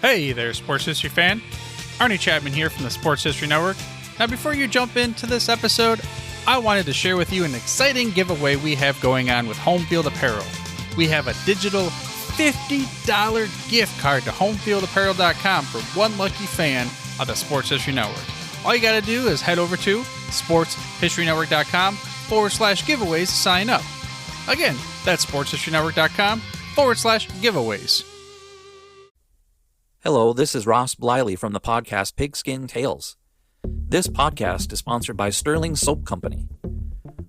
Hey there, sports history fan. Arnie Chapman here from the Sports History Network. Now, before you jump into this episode, I wanted to share with you an exciting giveaway we have going on with Home Field Apparel. We have a digital $50 gift card to homefieldapparel.com for one lucky fan of the Sports History Network. All you got to do is head over to sportshistorynetwork.com/giveaways to sign up. Again, that's sportshistorynetwork.com/giveaways. Hello, this is Ross Bliley from the podcast Pigskin Tales. This podcast is sponsored by Sterling Soap Company.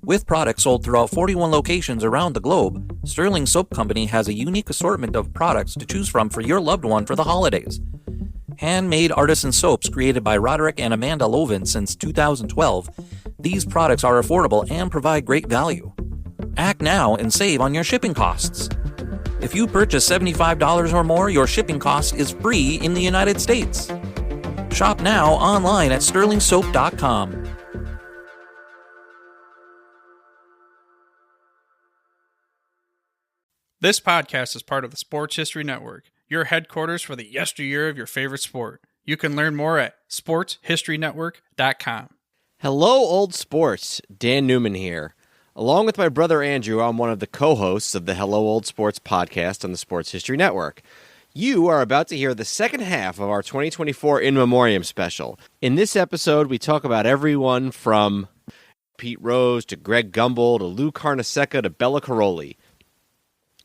With products sold throughout 41 locations around the globe, Sterling Soap Company has a unique assortment of products to choose from for your loved one for the holidays. Handmade artisan soaps created by Roderick and Amanda Lovin since 2012, these products are affordable and provide great value. Act now and save on your shipping costs. If you purchase $75 or more, your shipping cost is free in the United States. Shop now online at sterlingsoap.com. This podcast is part of the Sports History Network, your headquarters for the yesteryear of your favorite sport. You can learn more at sportshistorynetwork.com. Hello, old sports. Dan Newman here. Along with my brother Andrew, I'm one of the co-hosts of the Hello Old Sports podcast on the Sports History Network. You are about to hear the second half of our 2024 In Memoriam special. In this episode, we talk about everyone from Pete Rose to Greg Gumbel to Lou Carnesecca to Bela Karolyi.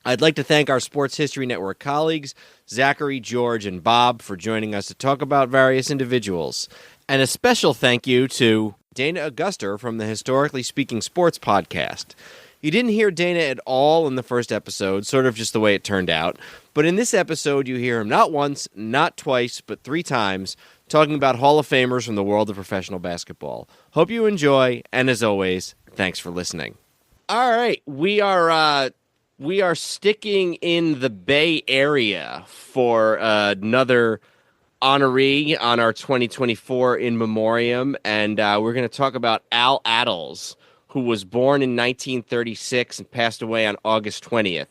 I'd like to thank our Sports History Network colleagues, Zachary, George, and Bob, for joining us to talk about various individuals. And a special thank you to Dana Auguster from the Historically Speaking Sports podcast. You didn't hear Dana at all in the first episode, sort of just the way it turned out. But in this episode, you hear him not once, not twice, but 3 times, talking about Hall of Famers from the world of professional basketball. Hope you enjoy, and as always, thanks for listening. All right, we are sticking in the Bay Area for another honoree on our 2024 In Memoriam, and we're going to talk about Attles, who was born in 1936 and passed away on August 20th.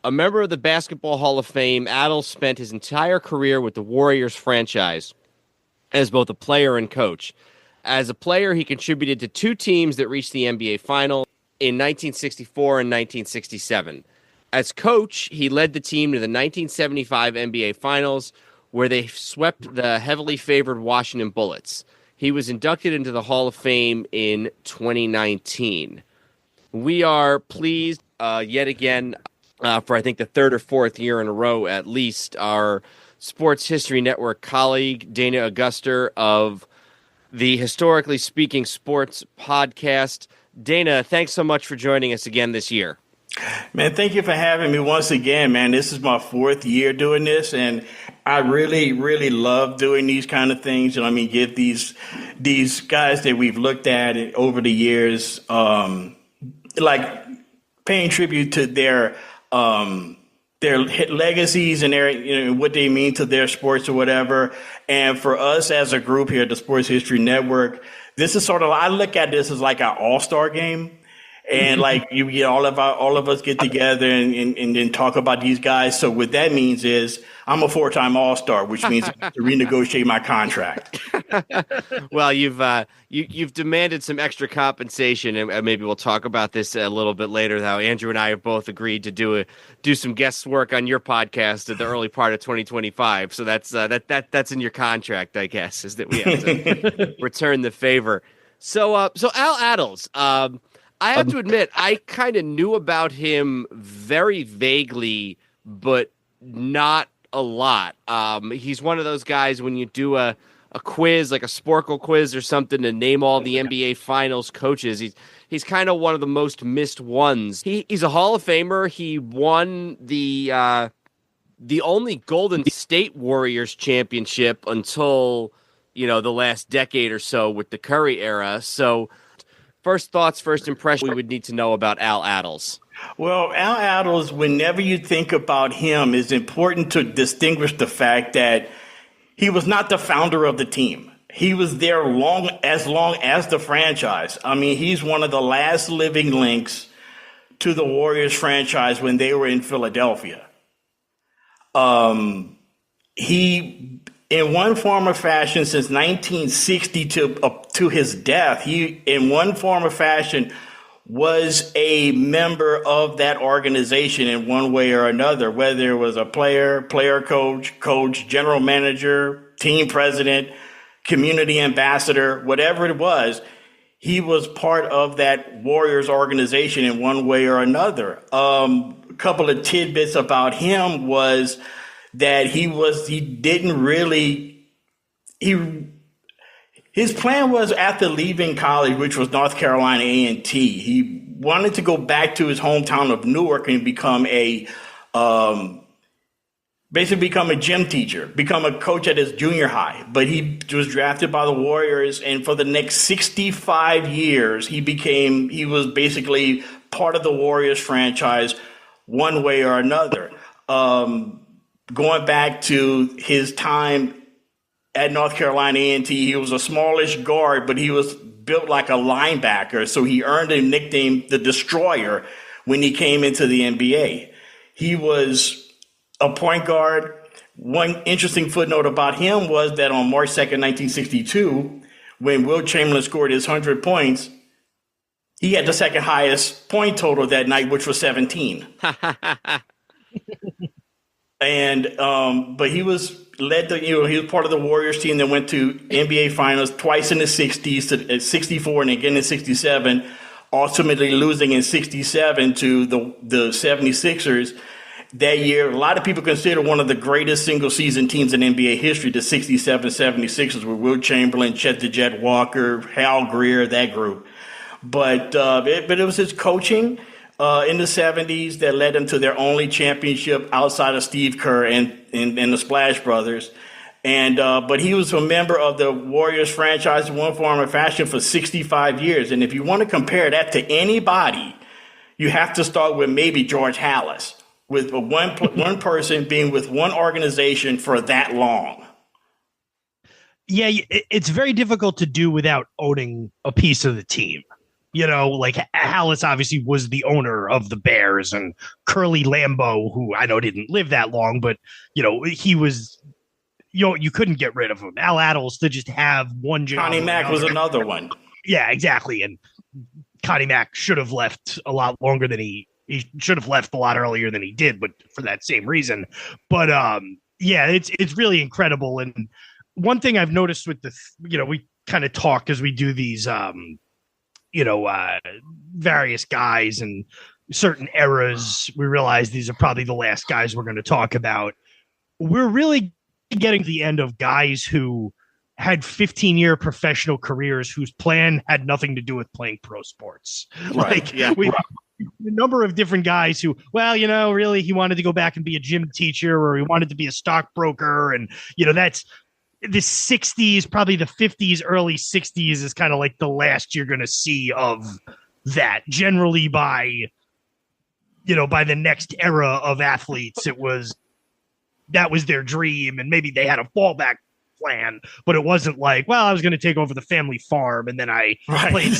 A member of the Basketball Hall of Fame, Attles spent his entire career with the Warriors franchise as both a player and coach. As a player, he contributed to 2 teams that reached the NBA Finals in 1964 and 1967. As coach, he led the team to the 1975 NBA Finals, where they swept the heavily favored Washington Bullets. He was inducted into the Hall of Fame in 2019. We are pleased yet again, for I think the 3rd or 4th year in a row at least, our Sports History Network colleague, Dana Auguster of the Historically Speaking Sports podcast. Dana, thanks so much for joining us again this year. Man, thank you for having me once again, man. This is my 4th year doing this, and I really, really love doing these kind of things. And I mean, get these guys that we've looked at over the years, like paying tribute to their legacies and their, what they mean to their sports or whatever. And for us as a group here at the Sports History Network, this is sort of, I look at this as like an all-star game. And like you get all of us get together and then talk about these guys. So what that means is I'm a 4-time All-Star, which means I have to renegotiate my contract. Well, you've demanded some extra compensation, and maybe we'll talk about this a little bit later. How Andrew and I have both agreed to do some guest work on your podcast at the early part of 2025. So that's in your contract, I guess, is that we have to return the favor. So Al Attles. I have to admit, I kind of knew about him very vaguely, but not a lot. He's one of those guys when you do a quiz, like a Sporkle quiz or something, to name all the NBA Finals coaches. He's kind of one of the most missed ones. He's a Hall of Famer. He won the only Golden State Warriors championship until the last decade or so with the Curry era. So. First thoughts, first impression we would need to know about Al Attles. Well, Al Attles, whenever you think about him, it's important to distinguish the fact that he was not the founder of the team. He was there long as the franchise. I mean, he's one of the last living links to the Warriors franchise when they were in Philadelphia. he, in one form or fashion, since 1960 to his death, he, in one form or fashion, was a member of that organization in one way or another, whether it was a player, coach, general manager, team president, community ambassador, whatever it was. He was part of that Warriors organization in one way or another. A couple of tidbits about him was that his plan was, after leaving college, which was North Carolina A&T, he wanted to go back to his hometown of Newark and become a gym teacher, become a coach at his junior high. But he was drafted by the Warriors, and for the next 65 years, he was basically part of the Warriors franchise one way or another. Going back to his time at North Carolina A&T, he was a smallish guard, but he was built like a linebacker, so he earned a nickname, the Destroyer, when he came into the NBA. He was a point guard. One interesting footnote about him was that on March 2nd, 1962, when Wilt Chamberlain scored his 100 points, he had the second highest point total that night, which was 17. But he was he was part of the Warriors team that went to NBA Finals twice in the 60s, 64 and again in 67, ultimately losing in 67 to the 76ers. That year, a lot of people consider one of the greatest single-season teams in NBA history, the 67 76ers, with Wilt Chamberlain, Chet the Jet Walker, Hal Greer, that group. But it was his coaching in the 70s that led them to their only championship outside of Steve Kerr and the Splash Brothers. But he was a member of the Warriors franchise in one form or fashion for 65 years. And if you want to compare that to anybody, you have to start with maybe George Halas, with one person being with one organization for that long. Yeah, it's very difficult to do without owning a piece of the team. You know, like Halas obviously was the owner of the Bears, and Curly Lambeau, who I know didn't live that long, but, you know, he was, you couldn't get rid of him. Al Attles to just have one job. Connie Mack was another one. Yeah, exactly. And Connie Mack should have left a lot longer than he should have left a lot earlier than he did, but for that same reason. But yeah, it's really incredible. And one thing I've noticed with we kind of talk as we do these, various guys and certain eras. We realize these are probably the last guys we're going to talk about. We're really getting to the end of guys who had 15-year professional careers whose plan had nothing to do with playing pro sports. Right. A number of different guys who, really he wanted to go back and be a gym teacher, or he wanted to be a stockbroker. And, that's the 60s, probably the 50s, early 60s is kind of like the last you're going to see of that. Generally by the next era of athletes, that was their dream. And maybe they had a fallback plan, but it wasn't like, well, I was going to take over the family farm and then I played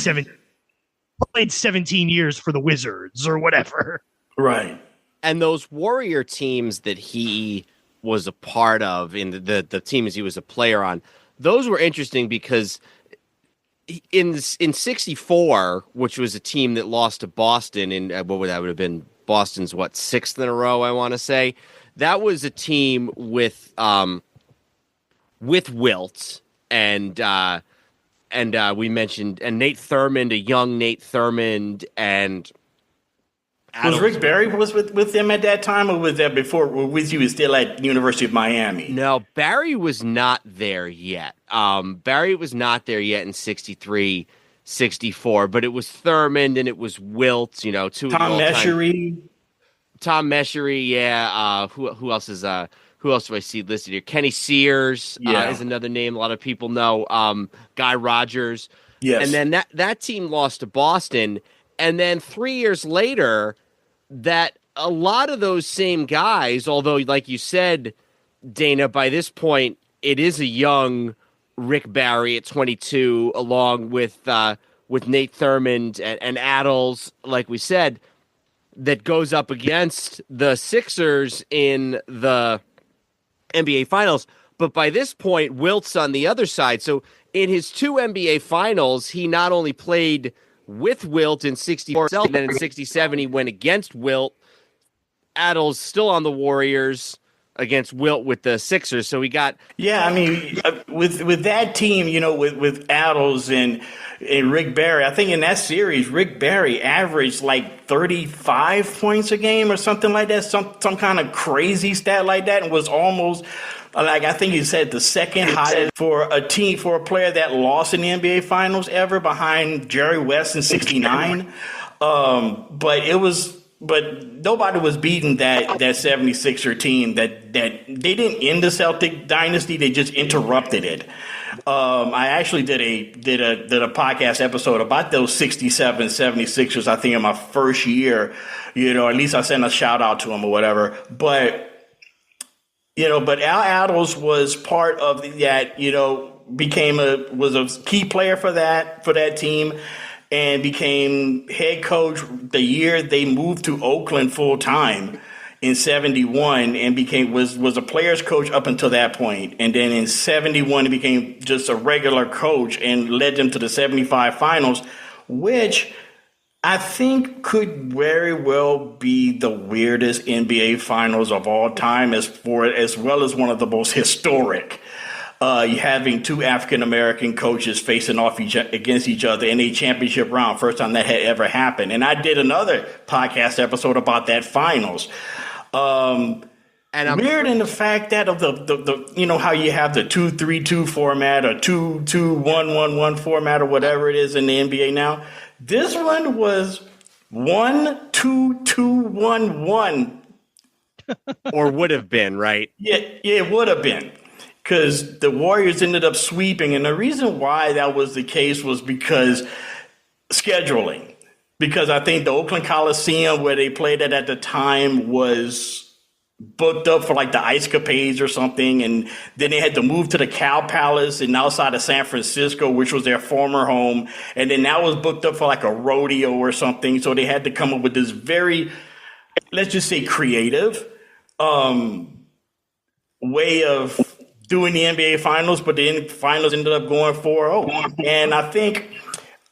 17 years for the Wizards or whatever. Right. And those Warrior teams that he was a part of, in the teams he was a player on, those were interesting because in 64, which was a team that lost to Boston in that would have been Boston's sixth in a row, I want to say. That was a team with Wilt and we mentioned Nate Thurmond, a young Nate Thurmond, and was Rick Barry was with them at that time, or was that before? He was still at University of Miami? No, Barry was not there yet. Barry was not there yet in 63, 64, but it was Thurmond and it was Wilt. Two Tom of the Meschery. Tom Meschery, yeah. Who else is who else do I see listed here? Kenny Sears is another name a lot of people know. Guy Rogers. Yes. And then that team lost to Boston. And then 3 years later, that a lot of those same guys, although like you said, Dana, by this point, it is a young Rick Barry at 22, along with Nate Thurmond and Attles, like we said, that goes up against the Sixers in the NBA Finals. But by this point, Wilt's on the other side. So in his 2 NBA Finals, he not only played with Wilt in 64, and then in 67 he went against Wilt. Attles still on the Warriors against Wilt with the Sixers. So we got with that team, with Attles and Rick Barry. I think in that series, Rick Barry averaged like 35 points a game or something like that, some kind of crazy stat like that, and was almost like, I think he said the second highest for a player that lost in the NBA Finals ever, behind Jerry West in '69. But nobody was beating that 76er team. That they didn't end the Celtic dynasty; they just interrupted it. I actually did a podcast episode about those 67 76ers, I think, in my first year. At least I sent a shout out to them or whatever. But Al Attles was part of that. Was a key player for that team, and became head coach the year they moved to Oakland full time in 71, and was a player's coach up until that point. And then in 71, he became just a regular coach and led them to the 75 finals, which I think could very well be the weirdest NBA finals of all time, as well as one of the most historic. Having 2 African-American coaches facing off against each other in a championship round. First time that had ever happened. And I did another podcast episode about that finals. And I'm weird in the fact that of the how you have the 2-3-2 format or 2-2-1-1-1 format or whatever it is in the NBA now. This one was 1-2-2-1-1. Or would have been, right? Yeah, it would have been. Because the Warriors ended up sweeping. And the reason why that was the case was because scheduling. Because I think the Oakland Coliseum, where they played it at the time, was booked up for like the Ice Capades or something. And then they had to move to the Cow Palace and outside of San Francisco, which was their former home. And then that was booked up for like a rodeo or something. So they had to come up with this very, let's just say, creative way of doing the NBA Finals, but the finals ended up going 4-0. And I think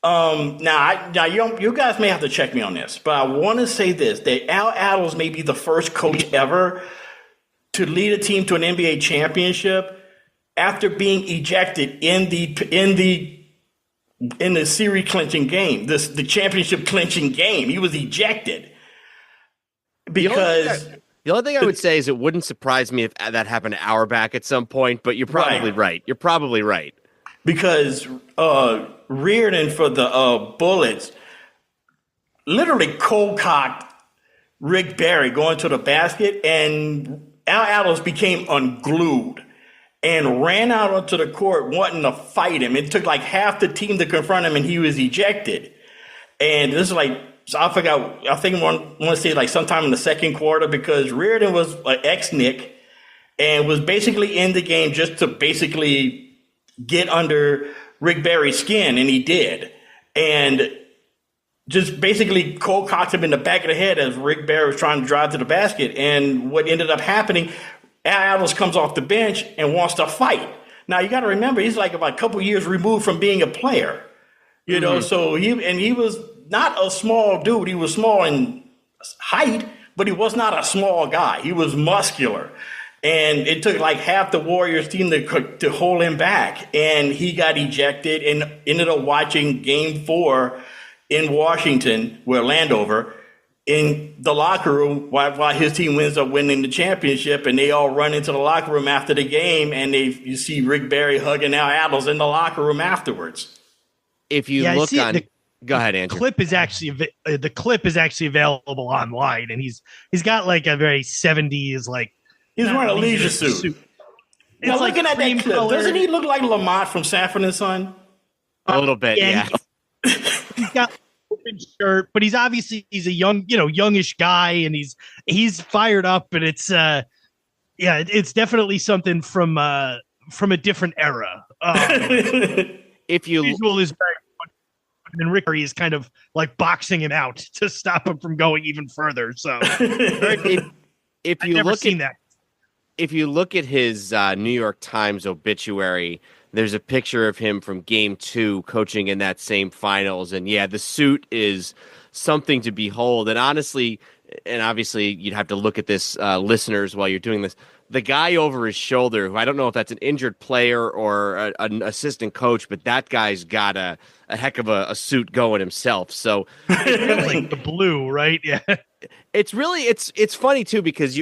now you guys may have to check me on this, but I want to say this, that Al Attles may be the first coach ever to lead a team to an NBA championship after being ejected in the series clinching game, the championship clinching game. He was ejected because the only thing I would say is it wouldn't surprise me if that happened an hour back at some point, but you're probably right. You're probably right. Because Reardon for the Bullets literally cold-cocked Rick Barry going to the basket, and Al Attles became unglued and ran out onto the court wanting to fight him. It took like half the team to confront him, and he was ejected. And this is like, so I forgot, I think I want to say like sometime in the second quarter, because Reardon was an ex-Knick and was basically in the game just to basically get under Rick Barry's skin, and he did. And just basically cold cocked him in the back of the head as Rick Barry was trying to drive to the basket. And what ended up happening, Al Attles comes off the bench and wants to fight. Now, you got to remember, he's like about a couple years removed from being a player. You know, so he was not a small dude. He was small in height, but he was not a small guy. He was muscular. And it took like half the Warriors team to hold him back. And he got ejected and ended up watching Game 4 in Washington, where Landover, in the locker room while his team ends up winning the championship. And they all run into the locker room after the game, and you see Rick Barry hugging Al Attles in the locker room afterwards. If you look on, go ahead, Andrew. The clip is actually available online, and he's got like a very 70s like. He's wearing a leisure suit. Now, like looking at that clip, color. doesn't he look like Lamont from Sanford and Son? A little bit, yeah. He's got an open shirt, but he's a youngish guy, and he's fired up, and it's it's definitely something from a different era. If you visual is very funny, and Rickey is kind of like boxing him out to stop him from going even further. So if you look at that. if you look at his New York Times obituary, there's a picture of him from Game 2 coaching in that same finals. And yeah, the suit is something to behold. And honestly, and obviously you'd have to look at this, listeners, while you're doing this, the guy over his shoulder, who I don't know if that's an injured player or an assistant coach, but that guy's got a heck of a suit going himself. So it's really like the blue, right? Yeah. It's really, it's funny too, because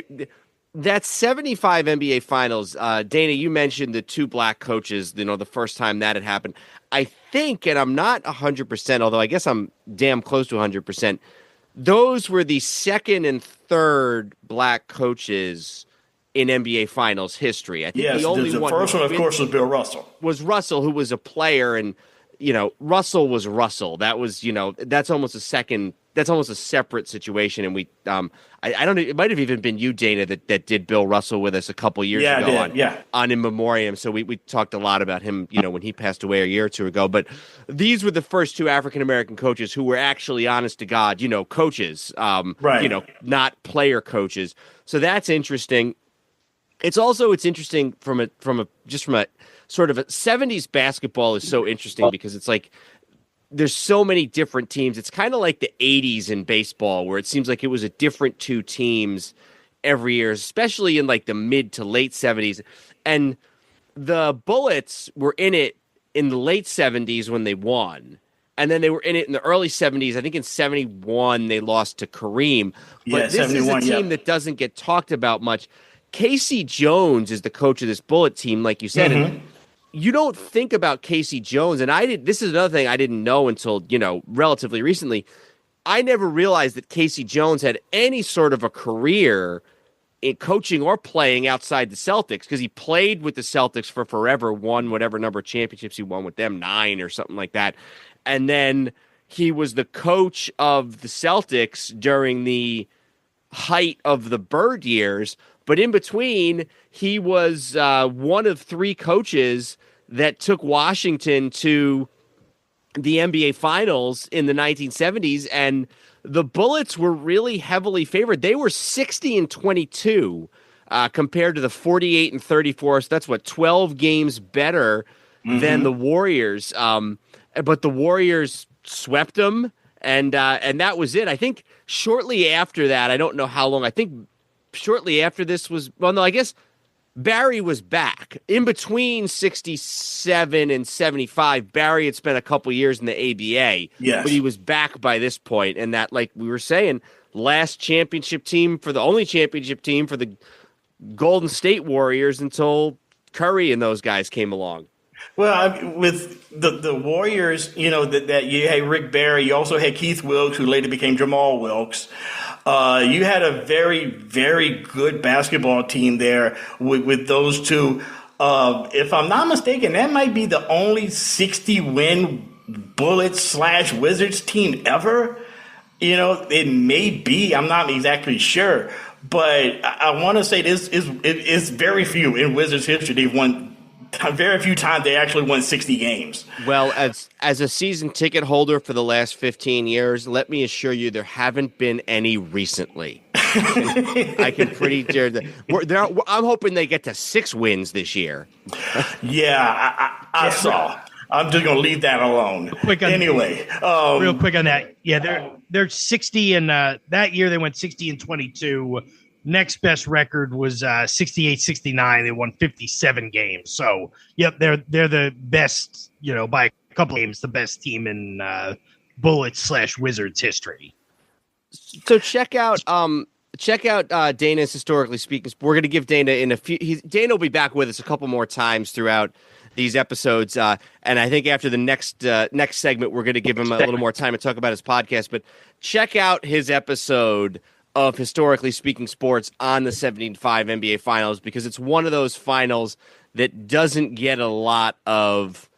that 75 NBA Finals, Dana, you mentioned the two black coaches, the first time that had happened. I think, and I'm not 100%, although I guess I'm damn close to 100%, those were the second and third black coaches in NBA Finals history. I think the first one, of course, was Bill Russell. Was Russell, who was a player, and Russell was Russell. That was, that's almost a second. That's almost a separate situation. And we, I don't know, it might have even been you, Dana, that did Bill Russell with us a couple years ago on In Memoriam. So we talked a lot about him, when he passed away a year or two ago. But these were the first two African-American coaches who were actually, honest to God, coaches, not player coaches. So that's interesting. It's interesting from a sort of a 70s basketball is so interesting because it's like there's so many different teams. It's kind of like the 80s in baseball where it seems like it was a different two teams every year, especially in like the mid to late 70s. And the Bullets were in it in the late 70s when they won. And then they were in it in the early 70s. I think in 71 they lost to Kareem. But this is a team that doesn't get talked about much. Casey Jones is the coach of this Bullet team, like you said. And you don't think about Casey Jones, and this is another thing I didn't know until, relatively recently. I never realized that Casey Jones had any sort of a career in coaching or playing outside the Celtics, because he played with the Celtics for forever, won whatever number of championships he won with them, 9 or something like that. And then he was the coach of the Celtics during the height of the Bird years. But in between, he was one of 3 coaches that took Washington to the NBA Finals in the 1970s, and the Bullets were really heavily favored. They were 60-22 compared to the 48-34. So that's 12 games better than the Warriors. But the Warriors swept them, and that was it. I think shortly after that, I don't know how long. I think shortly after this was, I guess Barry was back. In between 67 and 75, Barry had spent a couple years in the ABA. Yes. But he was back by this point, and that, like we were saying, only championship team for the Golden State Warriors until Curry and those guys came along. Well, with the Warriors, that you had Rick Barry, you also had Keith Wilkes, who later became Jamal Wilkes. You had a very, very good basketball team there with those two. If I'm not mistaken, that might be the only 60-win Bullets/Wizards team ever. It may be. I'm not exactly sure. But I want to say this is very few in Wizards history. They've won very few times they actually won 60 games. Well, as a season ticket holder for the last 15 years, let me assure you there haven't been any recently. I can pretty dare that. I'm hoping they get to 6 wins this year. I saw. I'm just going to leave that alone. Real quick on that. Yeah, they're 60, and that year they went 60-22. Next best record was 68-69. They won 57 games. So, yep, they're the best, by a couple games, the best team in Bullets/Wizards history. So check out Dana's Historically Speaking. We're going to give Dana Dana will be back with us a couple more times throughout these episodes, and I think after the next segment, we're going to give him a little more time to talk about his podcast. But check out his episode of Historically Speaking Sports on the 75 NBA Finals, because it's one of those finals that doesn't get a lot of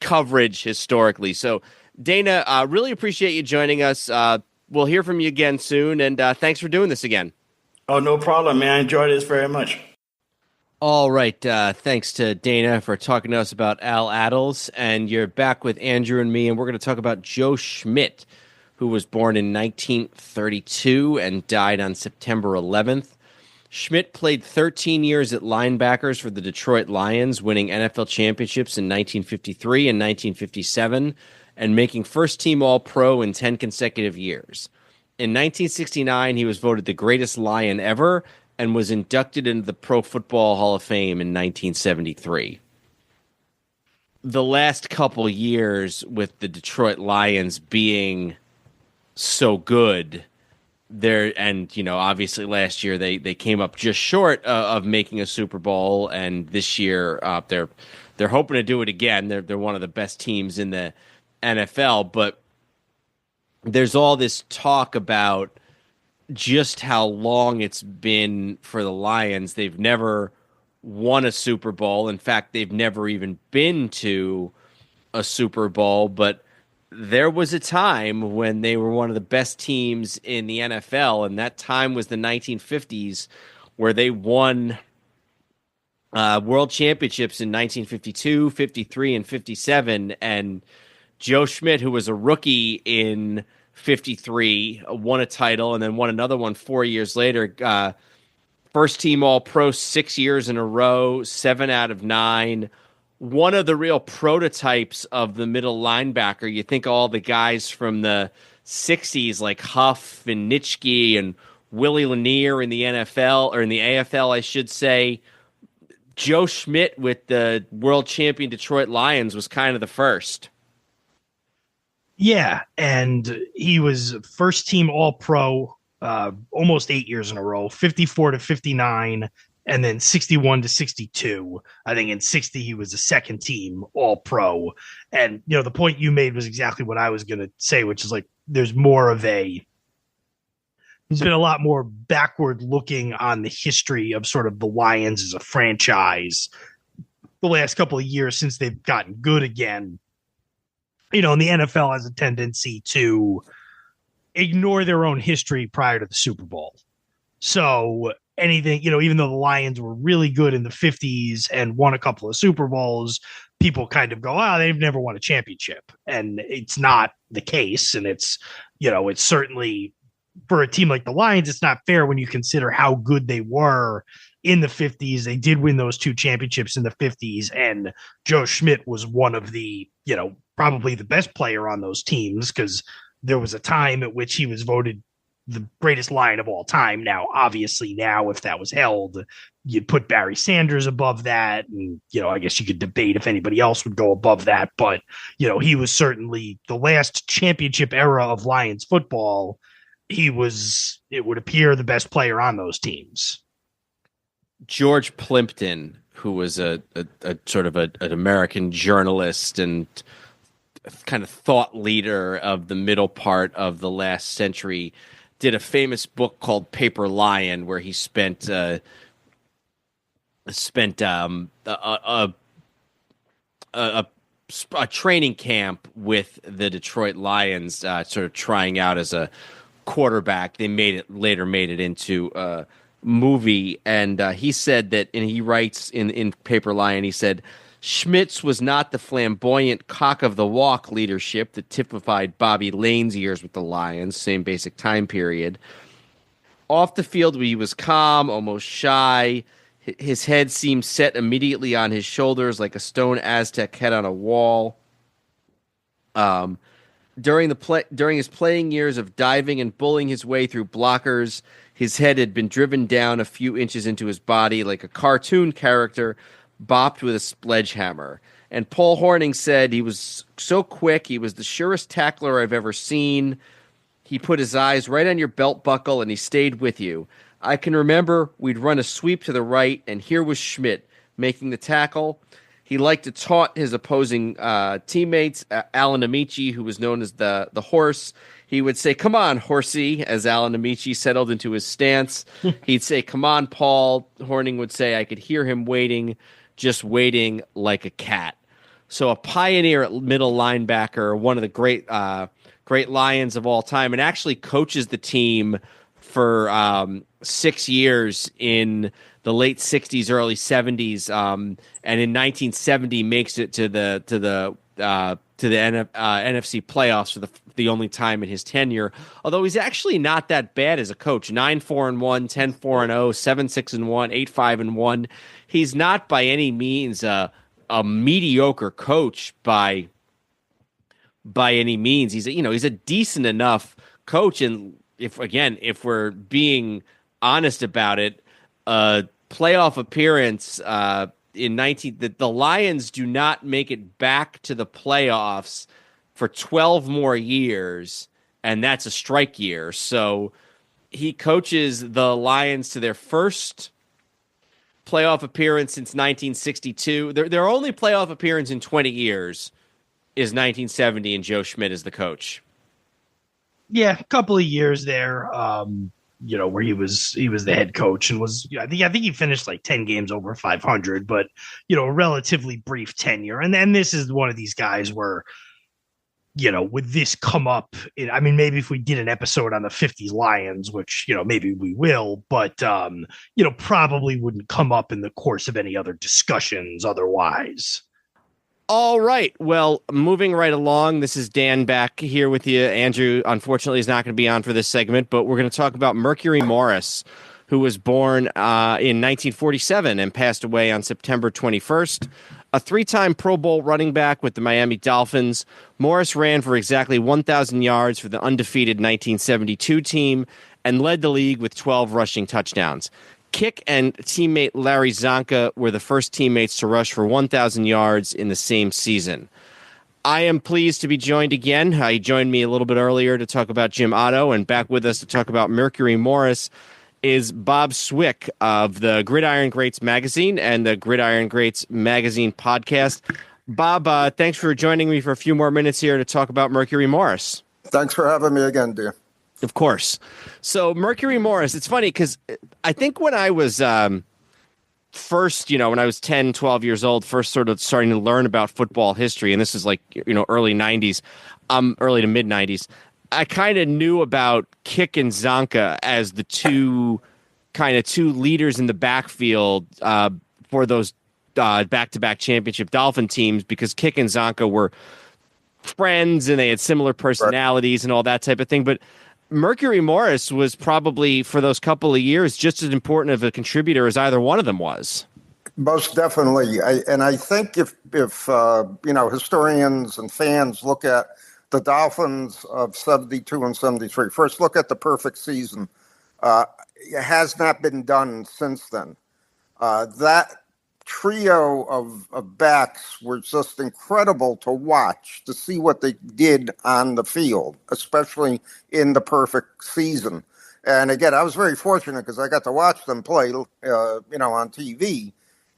coverage historically. So, Dana, really appreciate you joining us. We'll hear from you again soon, and thanks for doing this again. Oh, no problem, man. I enjoyed this very much. All right. Thanks to Dana for talking to us about Al Attles, and you're back with Andrew and me, and we're going to talk about Joe Schmidt, who was born in 1932 and died on September 11th. Schmidt played 13 years at linebackers for the Detroit Lions, winning NFL championships in 1953 and 1957, and making first-team All-Pro in 10 consecutive years. In 1969, he was voted the greatest Lion ever and was inducted into the Pro Football Hall of Fame in 1973. The last couple years with the Detroit Lions being so good, obviously last year they came up just short of making a Super Bowl, and this year they're hoping to do it again. They're one of the best teams in the NFL, but there's all this talk about just how long it's been for the Lions. They've never won a Super Bowl. In fact, they've never even been to a Super Bowl, but there was a time when they were one of the best teams in the NFL, and that time was the 1950s, where they won world championships in 1952, 53, and 57. And Joe Schmidt, who was a rookie in 53, won a title and then won another one 4 years later. First team All-Pro 6 years in a row, 7 out of 9. One of the real prototypes of the middle linebacker. You think all the guys from the 60s like Huff and Nitschke and Willie Lanier in the NFL, or in the AFL, I should say. Joe Schmidt with the world champion Detroit Lions was kind of the first. Yeah, and he was first team All-Pro almost 8 years in a row, 54 to 59. And then 61 to 62. I think in 60, he was a second team All-Pro. And, the point you made was exactly what I was going to say, which is like there's been a lot more backward looking on the history of sort of the Lions as a franchise the last couple of years since they've gotten good again. And the NFL has a tendency to ignore their own history prior to the Super Bowl. So anything, even though the Lions were really good in the 50s and won a couple of Super Bowls, people kind of go, they've never won a championship. And it's not the case. And it's certainly, for a team like the Lions, it's not fair when you consider how good they were in the 50s. They did win those 2 championships in the 50s. And Joe Schmidt was one of the, probably the best player on those teams, because there was a time at which he was voted the greatest Lion of all time. Now, obviously, if that was held, you'd put Barry Sanders above that. And, I guess you could debate if anybody else would go above that. But, he was certainly the last championship era of Lions football. He was, it would appear, the best player on those teams. George Plimpton, who was a sort of an American journalist and kind of thought leader of the middle part of the last century, did a famous book called Paper Lion, where he spent a training camp with the Detroit Lions, sort of trying out as a quarterback. They later made it into a movie, and he said that, and he writes in Paper Lion, he said, Schmidt's was not the flamboyant cock of the walk leadership that typified Bobby Lane's years with the Lions, same basic time period. Off the field, he was calm, almost shy. His head seemed set immediately on his shoulders like a stone Aztec head on a wall. During his playing years of diving and bullying his way through blockers, his head had been driven down a few inches into his body like a cartoon character bopped with a sledgehammer. And Paul Hornung said he was so quick, he was the surest tackler I've ever seen. He put his eyes right on your belt buckle, and he stayed with you. I can remember we'd run a sweep to the right, and here was Schmidt making the tackle. He liked to taunt his opposing teammates. Alan Amici, who was known as the horse, he would say, "Come on, horsey," as Alan Amici settled into his stance. He'd say, "Come on, Paul." Hornung would say, I could hear him waiting, just waiting like a cat. So a pioneer at middle linebacker, one of the great Lions of all time, and actually coaches the team for 6 years in the late 60s, early 70s, and in 1970 makes it to the to the NFC playoffs for the only time in his tenure. Although he's actually not that bad as a coach. 9-4-1, 10-4-0, 7-6-1, 8-5-1. He's not by any means a mediocre coach by any means. He's a decent enough coach. And if we're being honest about it, playoff appearance the Lions do not make it back to the playoffs for 12 more years, and that's a strike year. So he coaches the Lions to their first playoff appearance since 1962. Their only playoff appearance in 20 years is 1970, and Joe Schmidt is the coach. Yeah, a couple of years there. Where he was the head coach and was, I think he finished like 10 games over 500, but, a relatively brief tenure. And then this is one of these guys where, would this come up? Maybe if we did an episode on the 50s Lions, which, maybe we will, but, probably wouldn't come up in the course of any other discussions otherwise. All right. Well, moving right along, this is Dan back here with you. Andrew, unfortunately, is not going to be on for this segment, but we're going to talk about Mercury Morris, who was born in 1947 and passed away on September 21st. A three-time Pro Bowl running back with the Miami Dolphins, Morris ran for exactly 1,000 yards for the undefeated 1972 team and led the league with 12 rushing touchdowns. Kick and teammate Larry Zonka were the first teammates to rush for 1,000 yards in the same season. I am pleased to be joined again. He joined me a little bit earlier to talk about Jim Otto, and back with us to talk about Mercury Morris is Bob Swick of the Gridiron Greats magazine and the Gridiron Greats magazine podcast. Bob, thanks for joining me for a few more minutes here to talk about Mercury Morris. Thanks for having me again, dear. Of course. So Mercury Morris, it's funny because I think when I was first, when I was 10, 12 years old, first sort of starting to learn about football history, and this is like, early 90s, early to mid 90s, I kind of knew about Kick and Zonka as the two leaders in the backfield for those back-to-back championship Dolphin teams, because Kick and Zonka were friends and they had similar personalities and all that type of thing. But Mercury Morris was probably, for those couple of years, just as important of a contributor as either one of them was. Most definitely. I think if historians and fans look at the Dolphins of 72 and 73, first look at the perfect season. It has not been done since then. That trio of backs were just incredible to watch, to see what they did on the field, especially in the perfect season. And again, I was very fortunate because I got to watch them play, on TV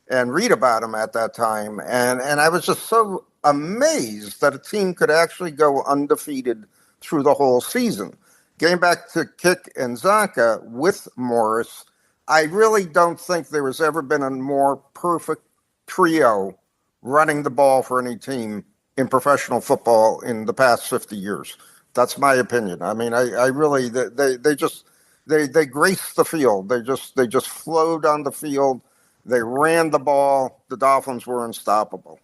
and read about them at that time. And I was just so amazed that a team could actually go undefeated through the whole season. Getting back to Kick and Zonka with Morris, I really don't think there has ever been a more perfect trio running the ball for any team in professional football in the past 50 years. That's my opinion. I mean, I really, they graced the field. They just flowed on the field. They ran the ball. The Dolphins were unstoppable.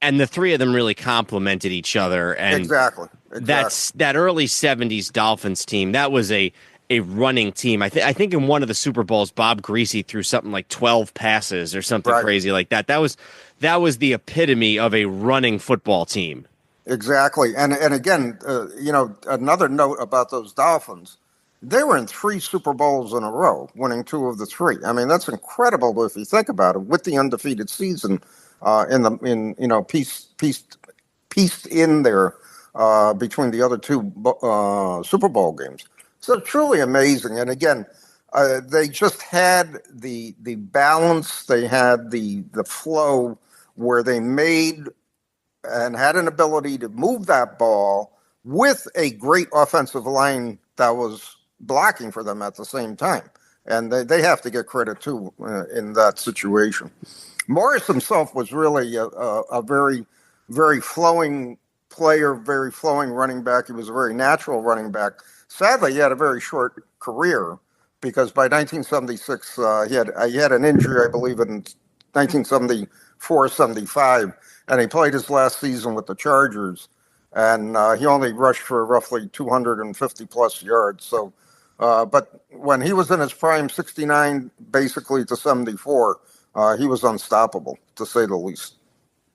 And the three of them really complemented each other. And exactly. That early 70s Dolphins team, that was a running team. I think in one of the Super Bowls, Bob Greasy threw something like 12 passes or something crazy like that. That was the epitome of a running football team. Exactly. And again, another note about those Dolphins, they were in 3 Super Bowls in a row, winning 2 of the 3. I mean, that's incredible if you think about it, with the undefeated season pieced in there between the other 2 Super Bowl games. So truly amazing. And again, they just had the balance, they had the flow where they made and had an ability to move that ball with a great offensive line that was blocking for them at the same time. And they have to get credit too in that situation. Morris himself was really a very, very flowing player, very flowing running back. He was a very natural running back. Sadly, he had a very short career because by 1976, he had an injury, I believe, in 1974 475, and he played his last season with the Chargers, and he only rushed for roughly 250 plus yards. So, but when he was in his prime, 69 basically to 74, he was unstoppable, to say the least.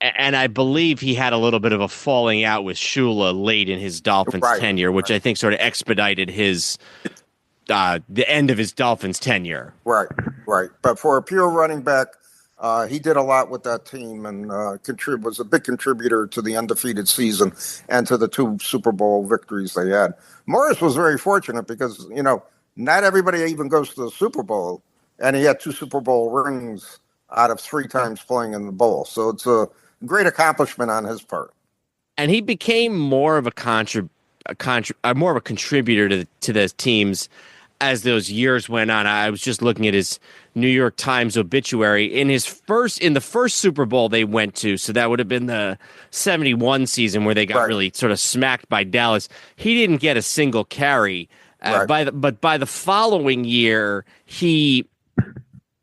And I believe he had a little bit of a falling out with Shula late in his Dolphins tenure, which I think sort of expedited his the end of his Dolphins tenure. Right. But for a pure running back, he did a lot with that team and was a big contributor to the undefeated season and to the 2 Super Bowl victories they had. Morris was very fortunate because, not everybody even goes to the Super Bowl, and he had 2 Super Bowl rings out of 3 times playing in the bowl. So it's a great accomplishment on his part. And he became more of a contributor to the teams as those years went on. I was just looking at his New York Times obituary in the first Super Bowl they went to. So that would have been the 71 season where they got really sort of smacked by Dallas. He didn't get a single carry. But by the following year, he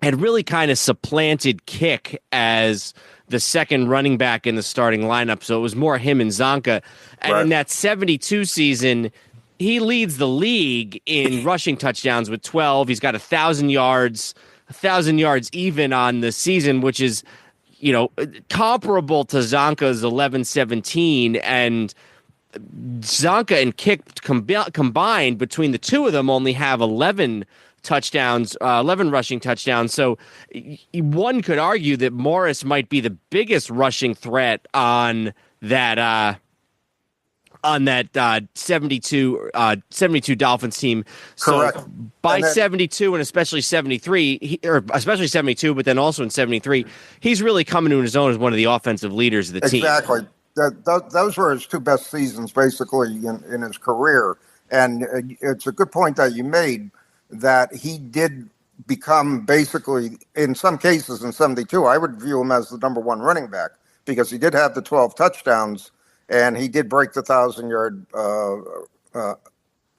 had really kind of supplanted Kick as the second running back in the starting lineup. So it was more him and Zonka. And in that 72 season, he leads the league in rushing touchdowns with 12. He's got 1,000 yards even on the season, which is, comparable to Zonka's 11-17. And Zonka and Kick combined between the two of them only have 11 rushing touchdowns. So one could argue that Morris might be the biggest rushing threat on that 72 Dolphins team. Correct. So by 72 and especially 73, especially 72, but then also in 73, he's really coming to his own as one of the offensive leaders of the team. Exactly. Those were his 2 best seasons, basically, in his career. And it's a good point that you made, that he did become basically, in some cases in 72, I would view him as the number 1 running back because he did have the 12 touchdowns and he did break the 1,000-yard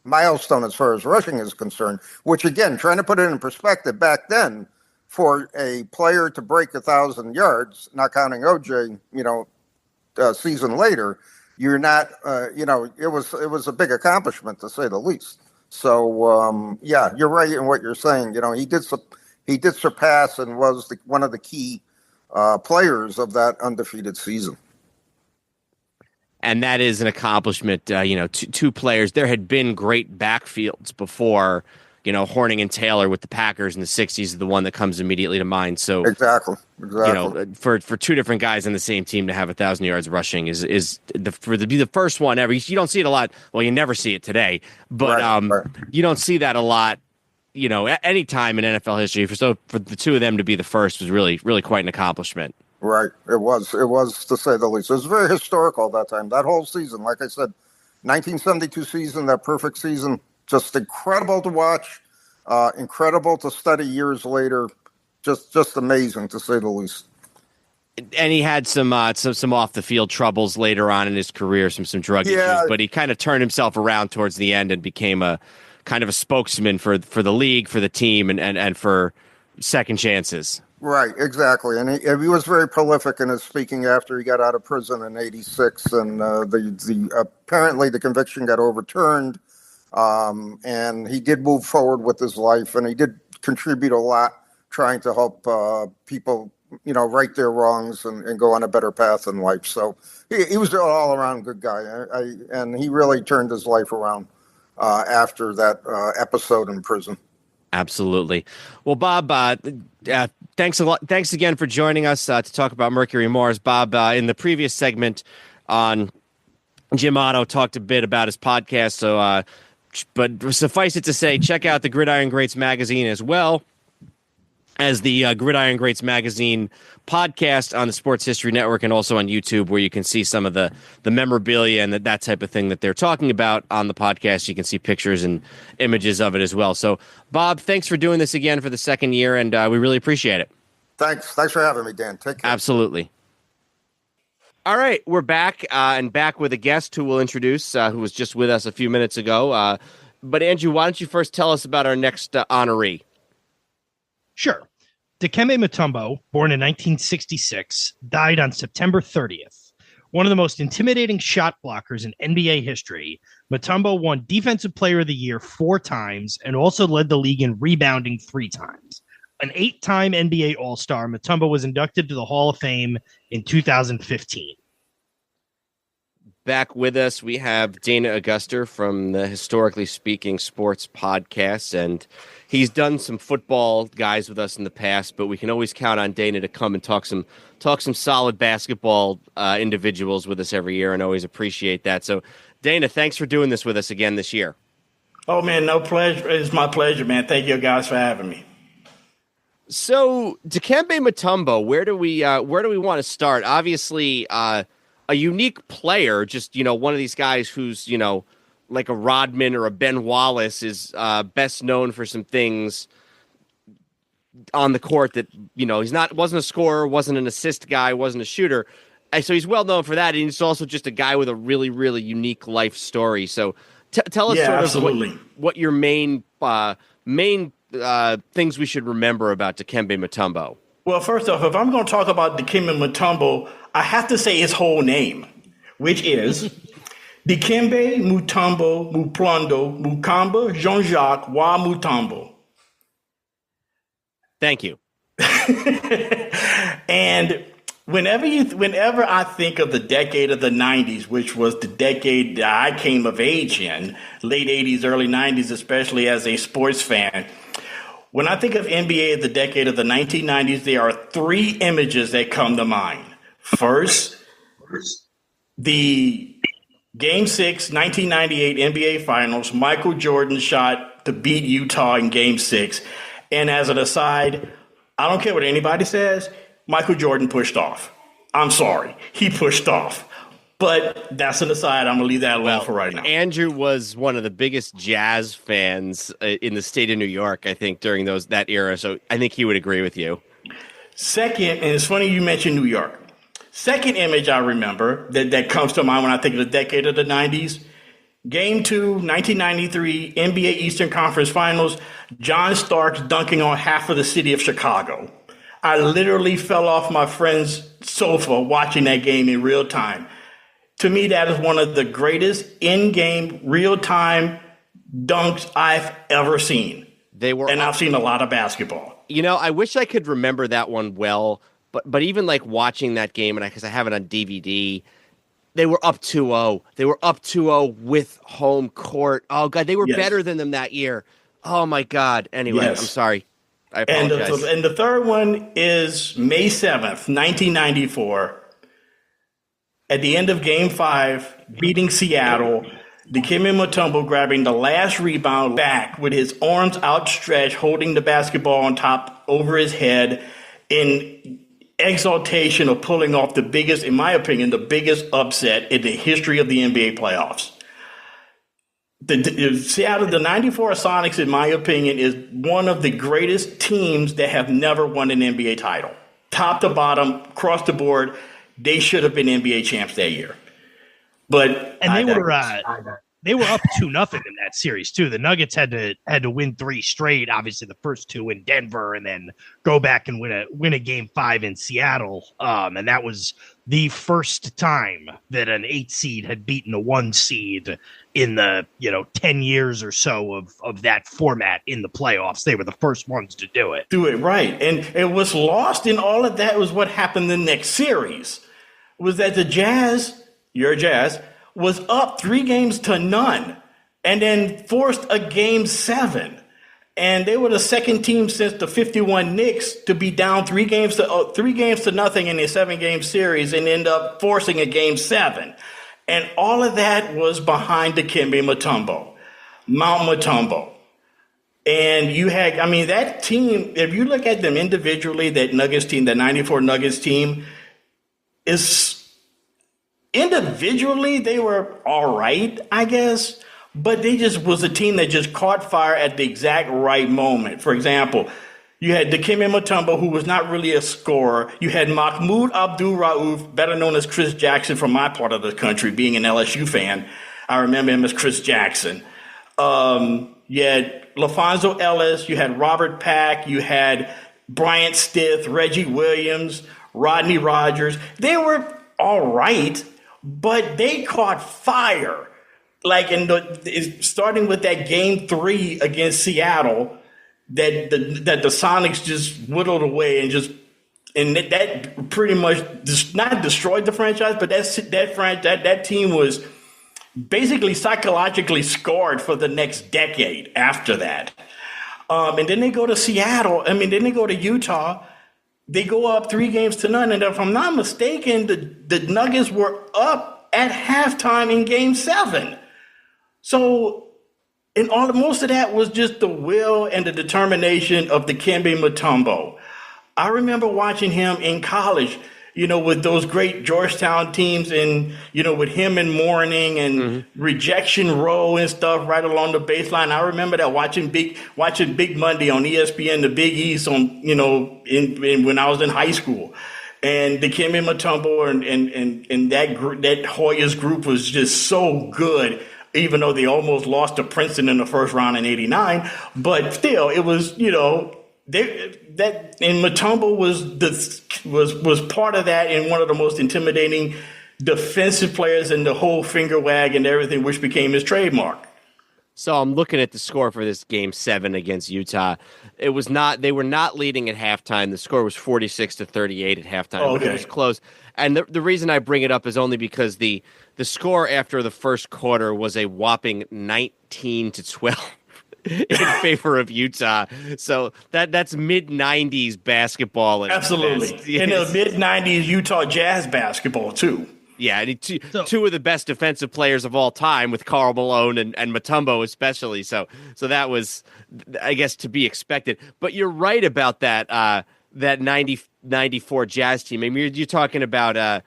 milestone as far as rushing is concerned, which, again, trying to put it in perspective, back then, for a player to break 1,000 yards, not counting OJ, season later, you're not, it was a big accomplishment, to say the least. So, you're right in what you're saying. He did surpass and was one of the key players of that undefeated season. And that is an accomplishment. 2 players. There had been great backfields before. Horning and Taylor with the Packers in the 60s is the one that comes immediately to mind. So exactly. For 2 different guys on the same team to have 1,000 yards rushing is the first one ever. You don't see it a lot. Well, you never see it today, but you don't see that a lot. Any time in NFL history. So for the 2 of them to be the first was really, really quite an accomplishment. Right. It was, to say the least. It was very historical that time. That whole season, like I said, 1972 season, that perfect season, just incredible to watch, incredible to study years later. Just amazing, to say the least. And he had some off the field troubles later on in his career, some drug issues, but he kind of turned himself around towards the end and became a kind of a spokesman for the league, for the team, and for second chances. Right, exactly. And he was very prolific in his speaking after he got out of prison in '86, and apparently the conviction got overturned, and he did move forward with his life, and he did contribute a lot, trying to help people, right their wrongs and go on a better path in life. So he was an all-around good guy, and he really turned his life around after that episode in prison. Absolutely. Well, Bob, thanks a lot. Thanks again for joining us to talk about Mercury and Mars. Bob, in the previous segment on Jim Otto, talked a bit about his podcast. So, but suffice it to say, check out the Gridiron Greats magazine as well as the Gridiron Greats magazine podcast on the Sports History Network and also on YouTube, where you can see some of the memorabilia and that type of thing that they're talking about on the podcast. You can see pictures and images of it as well. So, Bob, thanks for doing this again for the second year, and we really appreciate it. Thanks for having me, Dan. Take care. Absolutely. All right, we're back and back with a guest who we'll introduce, who was just with us a few minutes ago. But Andrew, why don't you first tell us about our next honoree? Sure. Dikembe Mutombo, born in 1966, died on September 30th. One of the most intimidating shot blockers in NBA history, Mutombo won Defensive Player of the Year 4 times and also led the league in rebounding 3 times. An 8-time NBA All-Star, Mutombo was inducted to the Hall of Fame in 2015. Back with us, we have Dana Auguster from the Historically Speaking Sports podcast, and he's done some football guys with us in the past, but we can always count on Dana to come and talk some solid basketball individuals with us every year, and always appreciate that. So, Dana, thanks for doing this with us again this year. Oh, man, no pleasure. It's my pleasure, man. Thank you guys for having me. So, Dikembe Mutombo, where do we want to start? Obviously, a unique player, just, one of these guys who's, like a Rodman or a Ben Wallace is best known for some things on the court that, wasn't a scorer, wasn't an assist guy, wasn't a shooter. So he's well known for that. And he's also just a guy with a really, really unique life story. So tell us absolutely. What your main things we should remember about Dikembe Mutombo. Well, first off, if I'm going to talk about Dikembe Mutombo, I have to say his whole name, which is Dikembe Mutombo Muplondo Mukamba Jean-Jacques Wa Mutombo. Thank you. And whenever I think of the decade of the 90s, which was the decade that I came of age in, late 80s, early 90s, especially as a sports fan, when I think of NBA of the decade of the 1990s, there are 3 images that come to mind. First, the Game 6, 1998 NBA Finals, Michael Jordan shot to beat Utah in Game 6. And as an aside, I don't care what anybody says, Michael Jordan pushed off. I'm sorry, he pushed off. But that's an aside. I'm going to leave that alone for right now. Andrew was one of the biggest Jazz fans in the state of New York, I think, during that era. So I think he would agree with you. Second, and it's funny you mentioned New York. Second image I remember that comes to mind when I think of the decade of the 90s, Game 2, 1993, NBA Eastern Conference Finals, John Starks dunking on half of the city of Chicago. I literally fell off my friend's sofa watching that game in real time. To me, that is one of the greatest in-game, real-time dunks I've ever seen. I've seen a lot of basketball. I wish I could remember that one well, but even like watching that game, and because I have it on DVD, they were up 2-0. They were up 2-0 with home court. Oh, God, they were better than them that year. Oh, my God. Anyway, I'm sorry. I apologize. And the third one is May 7th, 1994. At the end of Game 5, beating Seattle, Dikembe Mutombo grabbing the last rebound back with his arms outstretched, holding the basketball on top over his head in exaltation of pulling off the biggest, in my opinion, the biggest upset in the history of the NBA playoffs. The Seattle, the 94 Sonics, in my opinion, is one of the greatest teams that have never won an NBA title. Top to bottom, across the board, they should have been NBA champs that year. But they were up 2-0 in that series too. The Nuggets had to win 3 straight. Obviously, the first 2 in Denver, and then go back and win a Game 5 in Seattle. And that was the first time that an 8 seed had beaten a 1 seed in the 10 years or so of that format in the playoffs. They were the first ones to do it. Right. And what's lost in all of that was what happened the next series. Was that the Jazz, your Jazz, was up 3-0 and then forced a Game 7. And they were the second team since the 51 Knicks to be down 3-0 in a 7-game series and end up forcing a Game 7. And all of that was behind Dikembe Mutombo, Mount Mutombo. And you had, that team, if you look at them individually, that Nuggets team, the 94 Nuggets team, is individually, they were all right, I guess, but they just was a team that just caught fire at the exact right moment. For example, you had Dikembe Mutombo, who was not really a scorer. You had Mahmoud Abdul-Rauf, better known as Chris Jackson from my part of the country, being an LSU fan. I remember him as Chris Jackson. You had LaFonso Ellis, you had Robert Pack, you had Bryant Stith, Reggie Williams, Rodney Rogers. They were all right, but they caught fire. Like starting with that game 3 against Seattle, that the Sonics just whittled away and that pretty much not destroyed the franchise, but that team was basically psychologically scarred for the next decade after that. And then they go to Seattle. Then they go to Utah. They go up 3-0. And if I'm not mistaken, the Nuggets were up at halftime in Game 7. So, and most of that was just the will and the determination of Dikembe Mutombo. I remember watching him in college, with those great Georgetown teams and, with him in Morning and Rejection Row and stuff right along the baseline. I remember that watching Big Monday on ESPN, the Big East on, when I was in high school. And Dikembe Mutombo and that group, that Hoyas group was just so good, even though they almost lost to Princeton in the first round in '89. But still, it was, and Mutombo was part of that and one of the most intimidating defensive players in the whole finger wag and everything, which became his trademark. So I'm looking at the score for this Game 7 against Utah. They were not leading at halftime. The score was 46-38 at halftime. Oh, okay. But it was close. And the reason I bring it up is only because the score after the first quarter was a whopping 19-12. In favor of Utah. So that's mid-90s basketball. Absolutely. In the mid-90s Utah Jazz basketball, too. Yeah, and two of the best defensive players of all time with Karl Malone and Mutombo especially. So that was, I guess, to be expected. But you're right about that 94 Jazz team. I mean, you're talking about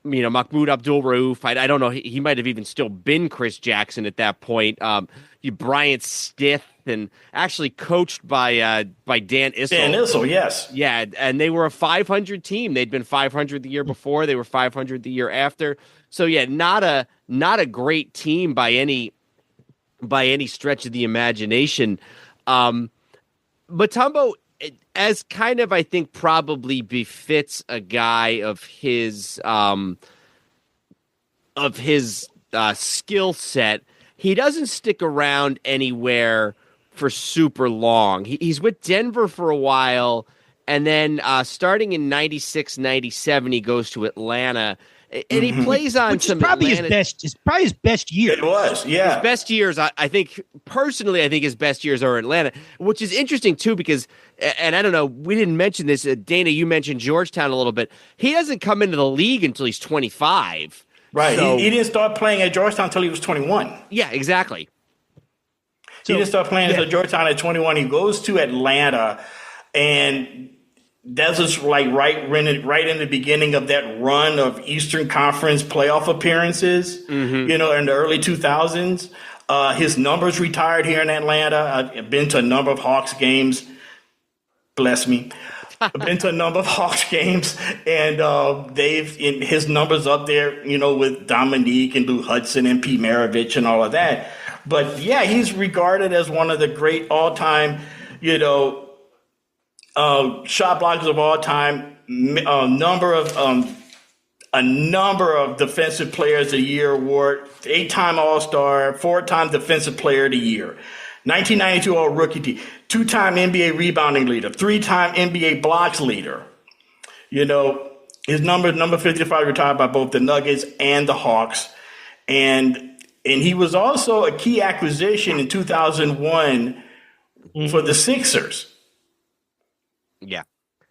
Mahmoud Abdul-Rauf. I don't know. He might have even still been Chris Jackson at that point. Bryant Stith, and actually coached by Dan Issel. Dan Issel, yes. Yeah, and they were a 500 team. They'd been 500 the year before. They were 500 the year after. So yeah, not a great team by any stretch of the imagination. Mutombo, as kind of, I think, probably befits a guy of his skill set, he doesn't stick around anywhere for super long. He's with Denver for a while, and then starting in 96, 97, he goes to Atlanta. And he plays on Which some is probably Atlanta. It's probably his best year. It was, yeah. His best years, I think, personally, I think his best years are in Atlanta, which is interesting, too, because, and I don't know, we didn't mention this. Dana, you mentioned Georgetown a little bit. He doesn't come into the league until he's 25. Right. So, he didn't start playing at Georgetown until he was 21. Yeah, exactly. He didn't start playing at Georgetown at 21. He goes to Atlanta, and that's just like right in the beginning of that run of Eastern Conference playoff appearances, in the early 2000s. His numbers retired here in Atlanta. I've been to a number of Hawks games. Bless me. I've been to a number of Hawks games, and his numbers up there, with Dominique and Lou Hudson and Pete Maravich and all of that. But yeah, he's regarded as one of the great all-time, shot blockers of all time. A number of defensive players of the year award, 8-time All-Star, 4-time defensive player of the year, 1992 All-Rookie team, 2-time NBA rebounding leader, 3-time NBA blocks leader. His number 55 retired by both the Nuggets and the Hawks, and he was also a key acquisition in 2001 for the Sixers. Yeah.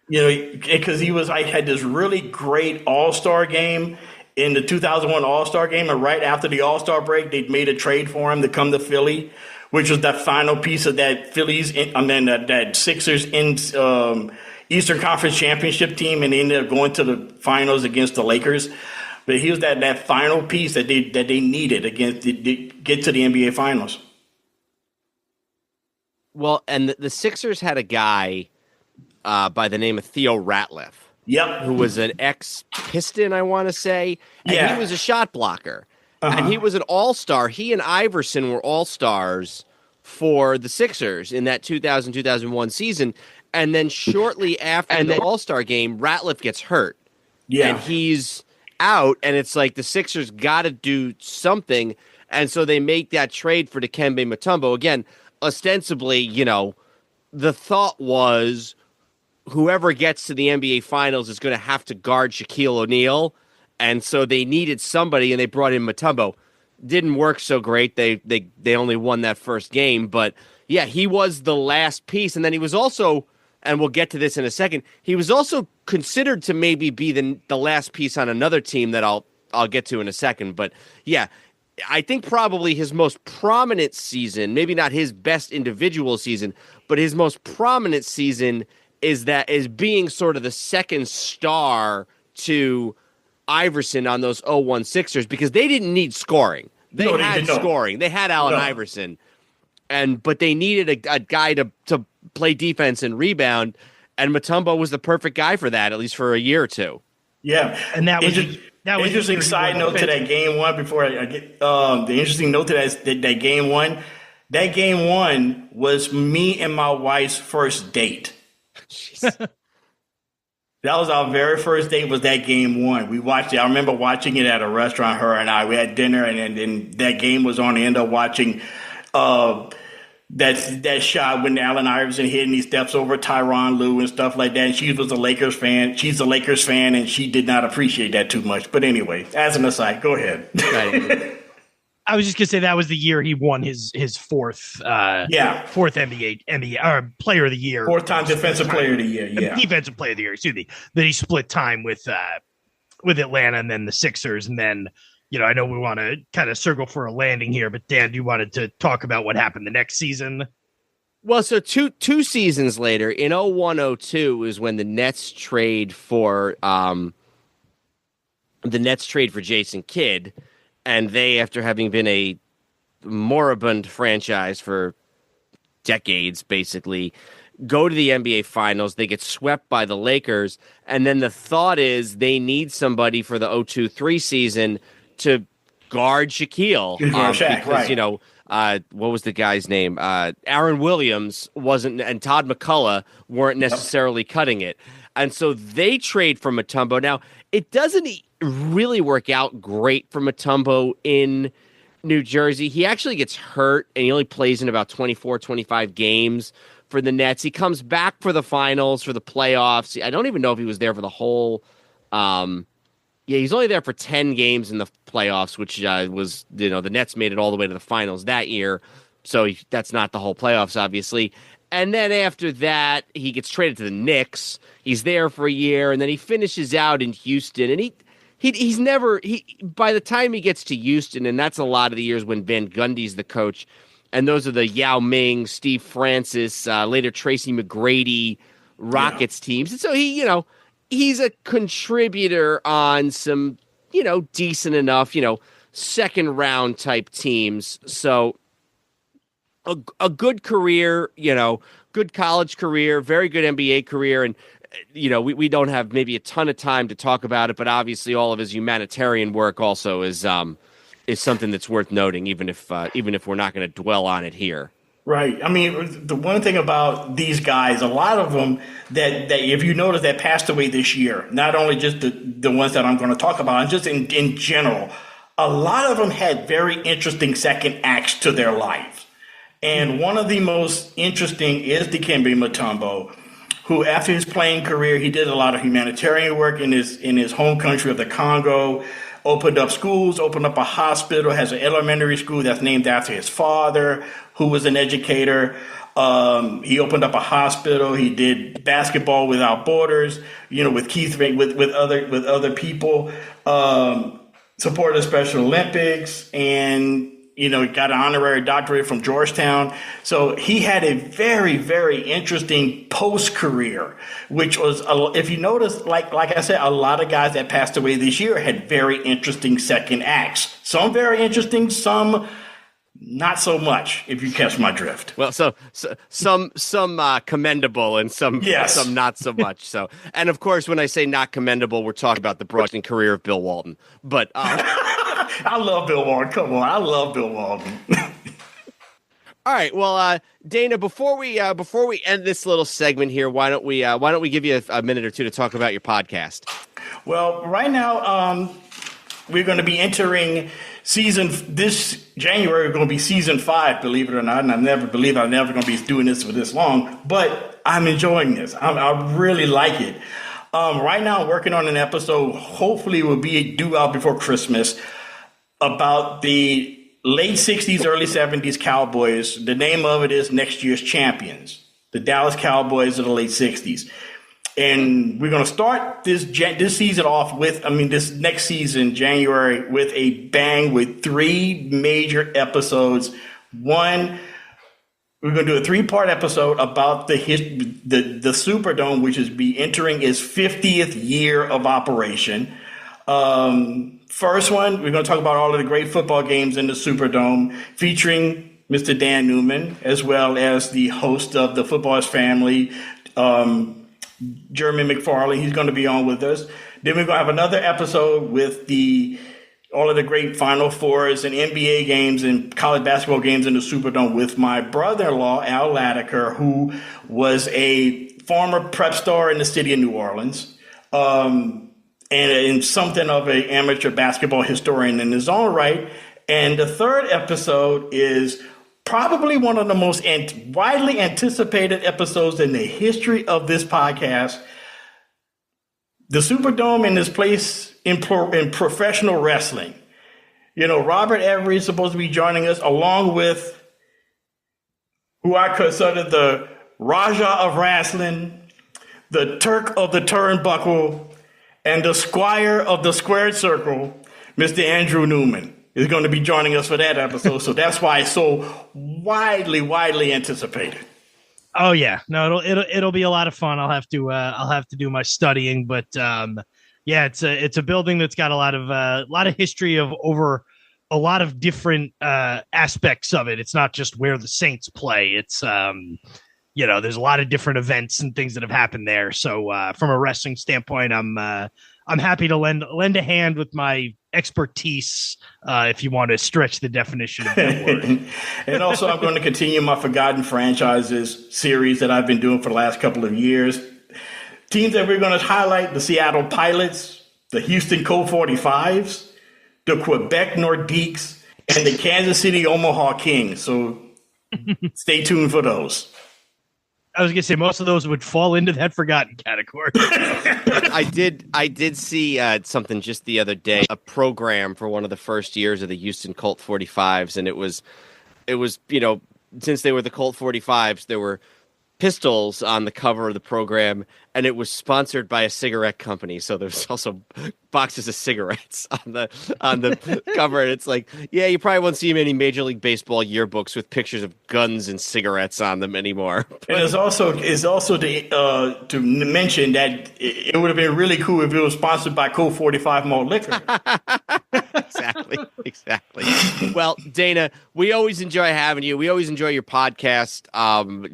Because had this really great All-Star game in the 2001 All-Star game, and right after the All-Star break, they made a trade for him to come to Philly, which was that final piece of that that Sixers in Eastern Conference championship team, and they ended up going to the finals against the Lakers. But he was that final piece that they needed to get to the NBA Finals. Well, and the Sixers had a guy by the name of Theo Ratliff. Yep. Who was an ex-Piston, I want to say. And he was a shot blocker. And he was an all-star. He and Iverson were all-stars for the Sixers in that 2000-2001 season. And then shortly after the All-Star game, Ratliff gets hurt. Yeah. And he's out, and it's like the Sixers got to do something. And so they make that trade for Dikembe Mutombo. Again, ostensibly, the thought was whoever gets to the NBA Finals is going to have to guard Shaquille O'Neal. And so they needed somebody, and they brought in Mutombo. Didn't work so great. They only won that first game. But, yeah, he was the last piece. And then he was also, and we'll get to this in a second, he was also considered to maybe be the last piece on another team that I'll get to in a second. But, yeah, I think probably his most prominent season, maybe not his best individual season, but his most prominent season is being sort of the second star to Iverson on those 0-1 Sixers, because they didn't need scoring. They had scoring. They had Allen Iverson, but they needed a guy to play defense and rebound, and Mutombo was the perfect guy for that, at least for a year or two. Yeah, and that was interesting side note to that game one. Before I get the interesting note to that game one. That game one was me and my wife's first date. That was our very first date, was that game one. We watched it. I remember watching it at a restaurant, her and I. We had dinner, and then that game was on. I ended up watching that shot when Allen Iverson hit and he steps over Tyronn Lue and stuff like that. And she was a Lakers fan. She's a Lakers fan, and she did not appreciate that too much. But anyway, as an aside, go ahead. I was just gonna say that was the year he won his fourth NBA or Player of the Year, fourth time Defensive Player of the Year, Defensive Player of the Year. Excuse me. That he split time with Atlanta and then the Sixers, and then I know we want to kind of circle for a landing here, but Dan, you wanted to talk about what happened the next season. Well, so two seasons later, in 01-02 is when the Nets trade for Jason Kidd. And they, after having been a moribund franchise for decades, basically, go to the NBA Finals. They get swept by the Lakers. And then the thought is they need somebody for the 02-03 season to guard Shaquille. Shaq, because, right. What was the guy's name? Aaron Williams and Todd McCullough weren't necessarily cutting it. And so they trade for Mutombo. Now, it doesn't really work out great for Mutombo in New Jersey. He actually gets hurt, and he only plays in about 24, 25 games for the Nets. He comes back for the finals, for the playoffs. I don't even know if he was there for the whole he's only there for 10 games in the playoffs, which was, the Nets made it all the way to the finals that year. So that's not the whole playoffs, obviously. And then after that, he gets traded to the Knicks. He's there for a year, and then he finishes out in Houston. And he's never by the time he gets to Houston, and that's a lot of the years when Van Gundy's the coach, and those are the Yao Ming, Steve Francis, later Tracy McGrady Rockets teams. And so he's a contributor on some, decent enough, second round type teams. So a good career, good college career, very good NBA career. And, we don't have maybe a ton of time to talk about it, but obviously all of his humanitarian work also is something that's worth noting, even if we're not going to dwell on it here. Right. I mean, the one thing about these guys, a lot of them that if you notice that passed away this year, not only just the ones that I'm going to talk about, and just in general, a lot of them had very interesting second acts to their lives. And one of the most interesting is Dikembe Mutombo, who after his playing career, he did a lot of humanitarian work in his home country of the Congo, opened up schools, opened up a hospital, has an elementary school that's named after his father, who was an educator. He opened up a hospital. He did Basketball Without Borders, with Keith, with other people, supported the Special Olympics, and got an honorary doctorate from Georgetown. So he had a very, very interesting post-career, which was, if you notice, like I said, a lot of guys that passed away this year had very interesting second acts. Some very interesting, some not so much, if you catch my drift. Well, so some commendable and some not so much. So, and of course, when I say not commendable, we're talking about the broadening career of Bill Walton. But I love Bill Walton. Come on, I love Bill Walton. All right. Well, Dana, before we end this little segment here, why don't we give you a minute or two to talk about your podcast? Well, right now, we're going to be entering this January. We're going to be season 5, believe it or not. And I never believe I'm never going to be doing this for this long, but I'm enjoying this. I really like it. Right now, I'm working on an episode. Hopefully, it will be due out before Christmas about the late 60s, early 70s Cowboys. The name of it is Next Year's Champions, the Dallas Cowboys of the late 60s. And we're going to start this season off with, this next season, January, with a bang with 3 major episodes. One, we're going to do a 3-part episode about the Superdome, which is entering its 50th year of operation. First one, we're going to talk about all of the great football games in the Superdome, featuring Mr. Dan Newman, as well as the host of the Footballers Family, Jeremy McFarlane. He's going to be on with us. Then we're going to have another episode with all of the great Final Fours and NBA games and college basketball games in the Superdome with my brother-in-law, Al Latiker, who was a former prep star in the city of New Orleans. And something of an amateur basketball historian in his own right. And the third episode is probably one of the most widely anticipated episodes in the history of this podcast. The Superdome and its place in professional wrestling. Robert Everett is supposed to be joining us, along with who I consider the Raja of wrestling, the Turk of the turnbuckle, and the Squire of the squared circle, Mr. Andrew Newman, is going to be joining us for that episode. So that's why it's so widely anticipated. Oh yeah, no, it'll be a lot of fun. I'll have to do my studying, but yeah, it's a building that's got a lot of history of over a lot of different aspects of it. It's not just where the Saints play. It's there's a lot of different events and things that have happened there. So from a wrestling standpoint, I'm happy to lend a hand with my expertise if you want to stretch the definition of that word. And also, I'm going to continue my Forgotten Franchises series that I've been doing for the last couple of years. Teams that we're going to highlight: the Seattle Pilots, the Houston Colt 45s, the Quebec Nordiques, and the Kansas City Omaha Kings. So stay tuned for those. I was gonna say most of those would fall into that forgotten category. I did see something just the other day, a program for one of the first years of the Houston Colt 45s, and it was since they were the Colt 45s, there were pistols on the cover of the program, and it was sponsored by a cigarette company. So there's also boxes of cigarettes on the cover. And it's like, yeah, you probably won't see many Major League Baseball yearbooks with pictures of guns and cigarettes on them anymore. And it's also to mention that it would have been really cool if it was sponsored by Colt 45 malt liquor. Exactly. Well, Dana, we always enjoy having you. We always enjoy your podcast.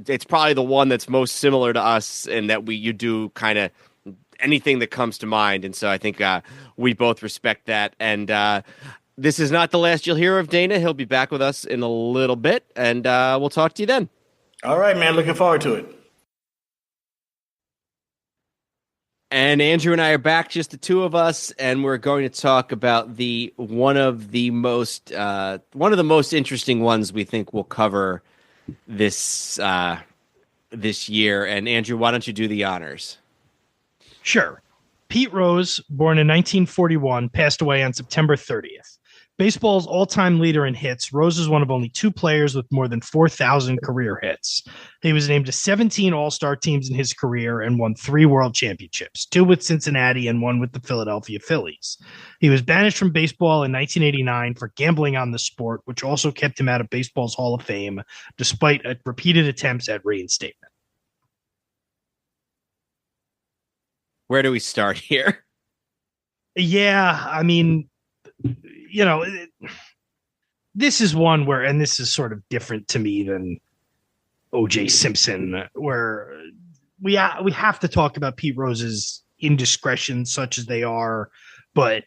It's probably the one that's most similar to us in that you do kind of anything that comes to mind. And so I think we both respect that. And this is not the last you'll hear of Dana. He'll be back with us in a little bit, and we'll talk to you then. All right, man. Looking forward to it. And Andrew and I are back, just the two of us, and we're going to talk about one of the most interesting ones we think we'll cover this year. And Andrew, why don't you do the honors? Sure. Pete Rose, born in 1941, passed away on September 30th. Baseball's all-time leader in hits, Rose is one of only 2 players with more than 4,000 career hits. He was named to 17 All-Star teams in his career and won 3 World Championships, 2 with Cincinnati and 1 with the Philadelphia Phillies. He was banished from baseball in 1989 for gambling on the sport, which also kept him out of baseball's Hall of Fame, despite repeated attempts at reinstatement. Where do we start here? Yeah, I mean, this is one where, and this is sort of different to me than O.J. Simpson, where we have to talk about Pete Rose's indiscretions, such as they are, but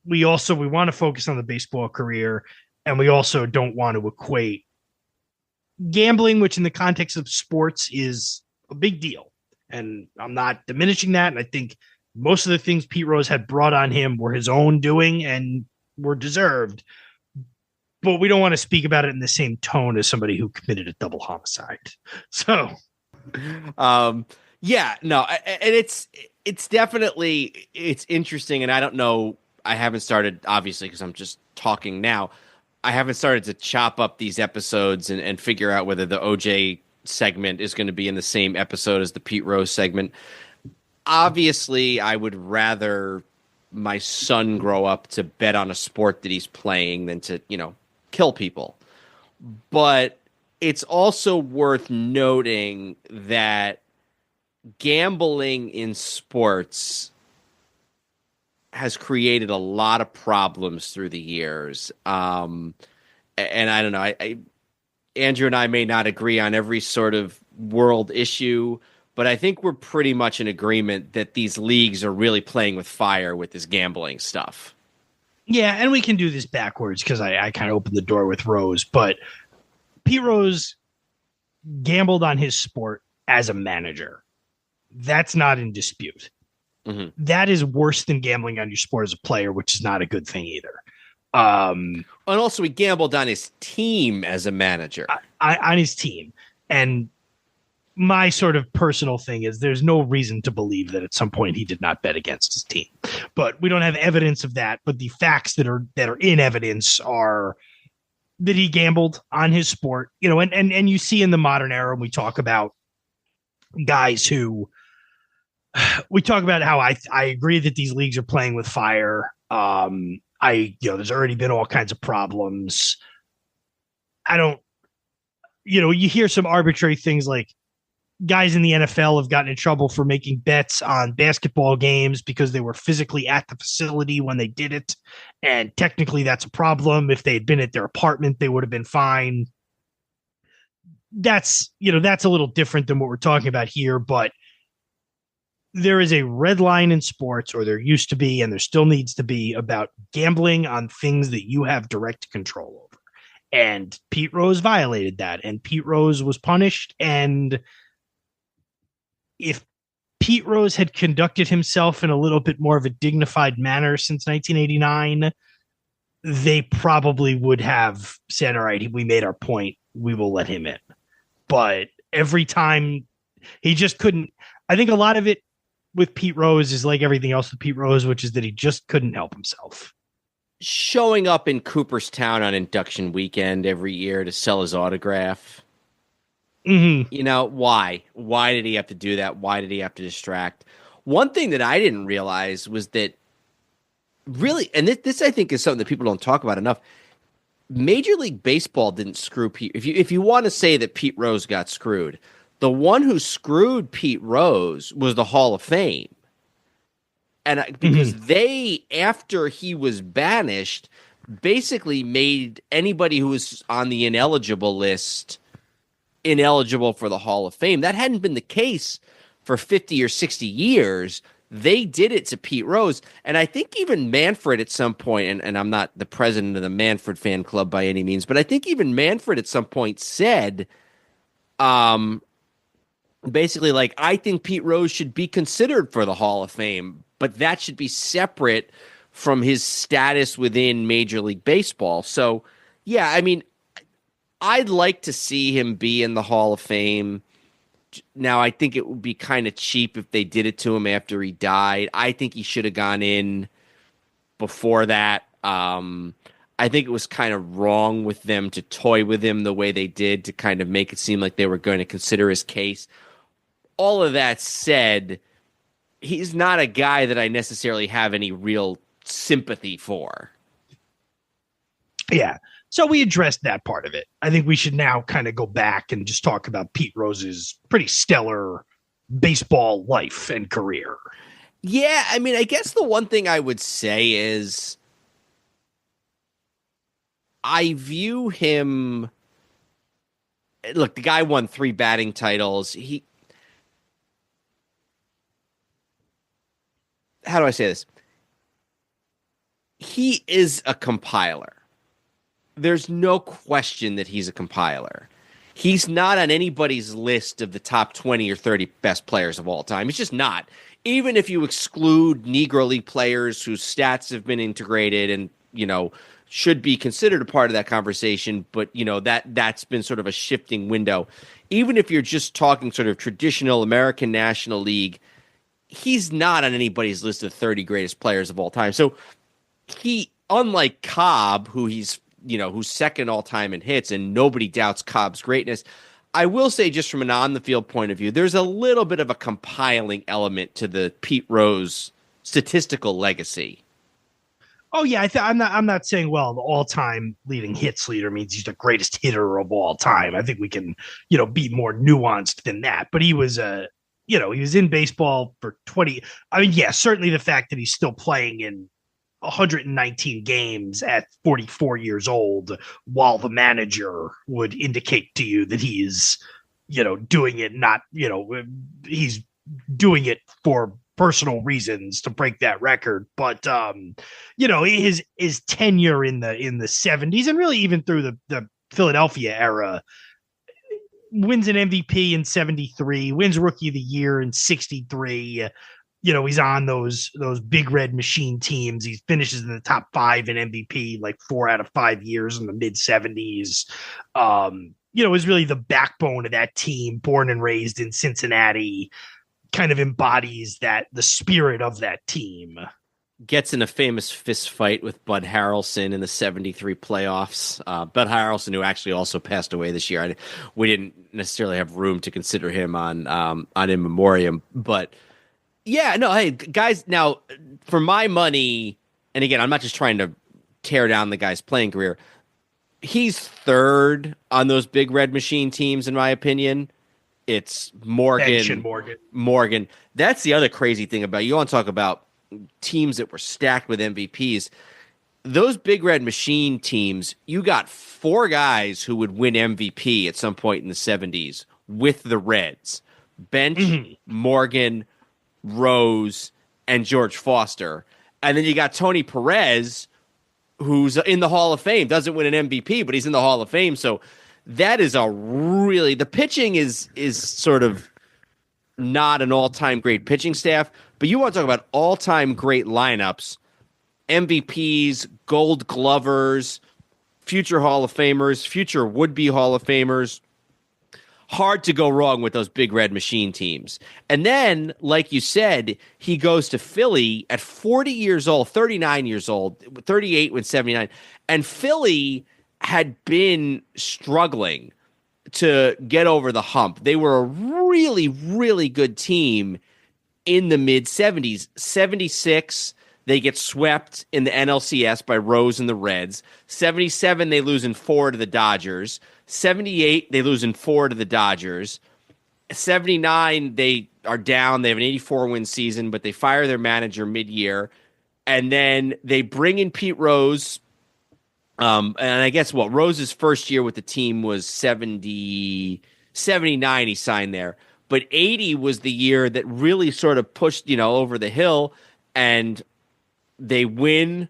we want to focus on the baseball career, and we also don't want to equate gambling, which in the context of sports is a big deal. And I'm not diminishing that. And I think most of the things Pete Rose had brought on him were his own doing and were deserved. But we don't want to speak about it in the same tone as somebody who committed a double homicide. So, yeah, no, and it's definitely, it's interesting. And I don't know, I haven't started, obviously, because I'm just talking now. I haven't started to chop up these episodes and figure out whether the OJ segment is going to be in the same episode as the Pete Rose segment. Obviously, I would rather my son grow up to bet on a sport that he's playing than to, kill people. But it's also worth noting that gambling in sports has created a lot of problems through the years. And I don't know, Andrew and I may not agree on every sort of world issue, but I think we're pretty much in agreement that these leagues are really playing with fire with this gambling stuff. Yeah, and we can do this backwards because I kind of opened the door with Rose, but Pete Rose gambled on his sport as a manager. That's not in dispute. Mm-hmm. That is worse than gambling on your sport as a player, which is not a good thing either. And also he gambled on his team as a manager. On his team. And my sort of personal thing is there's no reason to believe that at some point he did not bet against his team. But we don't have evidence of that. But the facts that are in evidence are that he gambled on his sport. And you see in the modern era, we talk about guys who we talk about how I agree that these leagues are playing with fire. There's already been all kinds of problems. You hear some arbitrary things like guys in the NFL have gotten in trouble for making bets on basketball games because they were physically at the facility when they did it. And technically that's a problem. If they had been at their apartment, they would have been fine. That's a little different than what we're talking about here, but there is a red line in sports, or there used to be, and there still needs to be, about gambling on things that you have direct control over. And Pete Rose violated that, and Pete Rose was punished. And if Pete Rose had conducted himself in a little bit more of a dignified manner since 1989, they probably would have said, all right, we made our point, we will let him in. But every time he just couldn't. I think a lot of it with Pete Rose is like everything else with Pete Rose, which is that he just couldn't help himself. Showing up in Cooperstown on induction weekend every year to sell his autograph. Mm-hmm. Why? Why did he have to do that? Why did he have to distract? One thing that I didn't realize was that really, and this I think is something that people don't talk about enough, Major League Baseball didn't screw Pete. If you want to say that Pete Rose got screwed, the one who screwed Pete Rose was the Hall of Fame. And because they, after he was banished, basically made anybody who was on the ineligible list ineligible for the Hall of Fame. That hadn't been the case for 50 or 60 years. They did it to Pete Rose. And I think even Manfred at some point, and I'm not the president of the Manfred fan club by any means, but I think even Manfred at some point said, basically, like, I think Pete Rose should be considered for the Hall of Fame, but that should be separate from his status within Major League Baseball. So, yeah, I mean, I'd like to see him be in the Hall of Fame. Now, I think it would be kind of cheap if they did it to him after he died. I think he should have gone in before that. I think it was kind of wrong with them to toy with him the way they did to kind of make it seem like they were going to consider his case. All of that said, he's not a guy that I necessarily have any real sympathy for. Yeah. So we addressed that part of it. I think we should now kind of go back and just talk about Pete Rose's pretty stellar baseball life and career. Yeah, I mean, I guess the one thing I would say is I view him. Look, the guy won 3 batting titles. How do I say this? He is a compiler. There's no question that he's a compiler. He's not on anybody's list of the top 20 or 30 best players of all time. He's just not. Even if you exclude Negro League players whose stats have been integrated and, should be considered a part of that conversation, but, that's been sort of a shifting window. Even if you're just talking sort of traditional American National League, he's not on anybody's list of 30 greatest players of all time. So he, unlike Cobb, who's second all time in hits, and nobody doubts Cobb's greatness, I will say, just from an on the field point of view, there's a little bit of a compiling element to the Pete Rose statistical legacy. Oh yeah, I'm not saying the all-time leading hits leader means he's the greatest hitter of all time. I think we can, be more nuanced than that. But he was he was in baseball for 20. I mean, yeah, certainly the fact that he's still playing in 119 games at 44 years old, while the manager would indicate to you that he's, doing it not, he's doing it for personal reasons to break that record. But his tenure in the 70s and really even through the Philadelphia era, wins an MVP in 73, wins Rookie of the Year in 63. He's on those big red machine teams. He finishes in the top 5 in MVP like 4 out of 5 years in the mid 70s. Is really the backbone of that team, born and raised in Cincinnati, kind of embodies the spirit of that team. Gets in a famous fist fight with Bud Harrelson in the 73 playoffs. Bud Harrelson, who actually also passed away this year. We didn't necessarily have room to consider him on In Memoriam, but yeah, no, hey, guys, now, for my money, and again, I'm not just trying to tear down the guy's playing career, he's third on those big red machine teams, in my opinion. It's Morgan. That's the other crazy thing about, you want to talk about teams that were stacked with MVPs. Those big red machine teams, you got 4 guys who would win MVP at some point in the 70s with the Reds. Bench, Morgan, Rose, and George Foster. And then you got Tony Perez, who's in the Hall of Fame, doesn't win an MVP, but he's in the Hall of Fame. So that is the pitching is sort of not an all-time great pitching staff, but you want to talk about all-time great lineups, MVPs, Gold Glovers, future Hall of Famers, future would-be Hall of Famers. Hard to go wrong with those big red machine teams. And then, like you said, he goes to Philly at 40 years old, 39 years old, 38 when 79. And Philly had been struggling to get over the hump. They were a really, really good team in the mid-70s. 76, they get swept in the NLCS by Rose and the Reds. 77, they lose in 4 to the Dodgers. 78, they lose in 4 to the Dodgers. 79, they are down. They have an 84-win season, but they fire their manager mid-year. And then they bring in Pete Rose. And I guess Rose's first year with the team was 79 he signed there. But 80 was the year that really sort of pushed, over the hill. And they win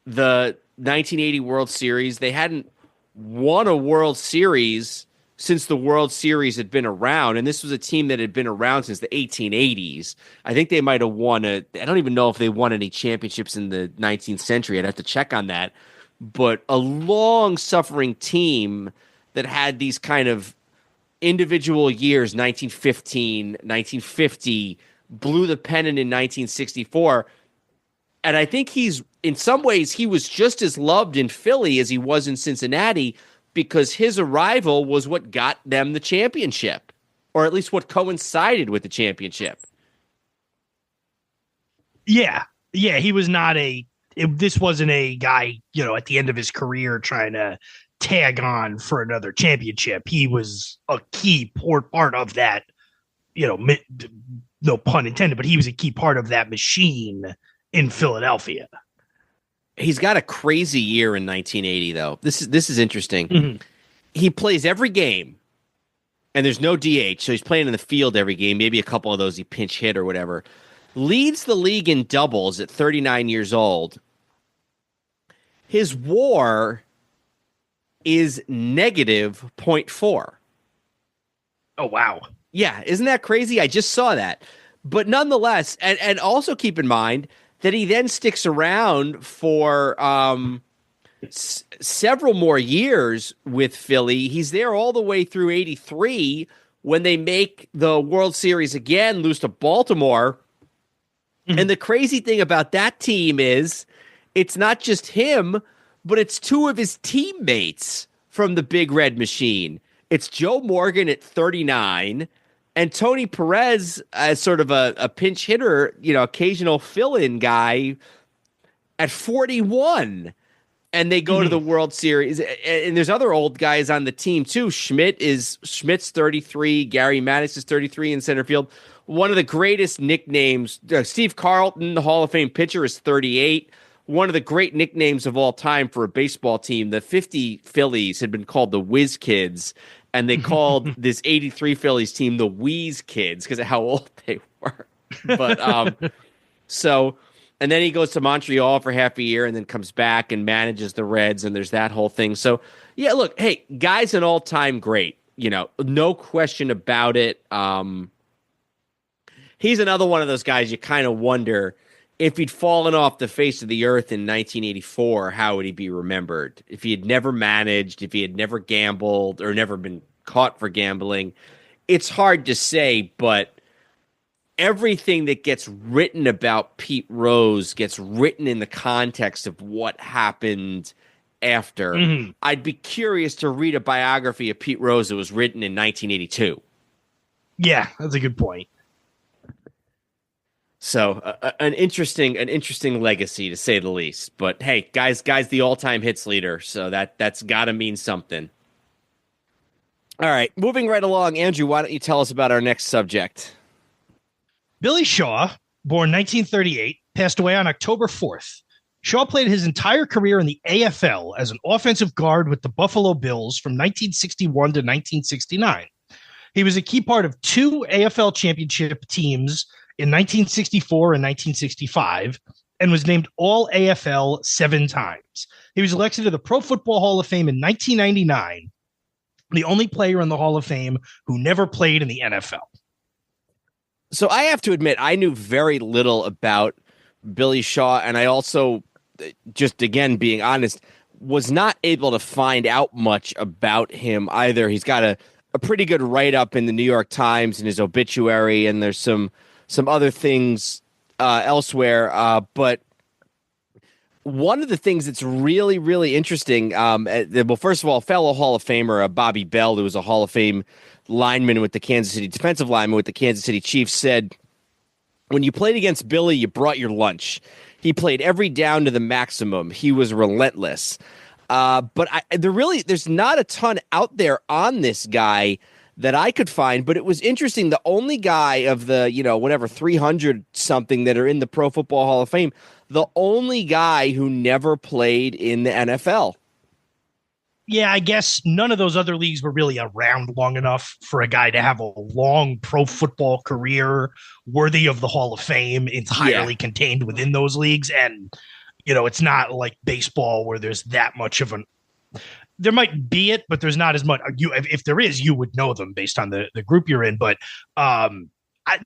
the 1980 World Series. They hadn't won a World Series since the World Series had been around, and this was a team that had been around since the 1880s. I think they might have won I don't even know if they won any championships in the 19th century. I'd have to check on that. But a long-suffering team that had these kind of individual years, 1915, 1950, blew the pennant in 1964. And I think in some ways, he was just as loved in Philly as he was in Cincinnati because his arrival was what got them the championship, or at least what coincided with the championship. Yeah. Yeah. He was not this wasn't a guy, at the end of his career trying to tag on for another championship. He was a key part of that, no pun intended, but he was a key part of that machine in Philadelphia. He's got a crazy year in 1980, though. This is interesting. Mm-hmm. He plays every game, and there's no DH, so he's playing in the field every game. Maybe a couple of those he pinch hit or whatever. Leads the league in doubles at 39 years old. His WAR is negative 0.4. Oh, wow. Yeah, isn't that crazy? I just saw that. But nonetheless, and also keep in mind that he then sticks around for several more years with Philly. He's there all the way through 83 when they make the World Series again, lose to Baltimore. And the crazy thing about that team is it's not just him, but it's two of his teammates from the Big Red Machine. It's Joe Morgan at 39 and Tony Perez as sort of a pinch hitter, occasional fill-in guy at 41. And they go to the World Series. And there's other old guys on the team, too. Schmidt's 33. Gary Maddox is 33 in center field. One of the greatest nicknames, Steve Carlton, the Hall of Fame pitcher, is 38. One of the great nicknames of all time for a baseball team. The 50 Phillies had been called the Whiz Kids, and they called this 83 Phillies team the Wheeze Kids because of how old they were. But and then he goes to Montreal for half a year and then comes back and manages the Reds, and there's that whole thing. So, yeah, look, hey, guy's an all-time great, no question about it. He's another one of those guys you kind of wonder if he'd fallen off the face of the earth in 1984, how would he be remembered? If he had never managed, if he had never gambled or never been caught for gambling, it's hard to say, but everything that gets written about Pete Rose gets written in the context of what happened after. I'd be curious to read a biography of Pete Rose that was written in 1982. Yeah, that's a good point. So an interesting legacy to say the least. But hey, guys, the all-time hits leader, so that's got to mean something. All right, moving right along, Andrew, why don't you tell us about our next subject? Billy Shaw, born 1938, passed away on October 4th. Shaw played his entire career in the AFL as an offensive guard with the Buffalo Bills from 1961 to 1969. He was a key part of two AFL championship teams in 1964 and 1965 and was named All AFL 7 times. He was elected to the Pro Football Hall of Fame in 1999, the only player in the Hall of Fame who never played in the NFL. So I have to admit, I knew very little about Billy Shaw, and I also, just again being honest, was not able to find out much about him either. He's got a pretty good write-up in the New York Times in his obituary, and there's some other things elsewhere. But one of the things that's really, really interesting, well, first of all, fellow Hall of Famer Bobby Bell, who was a Hall of Fame defensive lineman with the Kansas City Chiefs, said, when you played against Billy, you brought your lunch. He played every down to the maximum. He was relentless. But there's not a ton out there on this guy that I could find, but it was interesting. The only guy of the, 300 something that are in the Pro Football Hall of Fame, the only guy who never played in the NFL. Yeah, I guess none of those other leagues were really around long enough for a guy to have a long pro football career worthy of the Hall of Fame entirely contained within those leagues. And, it's not like baseball where there's that much of there might be it, but there's not as much. If there is, you would know them based on the group you're in. But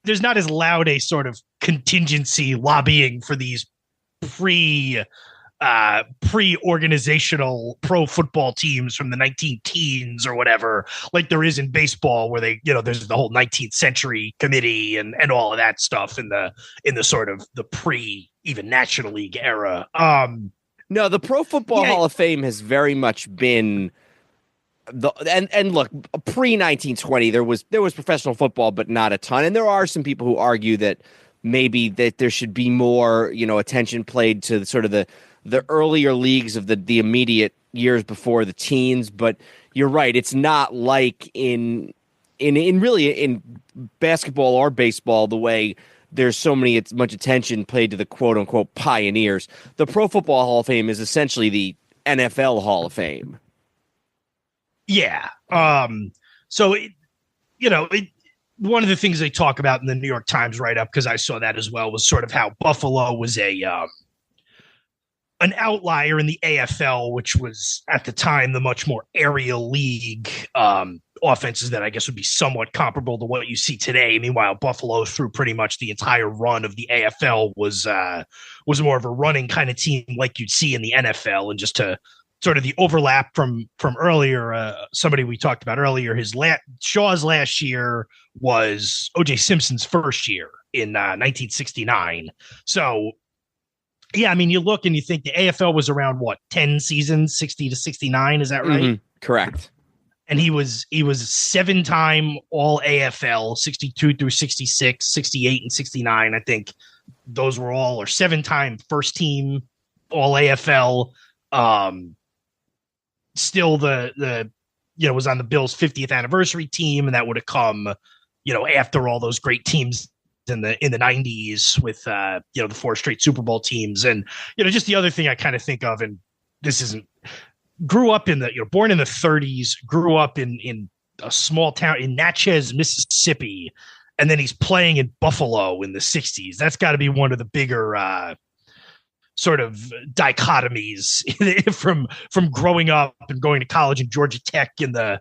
there's not as loud a sort of contingency lobbying for these pre-organizational pro football teams from the 19-teens or whatever, like there is in baseball, where they, there's the whole 19th century committee and all of that stuff in the sort of the pre even National League era. No, the Pro Football Hall of Fame has very much been and look, pre-1920 there was professional football, but not a ton. And there are some people who argue that maybe that there should be more, attention played to sort of the earlier leagues of the immediate years before the teens. But you're right, it's not like in basketball or baseball the way there's much attention paid to the quote unquote pioneers. The Pro Football Hall of Fame is essentially the NFL Hall of Fame. Yeah. So one of the things they talk about in the New York Times write-up, because I saw that as well, was sort of how Buffalo was an outlier in the AFL, which was at the time the much more aerial league, offenses that I guess would be somewhat comparable to what you see today. Meanwhile, Buffalo, through pretty much the entire run of the AFL, was more of a running kind of team like you'd see in the NFL. And just to sort of the overlap from earlier, somebody we talked about earlier, Shaw's last year was O.J. Simpson's first year in 1969. So, yeah, I mean, you look and you think the AFL was around, 10 seasons, 60 to 69, is that right? Mm-hmm. Correct. And he was 7-time all AFL, 62 through 66, 68 and 69. I think those were all, or 7-time first team all AFL. Still the was on the Bills' 50th anniversary team, and that would have come, after all those great teams in the 90s with the 4 straight Super Bowl teams. And just the other thing I kind of think of, and this isn't, grew up in born in the 30s, grew up in a small town in Natchez, Mississippi, and then he's playing in Buffalo in the 60s. That's got to be one of the bigger sort of dichotomies from growing up and going to college in Georgia Tech in the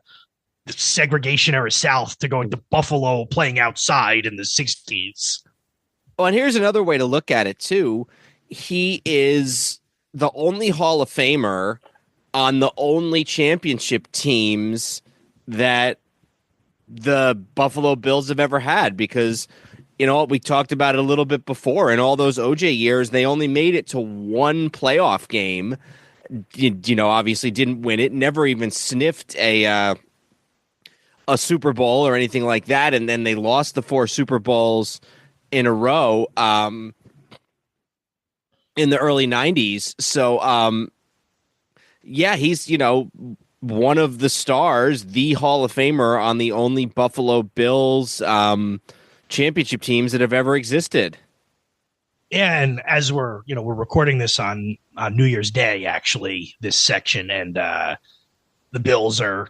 segregation era South to going to Buffalo playing outside in the 60s. Well, and here's another way to look at it too. He is the only Hall of Famer on the only championship teams that the Buffalo Bills have ever had, because, we talked about it a little bit before. In all those OJ years, they only made it to one playoff game. Obviously didn't win it, never even sniffed a Super Bowl or anything like that. And then they lost the 4 Super Bowls in a row in the early 90s. So, yeah, he's, one of the stars, the Hall of Famer on the only Buffalo Bills championship teams that have ever existed. Yeah, and as we're recording this on New Year's Day, actually, this section, and the Bills are,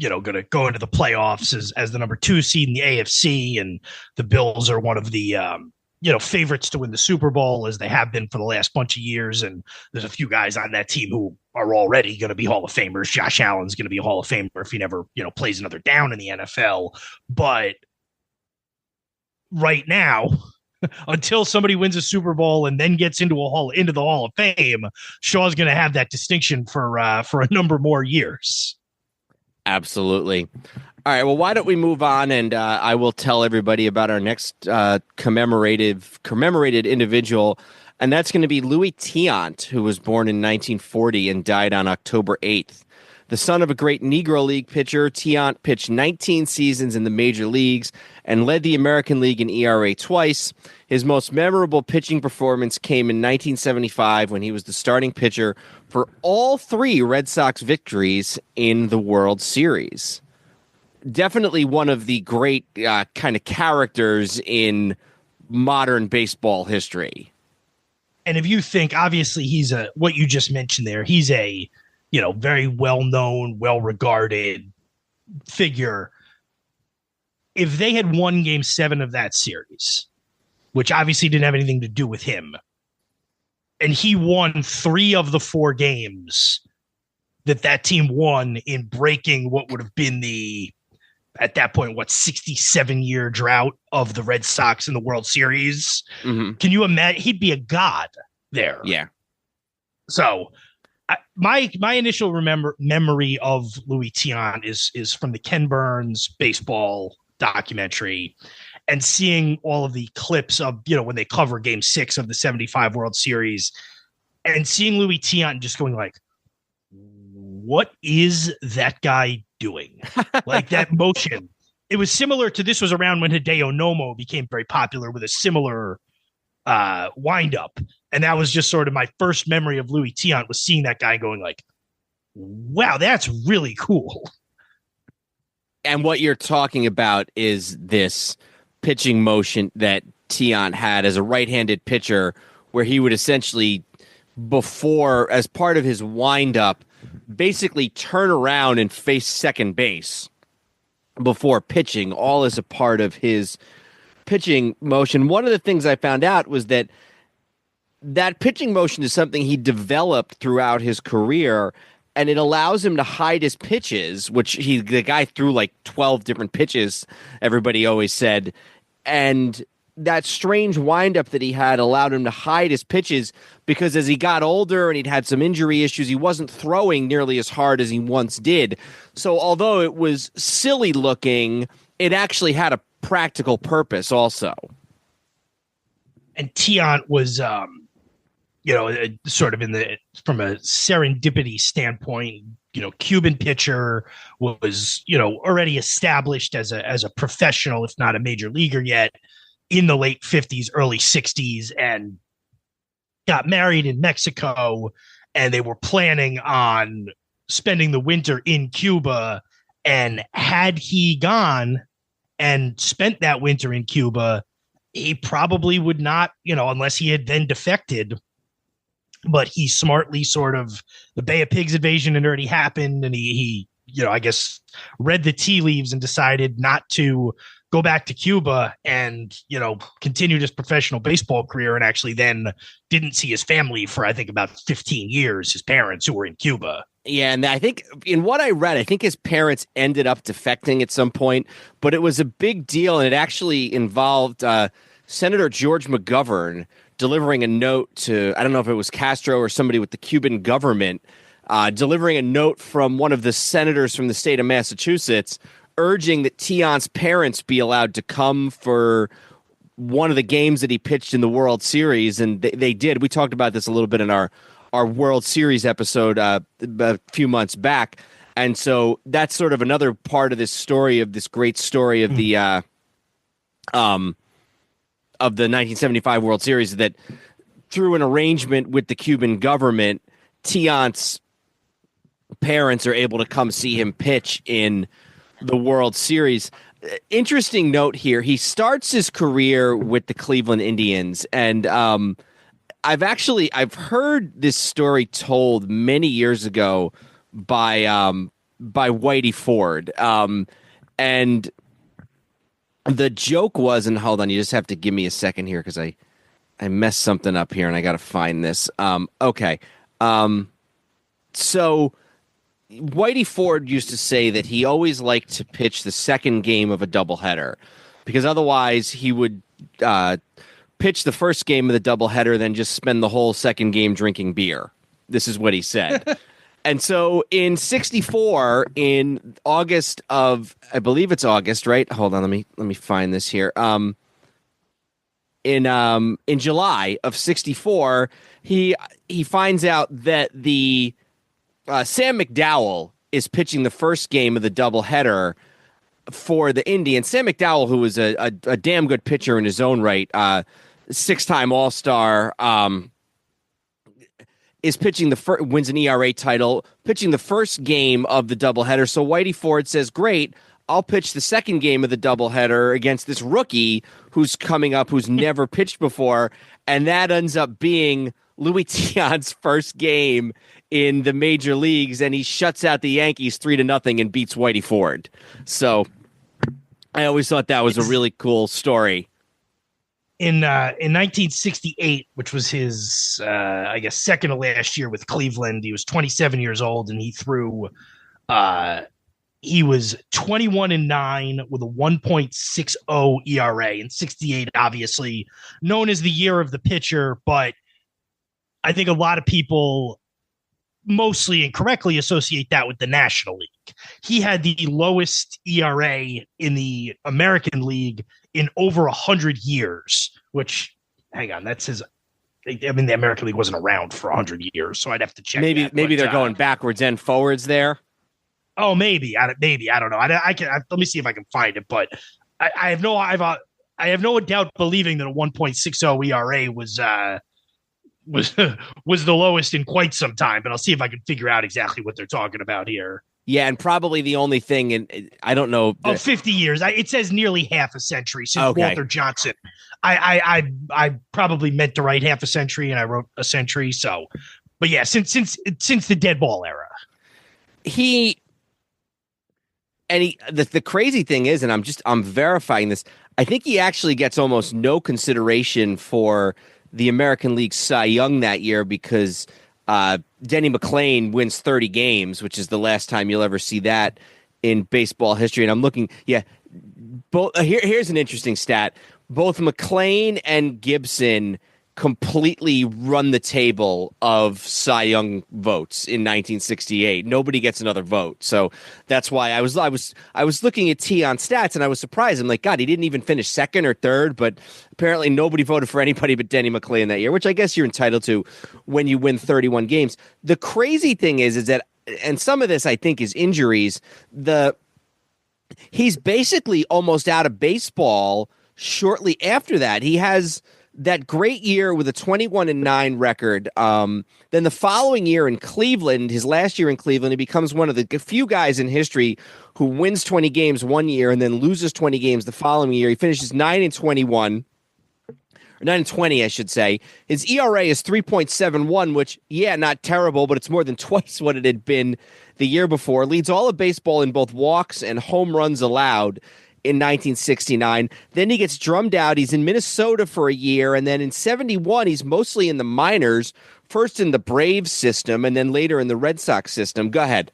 going to go into the playoffs as the number 2 seed in the AFC, and the Bills are one of the favorites to win the Super Bowl, as they have been for the last bunch of years. And there's a few guys on that team who are already going to be Hall of Famers. Josh Allen's going to be a Hall of Famer if he never, plays another down in the NFL. But right now, until somebody wins a Super Bowl and then gets into the Hall of Fame, Shaw's going to have that distinction for a number more years. Absolutely. All right, well, why don't we move on, and I will tell everybody about our next commemorated individual, and that's going to be Louis Tiant, who was born in 1940 and died on October 8th. The son of a great Negro League pitcher, Tiant pitched 19 seasons in the major leagues and led the American League in ERA twice. His most memorable pitching performance came in 1975 when he was the starting pitcher for all 3 Red Sox victories in the World Series. Definitely one of the great kind of characters in modern baseball history. And if you think, obviously, what you just mentioned there, he's a very well-known, well-regarded figure. If they had won Game 7 of that series, which obviously didn't have anything to do with him, and he won 3 of the 4 games that team won in breaking what would have been at that point, 67-year drought of the Red Sox in the World Series. Mm-hmm. Can you imagine? He'd be a god there. Yeah. So my initial memory of Louis Tiant is from the Ken Burns baseball documentary, and seeing all of the clips of, when they cover Game 6 of the 75 World Series, and seeing Louis Tiant just going like, what is that guy doing? Like that motion. It was similar to, this was around when Hideo Nomo became very popular with a similar wind-up. And that was just sort of my first memory of Louis Tiant, was seeing that guy going like, wow, that's really cool. And what you're talking about is this pitching motion that Tiant had as a right-handed pitcher, where he would essentially, as part of his wind-up, basically turn around and face second base before pitching, all as a part of his pitching motion. One of the things I found out was that pitching motion is something he developed throughout his career, and it allows him to hide his pitches, which the guy threw like 12 different pitches, everybody always said. And that strange windup that he had allowed him to hide his pitches because as he got older and he'd had some injury issues, he wasn't throwing nearly as hard as he once did. So although it was silly looking, it actually had a practical purpose also. And Tiant was, sort of from a serendipity standpoint, Cuban pitcher was, already established as a professional, if not a major leaguer yet, in the late 50s, early 60s, and got married in Mexico, and they were planning on spending the winter in Cuba. And had he gone and spent that winter in Cuba, he probably would not, unless he had then defected. But he smartly the Bay of Pigs invasion had already happened, and he I guess read the tea leaves and decided not to go back to Cuba and, continued his professional baseball career, and actually then didn't see his family for, I think, about 15 years, his parents who were in Cuba. Yeah, and I think in what I read, I think his parents ended up defecting at some point, but it was a big deal, and it actually involved Senator George McGovern delivering a note to, I don't know if it was Castro or somebody with the Cuban government, delivering a note from one of the senators from the state of Massachusetts urging that Tiant's parents be allowed to come for one of the games that he pitched in the World Series, and they did. We talked about this a little bit in our World Series episode a few months back, and so that's sort of another part of this story, of this great story of the 1975 World Series, that through an arrangement with the Cuban government, Tiant's parents are able to come see him pitch in the World Series. Interesting note here. He starts his career with the Cleveland Indians, and I've heard this story told many years ago by Whitey Ford, and the joke was, and hold on, you just have to give me a second here because I messed something up here and I got to find this. Okay, so Whitey Ford used to say that he always liked to pitch the second game of a doubleheader because otherwise he would pitch the first game of the doubleheader, then just spend the whole second game drinking beer. This is what he said. And so in 64, in August of, I believe it's August, right? Hold on, let me find this here. In July of 64, he finds out that the Sam McDowell is pitching the first game of the doubleheader for the Indians. Sam McDowell, who was a damn good pitcher in his own right, six-time All-Star, is pitching wins an ERA title, pitching the first game of the doubleheader. So Whitey Ford says, great, I'll pitch the second game of the doubleheader against this rookie who's coming up, who's never pitched before. And that ends up being Louis Tiant's first game in the major leagues, and he shuts out the Yankees 3-0 and beats Whitey Ford. So I always thought that was a really cool story. In 1968, which was his, I guess, second to last year with Cleveland, he was 27 years old, and he was 21-9 with a 1.60 ERA. In 68, obviously known as the year of the pitcher, but I think a lot of people mostly incorrectly associate that with the National League. He had the lowest ERA in the American League in over 100 years, which, hang on, that's his. I mean, the American League wasn't around for 100 years, so I'd have to check. Maybe they're going backwards and forwards there. Oh, maybe I don't know. I can let me see if I can find it, but I have no doubt believing that a 1.60 ERA was the lowest in quite some time, but I'll see if I can figure out exactly what they're talking about here. Yeah, and probably the only thing, and I don't know. 50 years. It says nearly half a century since Walter Johnson. I probably meant to write half a century, and I wrote a century. So, but yeah, since the dead ball era, the crazy thing is, and I'm verifying this. I think he actually gets almost no consideration for the American League Cy Young that year because Denny McLain wins 30 games, which is the last time you'll ever see that in baseball history. And I'm looking, here's an interesting stat. Both McLain and Gibson completely run the table of Cy Young votes in 1968. Nobody gets another vote. So that's why I was looking at Tiant stats and I was surprised. I'm like, God, he didn't even finish second or third, but apparently nobody voted for anybody but Denny McLain that year, which I guess you're entitled to when you win 31 games. The crazy thing is that, and some of this I think is injuries, he's basically almost out of baseball shortly after that. He has that great year with a 21-9 record. Then the following year in Cleveland, his last year in Cleveland, he becomes one of the few guys in history who wins 20 games one year and then loses 20 games the following year. He finishes 9-21, or 9-20, I should say. His ERA is 3.71, which, not terrible, but it's more than twice what it had been the year before. Leads all of baseball in both walks and home runs allowed in 1969. Then he gets drummed out. He's in Minnesota for a year. And then in 71, he's mostly in the minors, first in the Braves system and then later in the Red Sox system. Go ahead.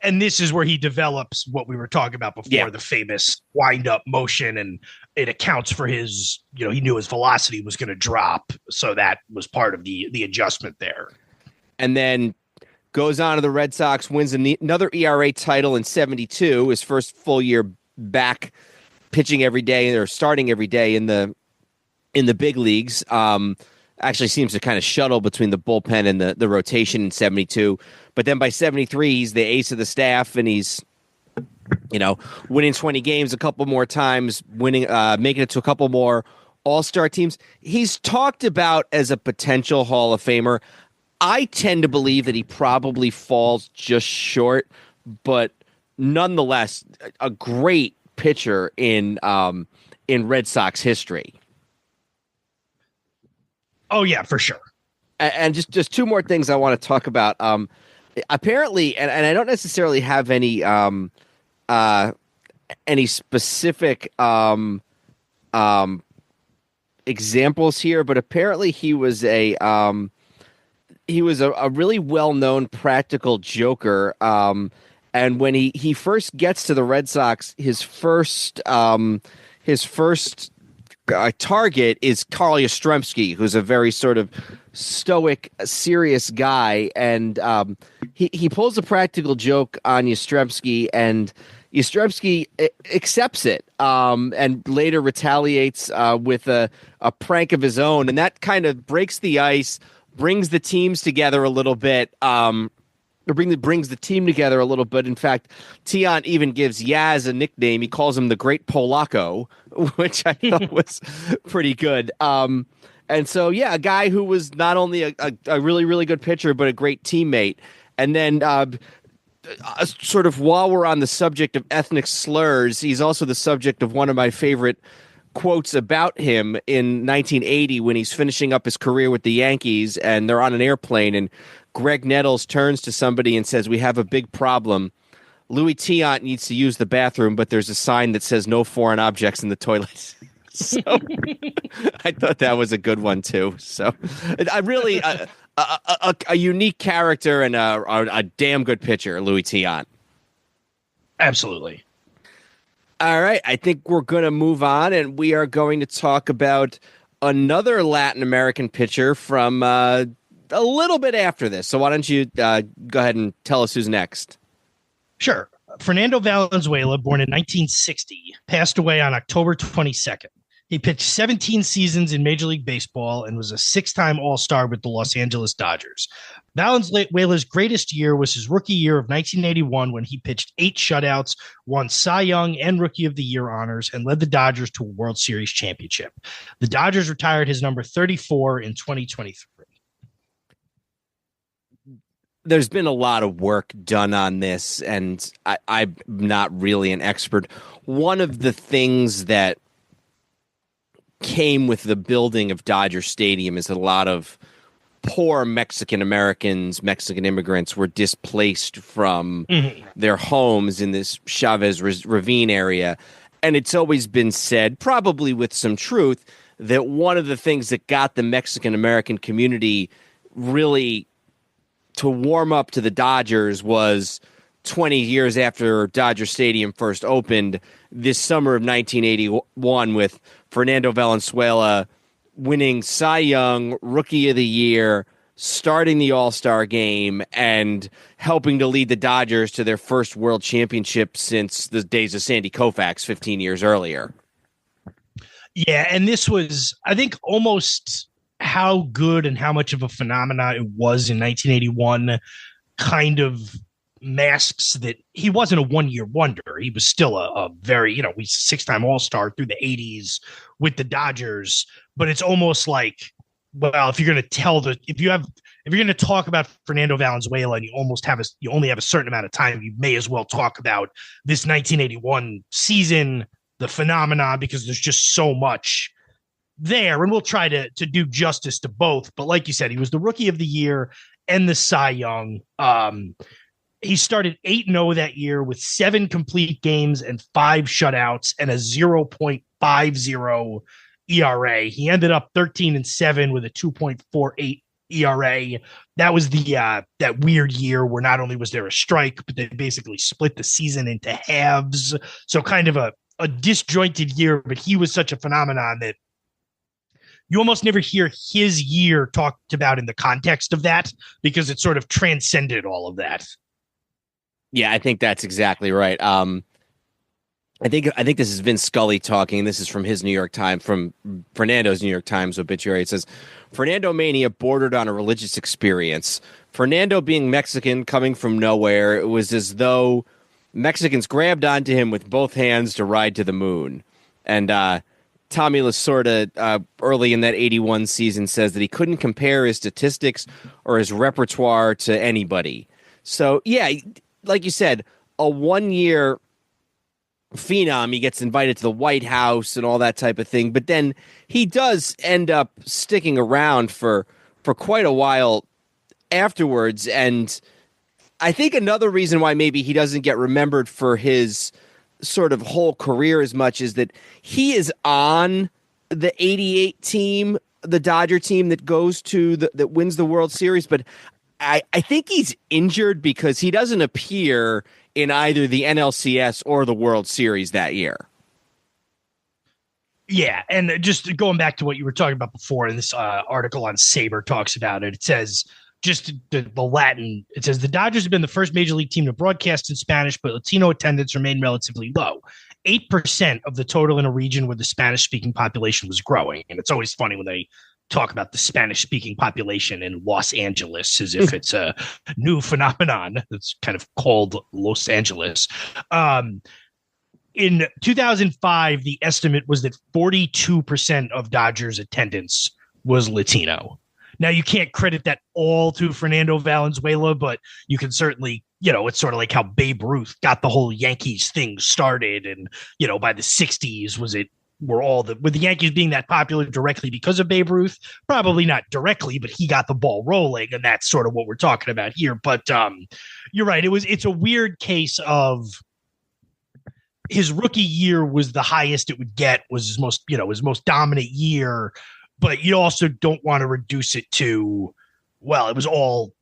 And this is where he develops what we were talking about before, the famous wind-up motion, and it accounts for his, he knew his velocity was going to drop. So that was part of the adjustment there. And then goes on to the Red Sox, wins another ERA title in 72, his first full year back pitching every day or starting every day in the big leagues. Actually seems to kind of shuttle between the bullpen and the rotation in 72. But then by 73, he's the ace of the staff, and he's, winning 20 games a couple more times, making it to a couple more all-star teams. He's talked about as a potential Hall of Famer. I tend to believe that he probably falls just short, but nonetheless, a great pitcher in Red Sox history. Oh yeah, for sure. And just two more things I want to talk about. Apparently, and I don't necessarily have any specific examples here, but apparently he was a really well-known practical joker. And when he first gets to the Red Sox, his first target is Carl Yastrzemski, who's a very sort of stoic, serious guy, and he pulls a practical joke on Yastrzemski, and Yastrzemski accepts it, and later retaliates with a prank of his own, and that kind of breaks the ice, brings the teams together a little bit. Brings the team together a little bit. In fact, Tiant even gives Yaz a nickname. He calls him the Great Polacco, which I thought was pretty good. And so, a guy who was not only a really, really good pitcher, but a great teammate. And then sort of while we're on the subject of ethnic slurs, he's also the subject of one of my favorite quotes about him in 1980 when he's finishing up his career with the Yankees and they're on an airplane, and Greg Nettles turns to somebody and says, "We have a big problem. Louis Tiant needs to use the bathroom, but there's a sign that says no foreign objects in the toilet." So I thought that was a good one too. So I really a unique character and a damn good pitcher, Louis Tiant. Absolutely. All right, I think we're going to move on, and we are going to talk about another Latin American pitcher from a little bit after this. So why don't you go ahead and tell us who's next? Sure. Fernando Valenzuela, born in 1960, passed away on October 22nd. He pitched 17 seasons in Major League Baseball and was a six-time All-Star with the Los Angeles Dodgers. Valenzuela's greatest year was his rookie year of 1981 when he pitched 8 shutouts, won Cy Young and Rookie of the Year honors, and led the Dodgers to a World Series championship. The Dodgers retired his number 34 in 2023. There's been a lot of work done on this, and I'm not really an expert. One of the things that came with the building of Dodger Stadium is a lot of poor Mexican Americans, Mexican immigrants were displaced from their homes in this Chavez Ravine area. And it's always been said, probably with some truth, that one of the things that got the Mexican American community really to warm up to the Dodgers was 20 years after Dodger Stadium first opened this summer of 1981 with Fernando Valenzuela winning Cy Young, Rookie of the Year, starting the All-Star game, and helping to lead the Dodgers to their first World Championship since the days of Sandy Koufax 15 years earlier. Yeah, and this was, I think, almost how good and how much of a phenomenon it was in 1981 kind of masks that he wasn't a one-year wonder. He was still a very, we 6-time All-Star through the 80s with the Dodgers, but it's almost like, well, if you're going to talk about Fernando Valenzuela and you only have a certain amount of time, you may as well talk about this 1981 season, the phenomenon, because there's just so much there. And we'll try to do justice to both. But like you said, he was the Rookie of the Year and the Cy Young. He started 8-0 that year with 7 complete games and 5 shutouts and a 0.50 ERA. He ended up 13-7 with a 2.48 ERA. That was the that weird year where not only was there a strike, but they basically split the season into halves. So kind of a disjointed year, but he was such a phenomenon that you almost never hear his year talked about in the context of that because it sort of transcended all of that. Yeah, I think that's exactly right. I think this is Vince Scully talking. This is from his New York Times, from Fernando's New York Times obituary. It says, Fernando mania bordered on a religious experience. Fernando being Mexican, coming from nowhere, it was as though Mexicans grabbed onto him with both hands to ride to the moon. And Tommy Lasorda, early in that 81 season, says that he couldn't compare his statistics or his repertoire to anybody. So, yeah, like you said, a one-year phenom. He gets invited to the White House and all that type of thing. But then he does end up sticking around for quite a while afterwards. And I think another reason why maybe he doesn't get remembered for his sort of whole career as much is that he is on the 88 team, the Dodger team that goes to that wins the World Series. But I think he's injured because he doesn't appear in either the NLCS or the World Series that year. Yeah, and just going back to what you were talking about before, and this article on Saber talks about it. It says, just the Latin, it says, the Dodgers have been the first major league team to broadcast in Spanish, but Latino attendance remained relatively low. 8% of the total in a region where the Spanish-speaking population was growing. And it's always funny when they talk about the Spanish-speaking population in Los Angeles as if it's a new phenomenon. It's kind of called Los Angeles. In 2005, the estimate was that 42% of Dodgers attendance was Latino. Now, you can't credit that all to Fernando Valenzuela, but you can certainly, it's sort of like how Babe Ruth got the whole Yankees thing started. And, by the 60s, with the Yankees being that popular directly because of Babe Ruth? Probably not directly, but he got the ball rolling, and that's sort of what we're talking about here. But you're right. It's a weird case of his rookie year was the highest it would get, was his most dominant year. But you also don't want to reduce it to, well, it was all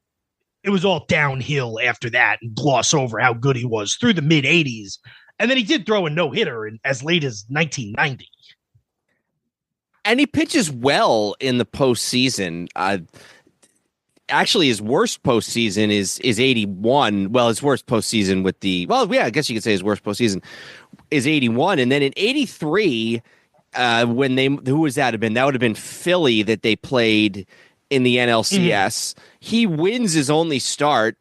downhill after that and gloss over how good he was through the mid 80s. And then he did throw a no-hitter as late as 1990. And he pitches well in the postseason. Actually, his worst postseason is 81. Well, his worst postseason I guess you could say his worst postseason is 81. And then in 83, who was that have been? That would have been Philly that they played in the NLCS. He wins his only start,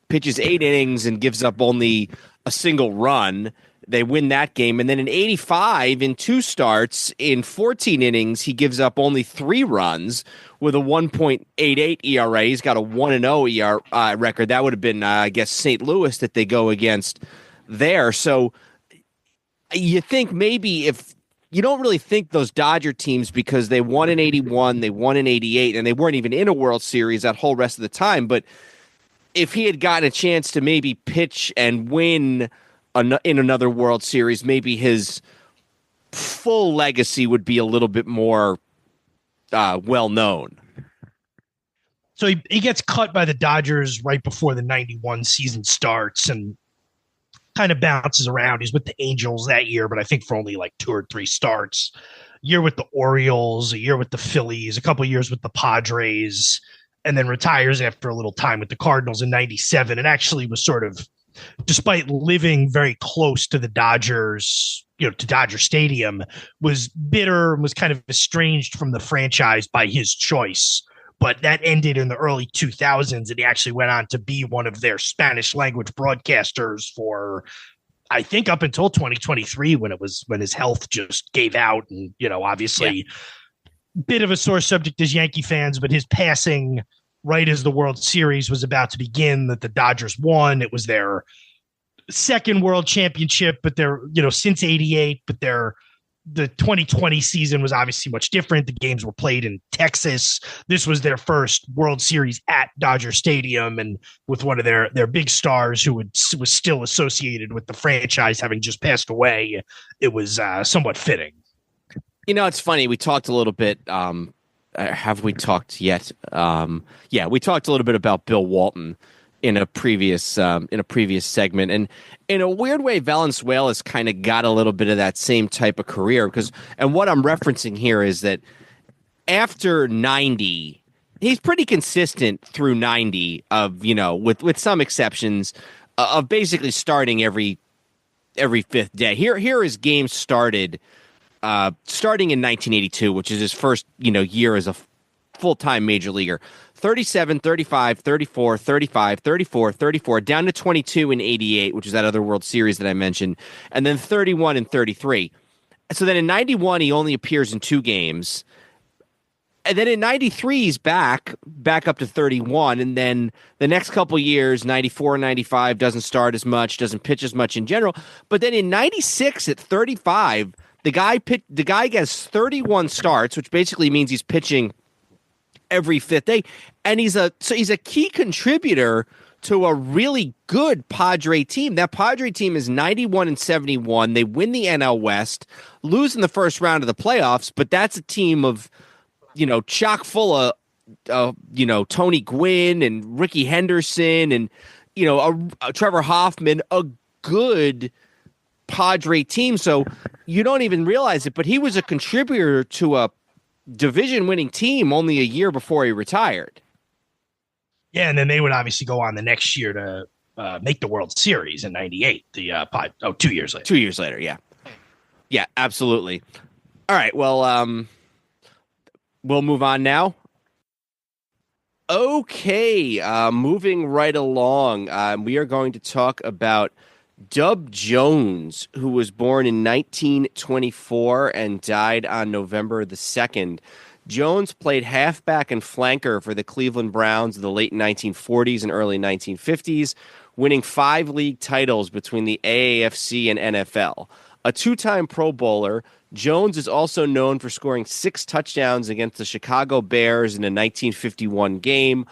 pitches 8 innings and gives up only a single run. They win that game. And then in 85, in 2 starts, in 14 innings, he gives up only 3 runs with a 1.88 ERA. He's got a 1-0 ERA record. That would have been, I guess, St. Louis that they go against there. So you think maybe if you don't really think those Dodger teams, because they won in 81, they won in 88, and they weren't even in a World Series that whole rest of the time. But if he had gotten a chance to maybe pitch and win in another World Series, maybe his full legacy would be a little bit more well known. So he gets cut by the Dodgers right before the 91 season starts and kind of bounces around. He's with the Angels that year, but I think for only like 2 or 3 starts. A year with the Orioles, a year with the Phillies, a couple of years with the Padres, and then retires after a little time with the Cardinals in 97, and actually was sort of, despite living very close to the Dodgers, to Dodger Stadium, was bitter and was kind of estranged from the franchise by his choice. But that ended in the early 2000s, and he actually went on to be one of their Spanish language broadcasters for, I think, up until 2023, when his health just gave out. And, obviously bit of a sore subject as Yankee fans, but his passing right as the World Series was about to begin, that the Dodgers won. It was their second World Championship, but they're, since 88, but the 2020 season was obviously much different. The games were played in Texas. This was their first World Series at Dodger Stadium, and with one of their big stars who was still associated with the franchise having just passed away, it was somewhat fitting. It's funny. We talked a little bit. Have we talked yet? We talked a little bit about Bill Walton in a previous segment, and in a weird way, Valenzuela's kind of got a little bit of that same type of career, and what I'm referencing here is that after 90, he's pretty consistent through 90 of, with some exceptions, of basically starting every 5th day. Here his games starting in 1982, which is his first, year as a full-time major leaguer. 37, 35, 34, 35, 34, 34, down to 22 in 88, which is that other World Series that I mentioned, and then 31 and 33. So then in 91, he only appears in 2 games. And then in 93, he's back up to 31. And then the next couple years, 94 and 95, doesn't start as much, doesn't pitch as much in general. But then in 96 at 35, the guy gets 31 starts, which basically means he's pitching every 5th day, and he's a key contributor to a really good Padre team. That Padre team is 91 and 71. They win the NL West, lose in the first round of the playoffs, but that's a team of, chock full of, Tony Gwynn and Rickey Henderson and, Trevor Hoffman, a good Padre team. So you don't even realize it, but he was a contributor to a division-winning team only a year before he retired. Yeah, and then they would obviously go on the next year to make the World Series in 98. 2 years later. 2 years later, yeah. Yeah, absolutely. All right, well, we'll move on now. Okay, moving right along, we are going to talk about Dub Jones, who was born in 1924 and died on November the 2nd. Jones played halfback and flanker for the Cleveland Browns in the late 1940s and early 1950s, winning 5 league titles between the AAFC and NFL. A 2-time Pro Bowler, Jones is also known for scoring 6 touchdowns against the Chicago Bears in a 1951 game.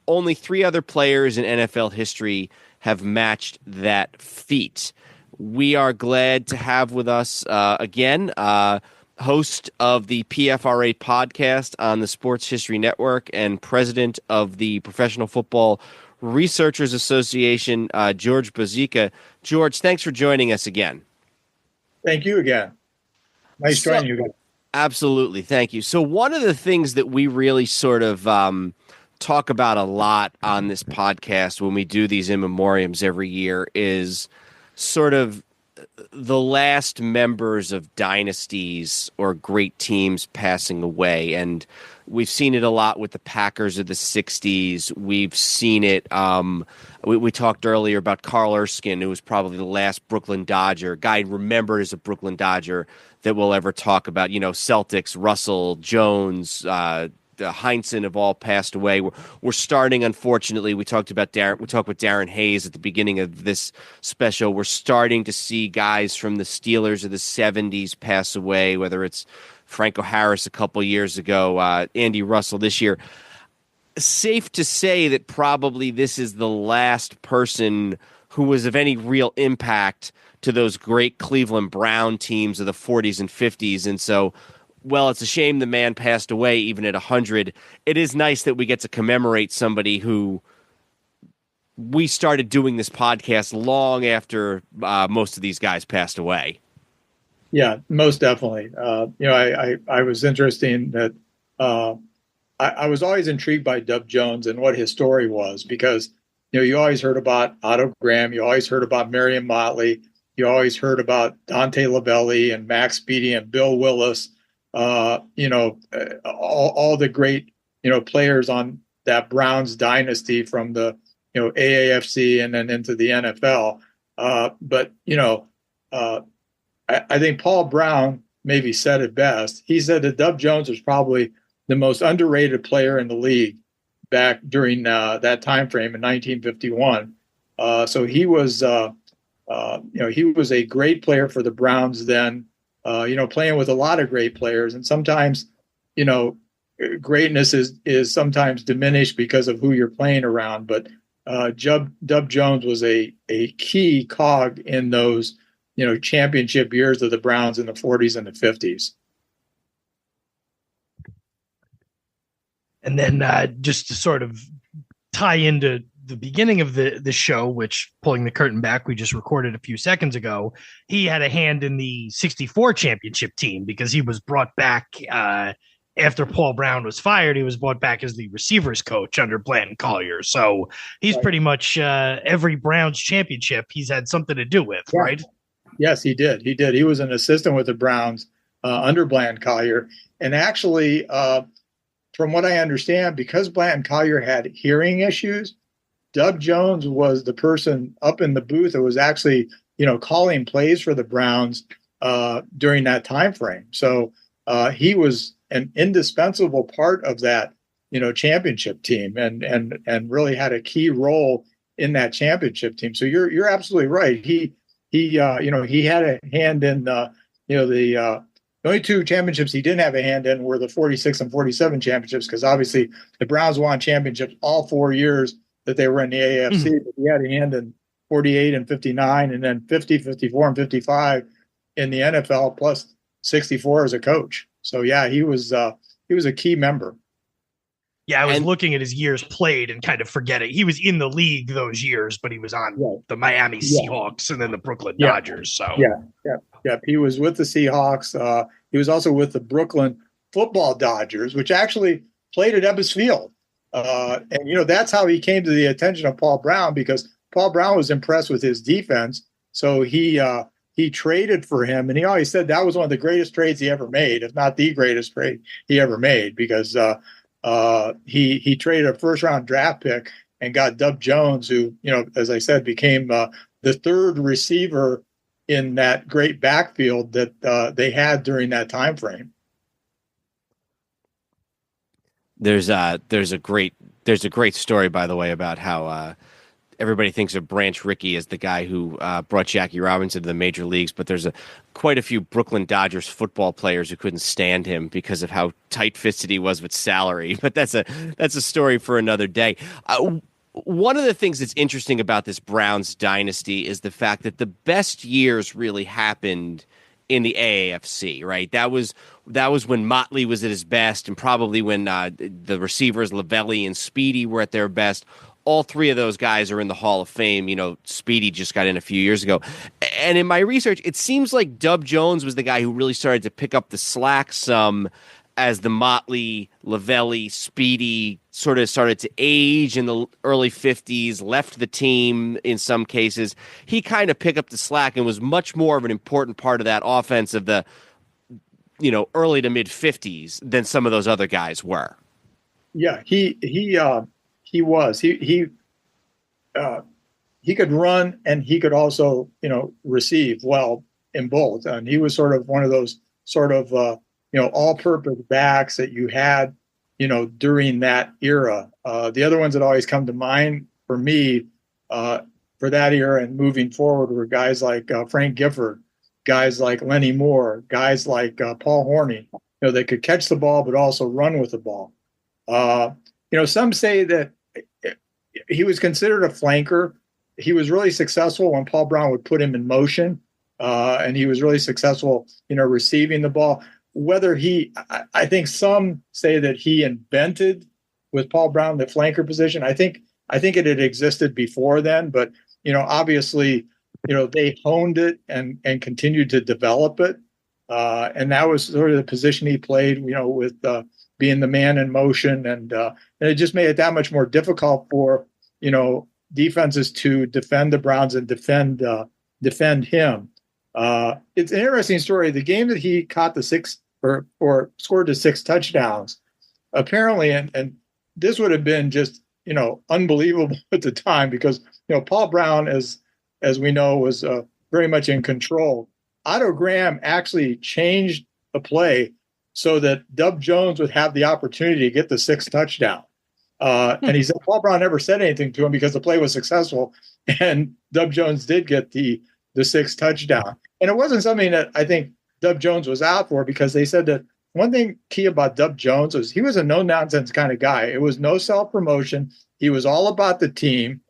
Only 3 other players in NFL history have matched that feat. We are glad to have with us again, host of the PFRA podcast on the Sports History Network and president of the Professional Football Researchers Association, George Bozica. George, thanks for joining us again. Thank you again. Nice joining you again. Absolutely. Thank you. So one of the things that we really sort of talk about a lot on this podcast when we do these in memoriams every year is sort of the last members of dynasties or great teams passing away. And we've seen it a lot with the Packers of the 60s. We've seen it. We talked earlier about Carl Erskine, who was probably the last Brooklyn Dodger, guy remembered as a Brooklyn Dodger that we'll ever talk about. Celtics, Russell, Jones, Heinsohn have all passed away. We're starting, unfortunately. We talked with Darren Hayes at the beginning of this special. We're starting to see guys from the Steelers of the 70s pass away, whether it's Franco Harris a couple years ago, Andy Russell this year. Safe to say that probably this is the last person who was of any real impact to those great Cleveland Brown teams of the 40s and 50s. And so well, it's a shame the man passed away even at 100. It is nice that we get to commemorate somebody who we started doing this podcast long after most of these guys passed away. Yeah, most definitely. I was interested in that. I was always intrigued by Dub Jones and what his story was, because you always heard about Otto Graham, you always heard about Merriam Motley, you always heard about Dante Lavelli and Max Speedy and Bill Willis. All the great players on that Browns dynasty from the AAFC and then into the NFL. But I think Paul Brown maybe said it best. He said that Dub Jones was probably the most underrated player in the league back during that time frame in 1951. So he was, he was a great player for the Browns then. Playing with a lot of great players, and sometimes, greatness is sometimes diminished because of who you're playing around. But Dub Jones was a key cog in those championship years of the Browns in the 40s and the 50s. And then just to sort of tie into the beginning of the show, which, pulling the curtain back, we just recorded a few seconds ago, he had a hand in the 64 championship team because he was brought back after Paul Brown was fired. He was brought back as the receivers coach under Blanton Collier. So he's pretty much every Browns championship he's had something to do with, right? Yes, he did. He was an assistant with the Browns under Blanton Collier. And actually, from what I understand, because Blanton Collier had hearing issues, Dub Jones was the person up in the booth that was actually, calling plays for the Browns during that time frame. So he was an indispensable part of that, championship team, and really had a key role in that championship team. So you're absolutely right. He had a hand in the only two championships he didn't have a hand in were the 46 and 47 championships, because obviously the Browns won championships all 4 years that they were in the AAFC, but he had a hand in 48 and 59, and then 50, 54, and 55 in the NFL, plus 64 as a coach. So yeah, he was a key member. Yeah, I was looking at his years played and kind of forgetting. He was in the league those years, but he was on the Miami Seahawks and then the Brooklyn Dodgers. So he was with the Seahawks. He was also with the Brooklyn Football Dodgers, which actually played at Ebbets Field. And that's how he came to the attention of Paul Brown, because Paul Brown was impressed with his defense. So he traded for him, and he always said that was one of the greatest trades he ever made, if not the greatest trade he ever made, because he traded a first-round draft pick and got Dub Jones, who, as I said, became the third receiver in that great backfield that they had during that time frame. There's a great story, by the way, about how everybody thinks of Branch Rickey as the guy who brought Jackie Robinson to the major leagues, but there's quite a few Brooklyn Dodgers football players who couldn't stand him because of how tight-fisted he was with salary. But that's a story for another day. One of the things that's interesting about this Browns dynasty is the fact that the best years really happened in the AAFC, right? That was when Motley was at his best, and probably when the receivers Lavelli and Speedy were at their best. All three of those guys are in the Hall of Fame. Speedy just got in a few years ago. And in my research, it seems like Dub Jones was the guy who really started to pick up the slack some as the Motley, Lavelli, Speedy sort of started to age in the early 50s, left the team in some cases. He kind of picked up the slack and was much more of an important part of that offense of the early to mid 50s than some of those other guys were. Yeah, he was. He could run, and he could also, receive well in both. And he was sort of one of those sort of, all-purpose backs that you had, during that era. The other ones that always come to mind for me for that era and moving forward were guys like Frank Gifford, guys like Lenny Moore, guys like Paul Horney, they could catch the ball but also run with the ball. Some say that he was considered a flanker. He was really successful when Paul Brown would put him in motion, and he was really successful, receiving the ball. whether I think some say that he invented with Paul Brown the flanker position. I think it had existed before then, but obviously, they honed it and continued to develop it, and that was sort of the position he played. With being the man in motion, and it just made it that much more difficult for defenses to defend the Browns and defend him. It's an interesting story. The game that he caught the six or scored the 6 touchdowns, apparently, and this would have been just unbelievable at the time, because Paul Brown, as we know, was very much in control. Otto Graham actually changed the play so that Dub Jones would have the opportunity to get the 6th touchdown. And he said Paul Brown never said anything to him because the play was successful, and Dub Jones did get the 6th touchdown. And it wasn't something that I think Dub Jones was out for, because they said that one thing key about Dub Jones was he was a no-nonsense kind of guy. It was no self-promotion. He was all about the team.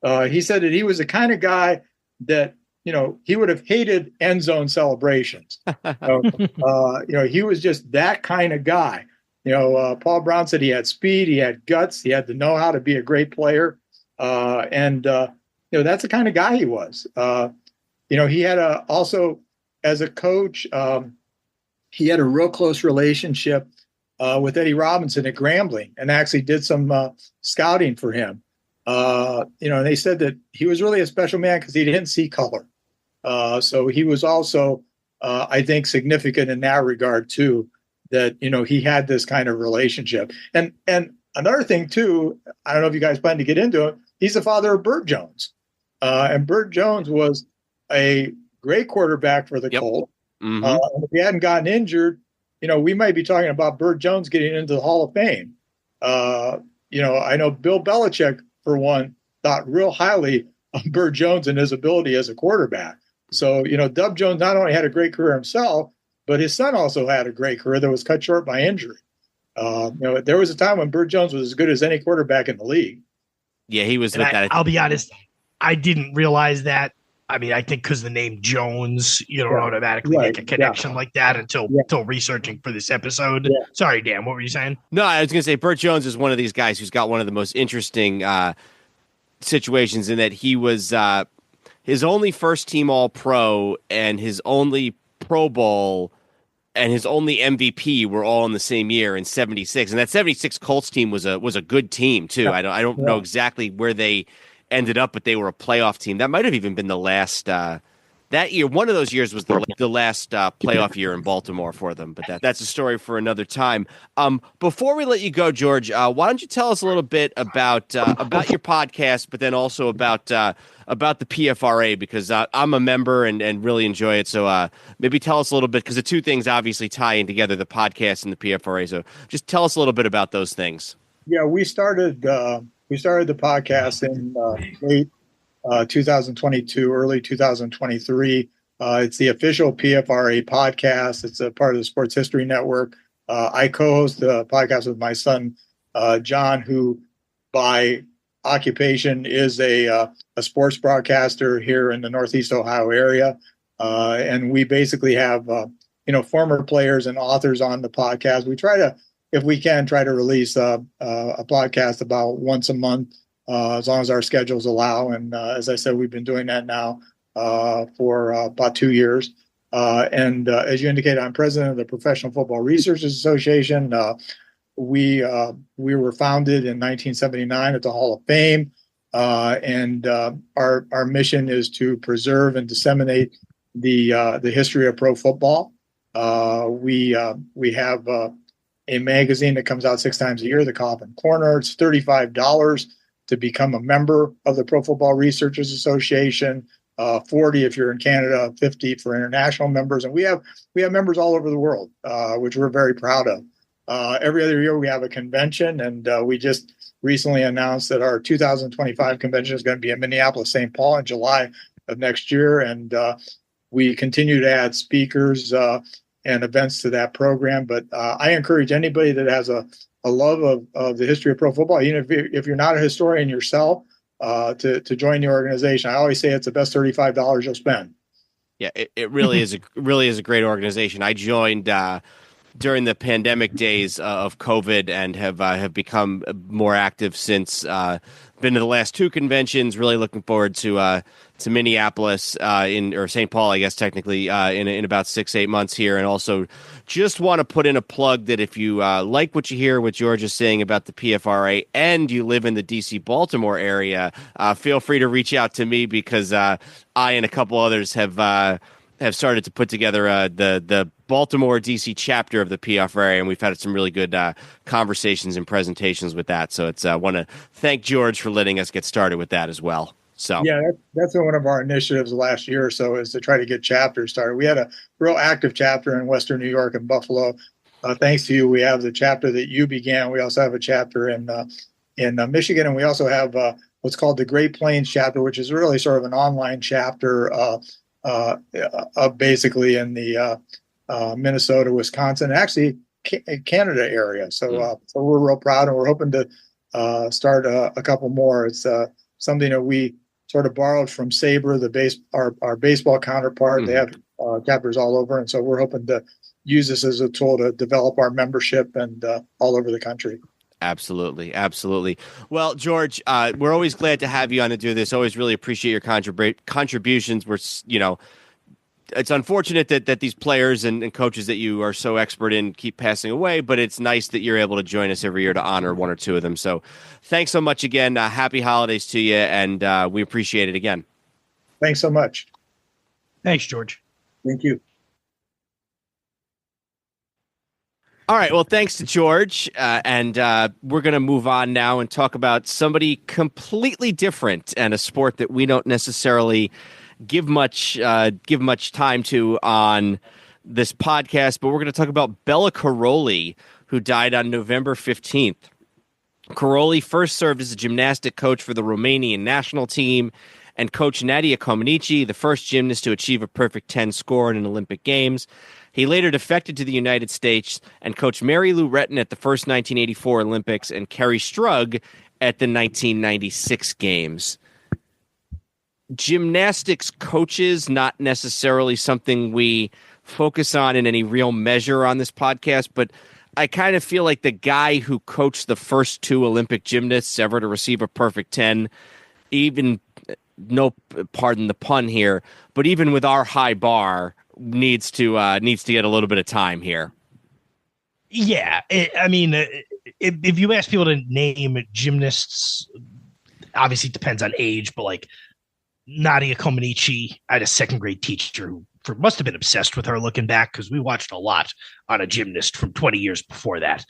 He said that he was the kind of guy that, he would have hated end zone celebrations. He was just that kind of guy. Paul Brown said he had speed, he had guts, he had to know how to be a great player. And that's the kind of guy he was. He had also, as a coach, he had a real close relationship with Eddie Robinson at Grambling, and actually did some scouting for him. And they said that he was really a special man because he didn't see color. So he was also, I think, significant in that regard too, that, he had this kind of relationship. And another thing too, I don't know if you guys plan to get into it, he's the father of Burt Jones. And Burt Jones was a great quarterback for the Colts. Mm-hmm. If he hadn't gotten injured, we might be talking about Burt Jones getting into the Hall of Fame. I know Bill Belichick, for one, thought real highly of Burt Jones and his ability as a quarterback. So, Dub Jones not only had a great career himself, but his son also had a great career that was cut short by injury. There was a time when Burt Jones was as good as any quarterback in the league. Yeah, he was. I'll be honest, I didn't realize that. I mean, I think because the name Jones, you don't automatically make a connection like that until researching for this episode. Yeah. Sorry, Dan, what were you saying? No, I was going to say Burt Jones is one of these guys who's got one of the most interesting situations, in that he was his only first-team All-Pro and his only Pro Bowl and his only MVP were all in the same year in '76, and that '76 Colts team was a good team too. Yeah. I don't know exactly where they ended up, but they were a playoff team. That might have even been the last that year. One of those years was the last playoff year in Baltimore for them, but that's a story for another time. Before we let you go, George, why don't you tell us a little bit about your podcast, but then also about the PFRA, because I'm a member and really enjoy it. So maybe tell us a little bit, because the two things obviously tie in together, the podcast and the PFRA. So just tell us a little bit about those things. Yeah, we started the podcast in late 2022, early 2023. It's the official PFRA podcast. It's a part of the Sports History Network. I co-host the podcast with my son, John, who by occupation is a sports broadcaster here in the Northeast Ohio area. And we basically have, former players and authors on the podcast. We try to, if we can, try to release a podcast about once a month, as long as our schedules allow. And as I said, we've been doing that now for about 2 years. And as you indicated, I'm president of the Professional Football Researchers Association. We were founded in 1979 at the Hall of Fame. And our mission is to preserve and disseminate the history of pro football. We have a magazine that comes out 6 times a year, the Coffin Corner. It's $35 to become a member of the Pro Football Researchers Association, $40 if you're in Canada, $50 for international members. And we have members all over the world, which we're very proud of. Every other year we have a convention, and we just recently announced that our 2025 convention is going to be in Minneapolis, St. Paul in July of next year. And we continue to add speakers and events to that program. But I encourage anybody that has a love of the history of pro football, even if you're not a historian yourself, to join the organization. I always say it's the best $35 you'll spend. Yeah, it really is a great organization. I joined during the pandemic days of COVID, and have become more active since. Been to the last two conventions. Really looking forward to Minneapolis or St. Paul, I guess technically in about 6-8 months here, and also just want to put in a plug that if you like what you hear, what George is saying about the PFRA, and you live in the DC Baltimore area, feel free to reach out to me, because I and a couple others have started to put together the Baltimore DC chapter of the PFRA, and we've had some really good conversations and presentations with that. So I want to thank George for letting us get started with that as well. So yeah, that's been one of our initiatives the last year or so, is to try to get chapters started. We had a real active chapter in Western New York and Buffalo. Thanks to you, we have the chapter that you began. We also have a chapter in Michigan, and we also have what's called the Great Plains chapter, which is really sort of an online chapter basically in the Minnesota, Wisconsin, actually Canada area. So we're real proud, and we're hoping to start a couple more. It's something that we sort of borrowed from Sabre, our baseball counterpart. They have chapters all over, and so we're hoping to use this as a tool to develop our membership and all over the country. Absolutely. Absolutely. Well, George, we're always glad to have you on to do this. Always really appreciate your contributions. It's unfortunate that these players and coaches that you are so expert in keep passing away, but it's nice that you're able to join us every year to honor one or two of them. So thanks so much again. Happy holidays to you, and we appreciate it again. Thanks so much. Thanks, George. Thank you. All right. Well, thanks to George. And we're going to move on now and talk about somebody completely different, and a sport that we don't necessarily give much time to on this podcast. But we're going to talk about Bela Karolyi, who died on November 15th. Karolyi first served as a gymnastic coach for the Romanian national team and coached Nadia Comaneci, the first gymnast to achieve a perfect 10 score in an Olympic Games. He later defected to the United States and coached Mary Lou Retton at the first 1984 Olympics and Kerry Strug at the 1996 Games. Gymnastics coaches, not necessarily something we focus on in any real measure on this podcast, but I kind of feel like the guy who coached the first two Olympic gymnasts ever to receive a perfect 10, even, no, pardon the pun here, but even with our high bar, needs to get a little bit of time here. Yeah, if you ask people to name gymnasts, obviously it depends on age, but like Nadia Comaneci, I had a second grade teacher who must have been obsessed with her looking back, because we watched a lot on a gymnast from 20 years before that.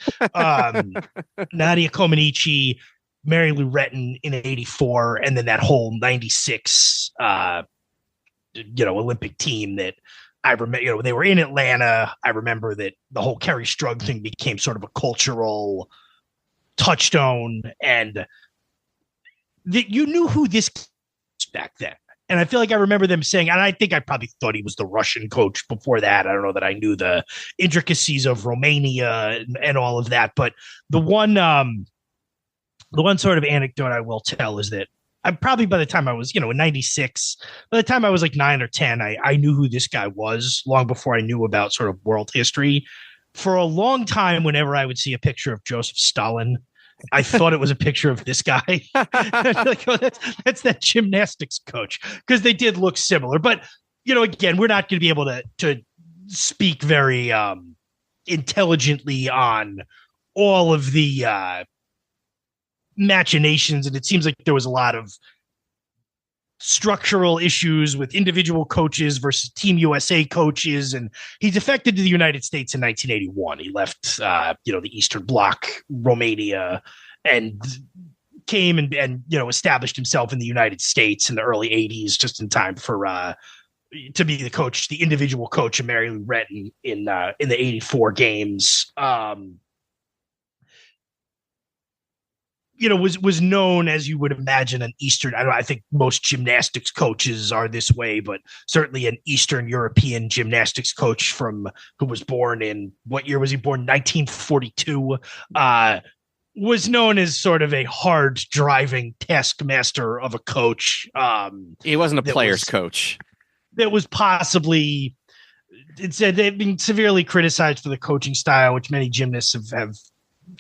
Nadia Comaneci, Mary Lou Retton in 84, and then that whole 96 Olympic team that I remember, they were in Atlanta. I remember that the whole Kerry Strug thing became sort of a cultural touchstone, and that you knew who this was back then. And I feel like I remember them saying, and I think I probably thought he was the Russian coach before that. I don't know that I knew the intricacies of Romania and all of that. But the one sort of anecdote I will tell is that I probably, by the time I was, in 96, by the time I was like 9 or 10, I knew who this guy was long before I knew about sort of world history. For a long time, whenever I would see a picture of Joseph Stalin, I thought it was a picture of this guy. Like, oh, that's that gymnastics coach, because they did look similar. But, again, we're not going to be able to speak very intelligently on all of the machinations, and it seems like there was a lot of structural issues with individual coaches versus Team USA coaches, and he defected to the United States in 1981. He left the Eastern Bloc, Romania, and came and established himself in the United States in the early 80s, just in time for to be the coach, the individual coach of Mary Lou Retton in the 84 Games. Was known, as you would imagine, an Eastern. I think most gymnastics coaches are this way, but certainly an Eastern European gymnastics coach who was born in, what year was he born? 1942. Was known as sort of a hard driving taskmaster of a coach. He wasn't a player's coach. That was possibly it said they've been severely criticized for the coaching style, which many gymnasts have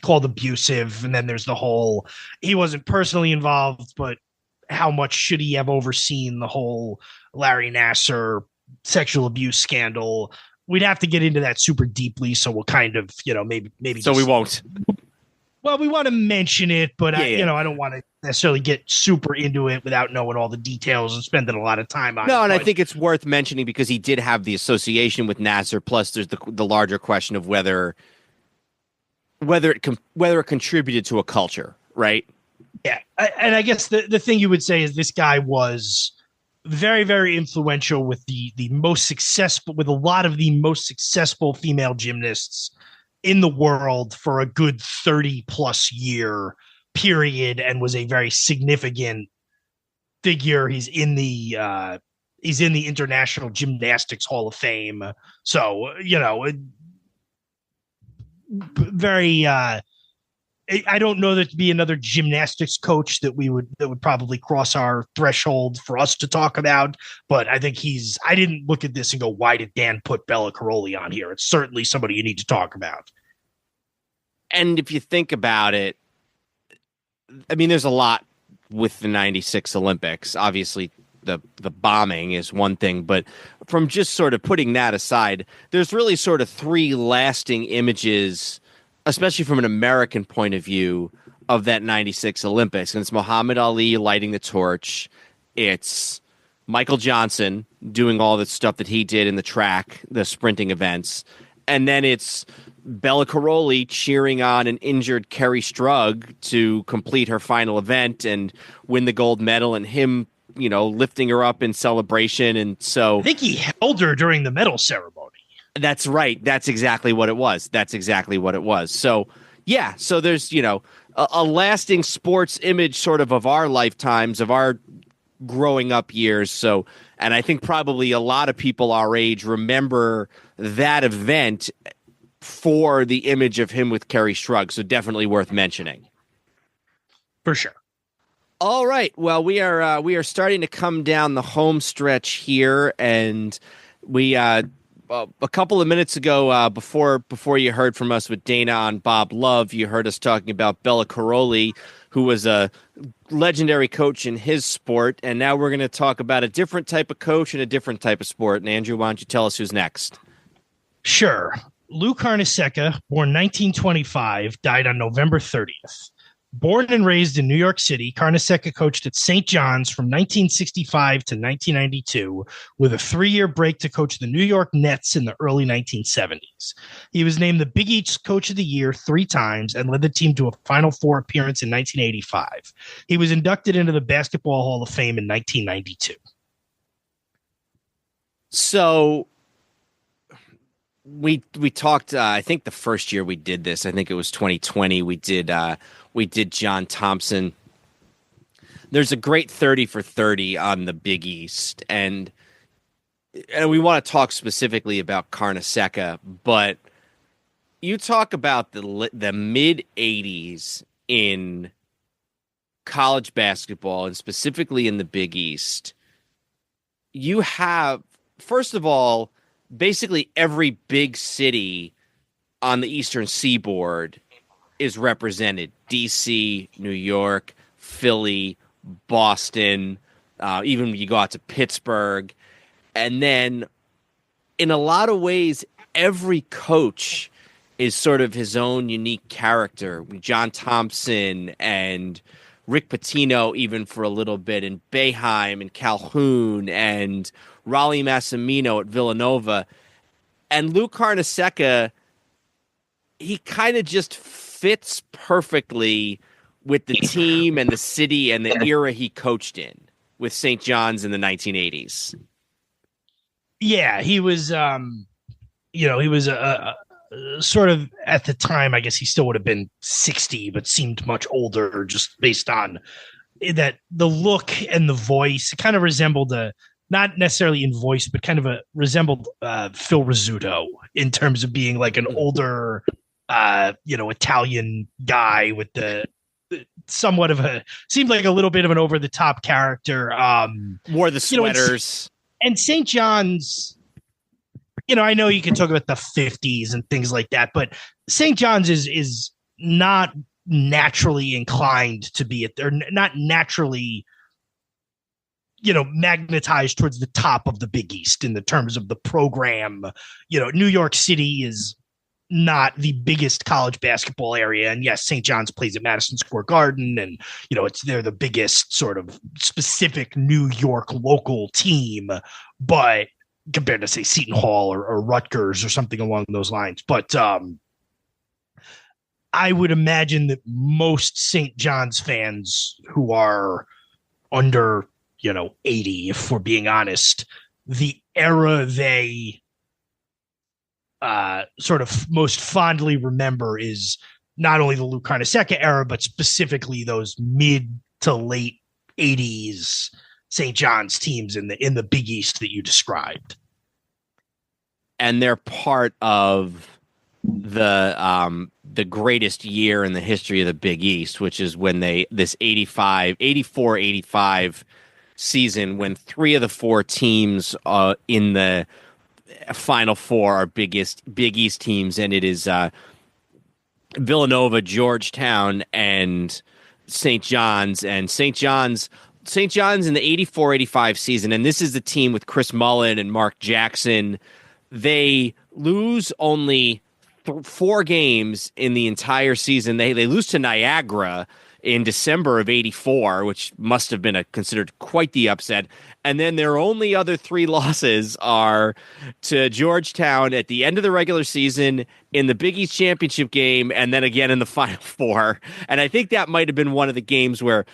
called abusive. And then there's the whole, he wasn't personally involved, but how much should he have overseen the whole Larry Nassar sexual abuse scandal? We'd have to get into that super deeply. So we'll kind of, maybe. So we won't. Well, we want to mention it, but I don't want to necessarily get super into it without knowing all the details and spending a lot of time on it. No, and I think it's worth mentioning because he did have the association with Nassar. Plus, there's the larger question of whether it contributed to a culture, right? Yeah, and I guess the thing you would say is this guy was very, very influential with the most successful, with a lot of the most successful female gymnasts in the world for a good 30 plus year period, and was a very significant figure. He's in the International Gymnastics Hall of Fame. So, very, I don't know that to be another gymnastics coach that would probably cross our threshold for us to talk about. But I think I didn't look at this and go, why did Dan put Bela Karolyi on here? It's certainly somebody you need to talk about. And if you think about it, I mean, there's a lot with the 96 Olympics. Obviously, the bombing is one thing, but from just sort of putting that aside, there's really sort of three lasting images, especially from an American point of view, of that 96 Olympics. And it's Muhammad Ali lighting the torch. It's Michael Johnson doing all the stuff that he did in the track, the sprinting events. And then it's Bela Karolyi cheering on an injured Kerry Strug to complete her final event and win the gold medal, and him, lifting her up in celebration. And so I think he held her during the medal ceremony. That's right. That's exactly what it was. So, yeah. So there's, a lasting sports image sort of our lifetimes, of our growing up years. So, and I think probably a lot of people our age remember that event for the image of him with Kerry Strug. So definitely worth mentioning. For sure. All right. Well, we are starting to come down the home stretch here, and we a couple of minutes ago, before you heard from us with Dana on Bob Love, you heard us talking about Bela Karolyi, who was a legendary coach in his sport, and now we're going to talk about a different type of coach and a different type of sport. And Andrew, why don't you tell us who's next? Sure. Lou Carnesecca, born 1925, died on November 30th. Born and raised in New York City, Carnesecca coached at St. John's from 1965 to 1992, with a 3-year break to coach the New York Nets in the early 1970s. He was named the Big East Coach of the Year 3 times and led the team to a Final Four appearance in 1985. He was inducted into the Basketball Hall of Fame in 1992. So we talked, I think the first year we did this, I think it was 2020, we did John Thompson. There's a great 30 for 30 on the Big East, and we want to talk specifically about Carnesecca, but you talk about the mid 80s in college basketball, and specifically in the Big East. You have, first of all, basically every big city on the Eastern Seaboard is represented. DC, New York, Philly, Boston, even when you go out to Pittsburgh. And then in a lot of ways, every coach is sort of his own unique character. John Thompson and Rick Pitino, even for a little bit, and Boeheim and Calhoun and Raleigh Massimino at Villanova. And Lou Carnesecca, he kind of just fits perfectly with the team and the city and the era he coached in with St. John's in the 1980s. Yeah, he was, he was a sort of, at the time, I guess he still would have been 60, but seemed much older just based on that, the look and the voice. It kind of resembled not necessarily in voice, but kind of resembled Phil Rizzuto in terms of being like an older, Italian guy with the somewhat of seemed like a little bit of an over the top character. Wore the sweaters. And St. John's, I know you can talk about the 50s and things like that, but St. John's is not naturally inclined to be they're not naturally magnetized towards the top of the Big East in the terms of the program. New York City is not the biggest college basketball area, and yes, St. John's plays at Madison Square Garden, and they're the biggest sort of specific New York local team, but compared to say Seton Hall or Rutgers or something along those lines. But I would imagine that most St. John's fans who are under 80, if we're being honest, the era they sort of most fondly remember is not only the Lou Carnesecca era, but specifically those mid to late 80s St. John's teams in the Big East that you described. And they're part of the greatest year in the history of the Big East, which is when this 84-85 season, when 3 of the 4 teams in the Final Four are Big East teams, and it is Villanova, Georgetown, and St. John's. And St. John's in the 84-85 season, and this is the team with Chris Mullin and Mark Jackson. They lose only 4 games in the entire season. They lose to Niagara in December of 84, which must have been considered quite the upset. And then their only other 3 losses are to Georgetown at the end of the regular season, in the Big East championship game, and then again in the Final Four. And I think that might have been one of the games where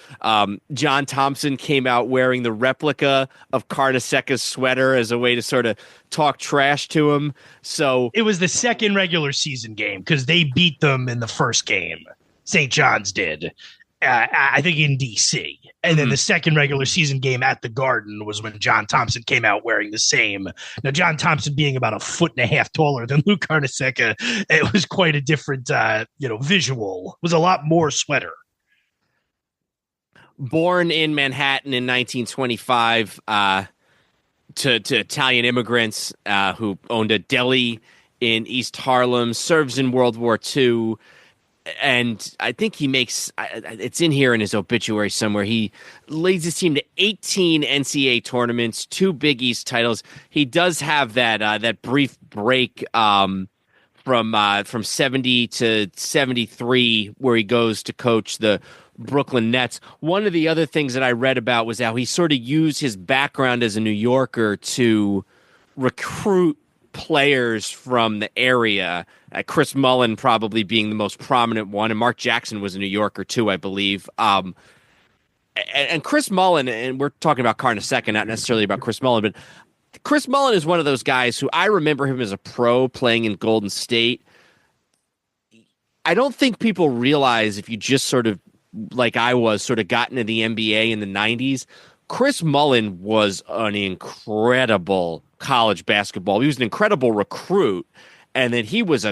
John Thompson came out wearing the replica of Carnesecca's sweater as a way to sort of talk trash to him. So it was the second regular season game because they beat them in the first game. St. John's did, I think, in D.C. And then the second regular season game at the Garden was when John Thompson came out wearing the same. Now, John Thompson being about 1.5 feet taller than Lou Carnesecca, it was quite a different, visual. It was a lot more sweater. Born in Manhattan in 1925 to Italian immigrants who owned a deli in East Harlem, serves in World War II. And I think he makes it's in here in his obituary somewhere. He leads his team to 18 NCAA tournaments, 2 Big East titles. He does have that brief break from 70 to 73 where he goes to coach the Brooklyn Nets. One of the other things that I read about was how he sort of used his background as a New Yorker to recruit players from the area. Chris Mullin probably being the most prominent one, and Mark Jackson was a New Yorker too, I believe. And Chris Mullin, and we're talking about Carnesecca, not necessarily about Chris Mullin, but Chris Mullin is one of those guys who I remember him as a pro playing in Golden State. I don't think people realize, if you just sort of, like I was, sort of got into the NBA in the 90s, Chris Mullin was an incredible college basketball. He was an incredible recruit, and that he was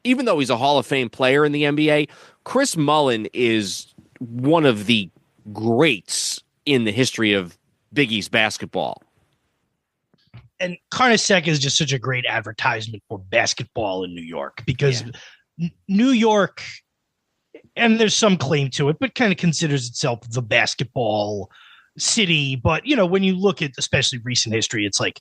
even though he's a Hall of Fame player in the NBA, Chris Mullin is one of the greats in the history of Big East basketball. And Carnesecca is just such a great advertisement for basketball in New York, because New York, and there's some claim to it, but kind of considers itself the basketball city. But, when you look at especially recent history, it's like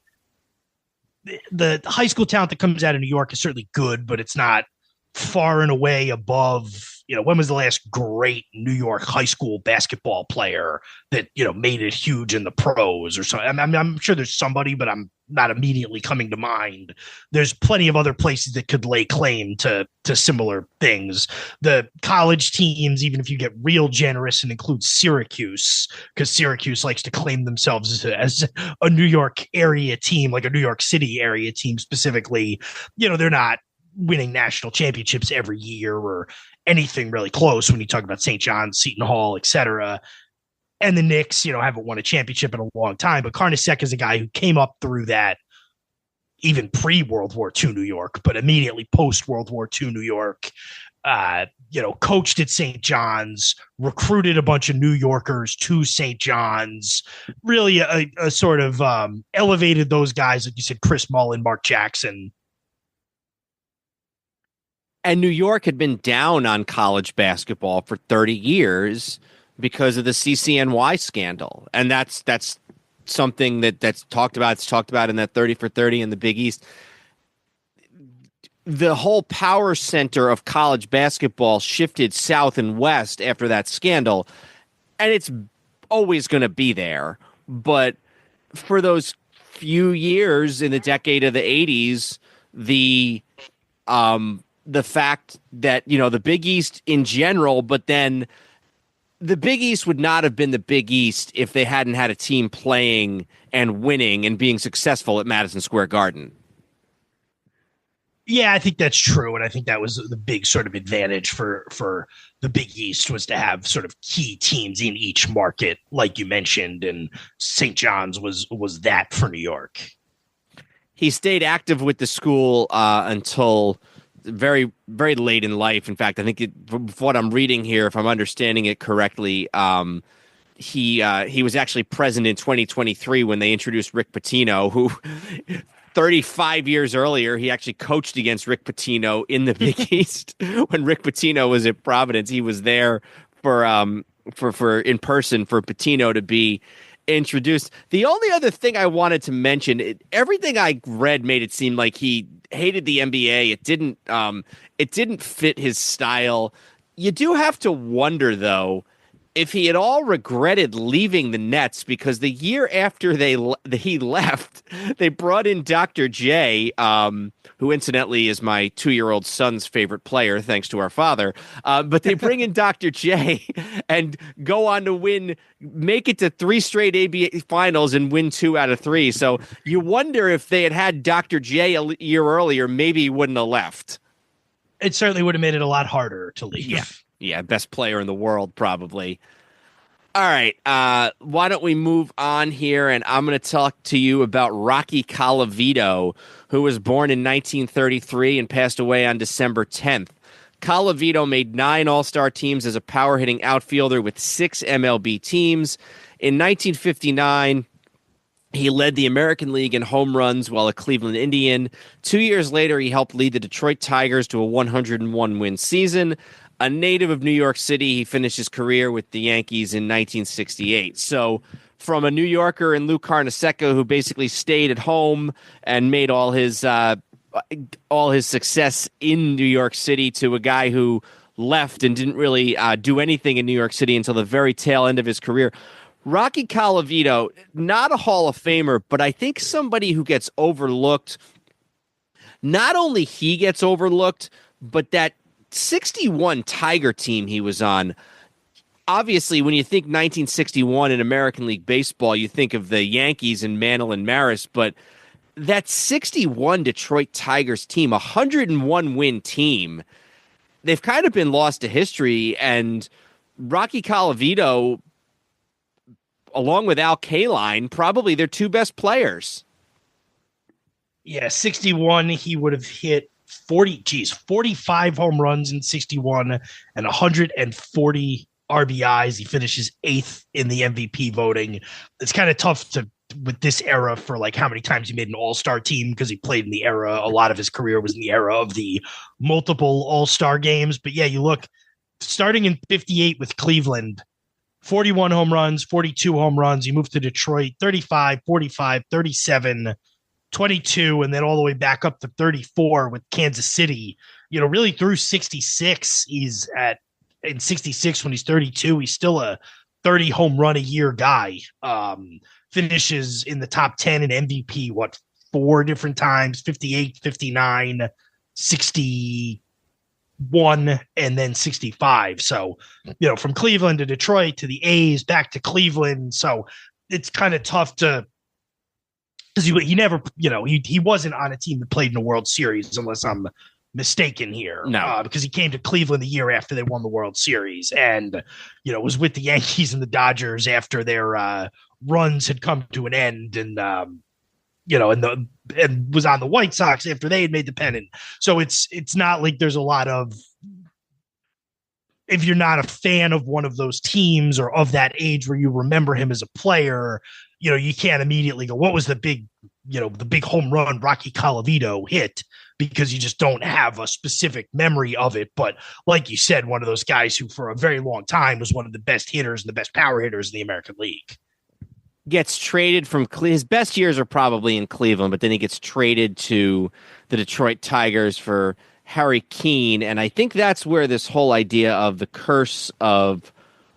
the high school talent that comes out of New York is certainly good, but it's not far and away above, when was the last great New York high school basketball player that, made it huge in the pros or something? I'm sure there's somebody, but I'm not immediately coming to mind. There's plenty of other places that could lay claim to similar things. The college teams, even if you get real generous and include Syracuse, because Syracuse likes to claim themselves as a New York area team, like a New York City area team specifically, they're not winning national championships every year or anything really close when you talk about St. John's, Seton Hall, etc. And the Knicks, haven't won a championship in a long time. But Carnesecca is a guy who came up through that even pre-World War II New York, but immediately post-World War II New York. Coached at St. John's, recruited a bunch of New Yorkers to St. John's, really a sort of elevated those guys, like you said, Chris Mullin, Mark Jackson. And New York had been down on college basketball for 30 years because of the CCNY scandal. And that's something that's talked about. It's talked about in that 30 for 30 in the Big East. The whole power center of college basketball shifted south and west after that scandal, and it's always going to be there. But for those few years in the decade of the 80s, the fact that, the Big East in general, but then the Big East would not have been the Big East if they hadn't had a team playing and winning and being successful at Madison Square Garden. Yeah, I think that's true. And I think that was the big sort of advantage for the Big East, was to have sort of key teams in each market, like you mentioned. And St. John's was that for New York. He stayed active with the school until very, very late in life. In fact, I think from what I'm reading here, if I'm understanding it correctly, he was actually present in 2023 when they introduced Rick Pitino, who 35 years earlier, he actually coached against Rick Pitino in the Big East. When Rick Pitino was at Providence, he was there for in person for Pitino to be introduced. The only other thing I wanted to mention, everything I read made it seem like he hated the NBA. It didn't fit his style. You do have to wonder, though, if he at all regretted leaving the Nets, because the year after he left, they brought in Dr. J, who incidentally is my 2-year-old son's favorite player, thanks to our father. But they bring in Dr. J and go on to make it to 3 straight ABA finals and win 2 out of 3. So you wonder if they had Dr. J a year earlier, maybe he wouldn't have left. It certainly would have made it a lot harder to leave. Yeah, best player in the world, probably. All right, why don't we move on here, and I'm going to talk to you about Rocky Colavito, who was born in 1933 and passed away on December 10th. Colavito made 9 All-Star teams as a power-hitting outfielder with 6 MLB teams. In 1959, he led the American League in home runs while a Cleveland Indian. 2 years later, he helped lead the Detroit Tigers to a 101-win season. A native of New York City, he finished his career with the Yankees in 1968. So from a New Yorker in Lou Carnesecca, who basically stayed at home and made all his success in New York City, to a guy who left and didn't really do anything in New York City until the very tail end of his career. Rocky Colavito, not a Hall of Famer, but I think somebody who gets overlooked. Not only he gets overlooked, but that 61 Tiger team he was on. Obviously, when you think 1961 in American League Baseball, you think of the Yankees and Mantle and Maris, but that 61 Detroit Tigers team, 101-win team, they've kind of been lost to history, and Rocky Colavito, along with Al Kaline, probably their 2 best players. Yeah, 61, he would have hit 45 home runs in 61 and 140 RBIs. He finishes 8th in the MVP voting. It's kind of tough with this era for like how many times he made an all-star team, because he played in the era. A lot of his career was in the era of the multiple all-star games. But yeah, you look, starting in 58 with Cleveland, 41 home runs, 42 home runs. He moved to Detroit, 35, 45, 37, 22, and then all the way back up to 34 with Kansas City. Really through 66, in 66 when he's 32, he's still a 30 home run a year guy. Finishes in the top 10 in MVP, 4 different times, 58, 59, 61, and then 65. So, from Cleveland to Detroit to the A's, back to Cleveland. So it's kind of tough to, because he never, he wasn't on a team that played in a World Series, unless I'm mistaken here. No, because he came to Cleveland the year after they won the World Series, and was with the Yankees and the Dodgers after their runs had come to an end, and and was on the White Sox after they had made the pennant. So it's not like there's a lot of, if you're not a fan of one of those teams or of that age where you remember him as a player, you can't immediately go, what was the big home run Rocky Colavito hit? Because you just don't have a specific memory of it. But like you said, one of those guys who for a very long time was one of the best hitters and the best power hitters in the American League. Gets traded from his best years are probably in Cleveland, but then he gets traded to the Detroit Tigers for Harry Keene. And I think that's where this whole idea of the curse of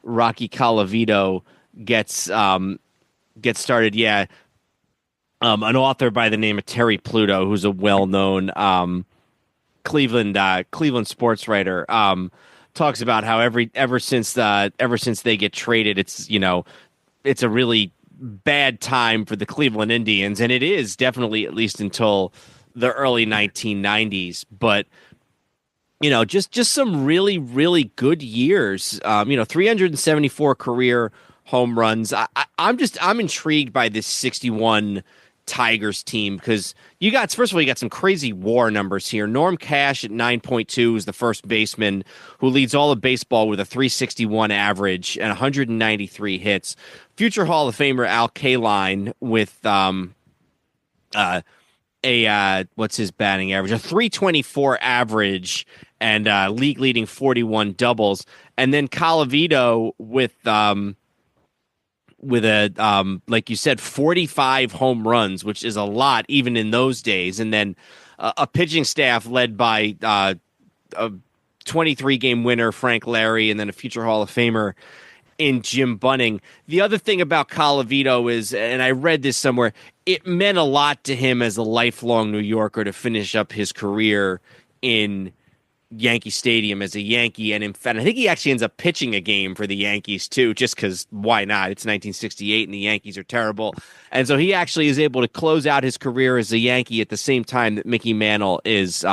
Rocky Colavito gets started. Yeah. An author by the name of Terry Pluto, who's a well-known Cleveland sports writer, talks about how ever since they get traded, it's a really bad time for the Cleveland Indians, and it is definitely at least until the early 1990s. But just some really, really good years. 374 career home runs. I'm intrigued by this 61 Tigers team because you got some crazy WAR numbers here. Norm Cash at 9.2 is the first baseman who leads all of baseball with a 361 average and 193 hits. Future Hall of Famer Al Kaline with what's his batting average? A 324 average and league leading 41 doubles. And then Colavito with like you said, 45 home runs, which is a lot even in those days. And then a pitching staff led by a 23-game winner, Frank Larry, and then a future Hall of Famer in Jim Bunning. The other thing about Colavito is, and I read this somewhere, it meant a lot to him as a lifelong New Yorker to finish up his career in Yankee Stadium as a Yankee, and in fact, I think he actually ends up pitching a game for the Yankees too, just because why not? It's 1968 and the Yankees are terrible, and so he actually is able to close out his career as a Yankee at the same time that Mickey Mantle is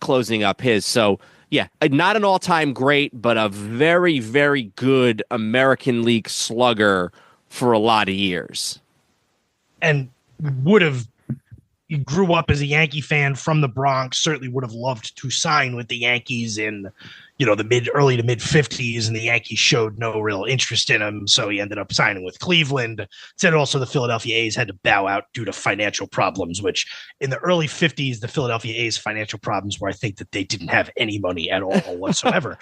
closing up his. So yeah, not an all-time great, but a very, very good American League slugger for a lot of years, and he grew up as a Yankee fan from the Bronx, certainly would have loved to sign with the Yankees in, the early to mid 50s, and the Yankees showed no real interest in him. So he ended up signing with Cleveland. Said also the Philadelphia A's had to bow out due to financial problems, which in the early 50s, the Philadelphia A's financial problems were, I think, that they didn't have any money at all whatsoever,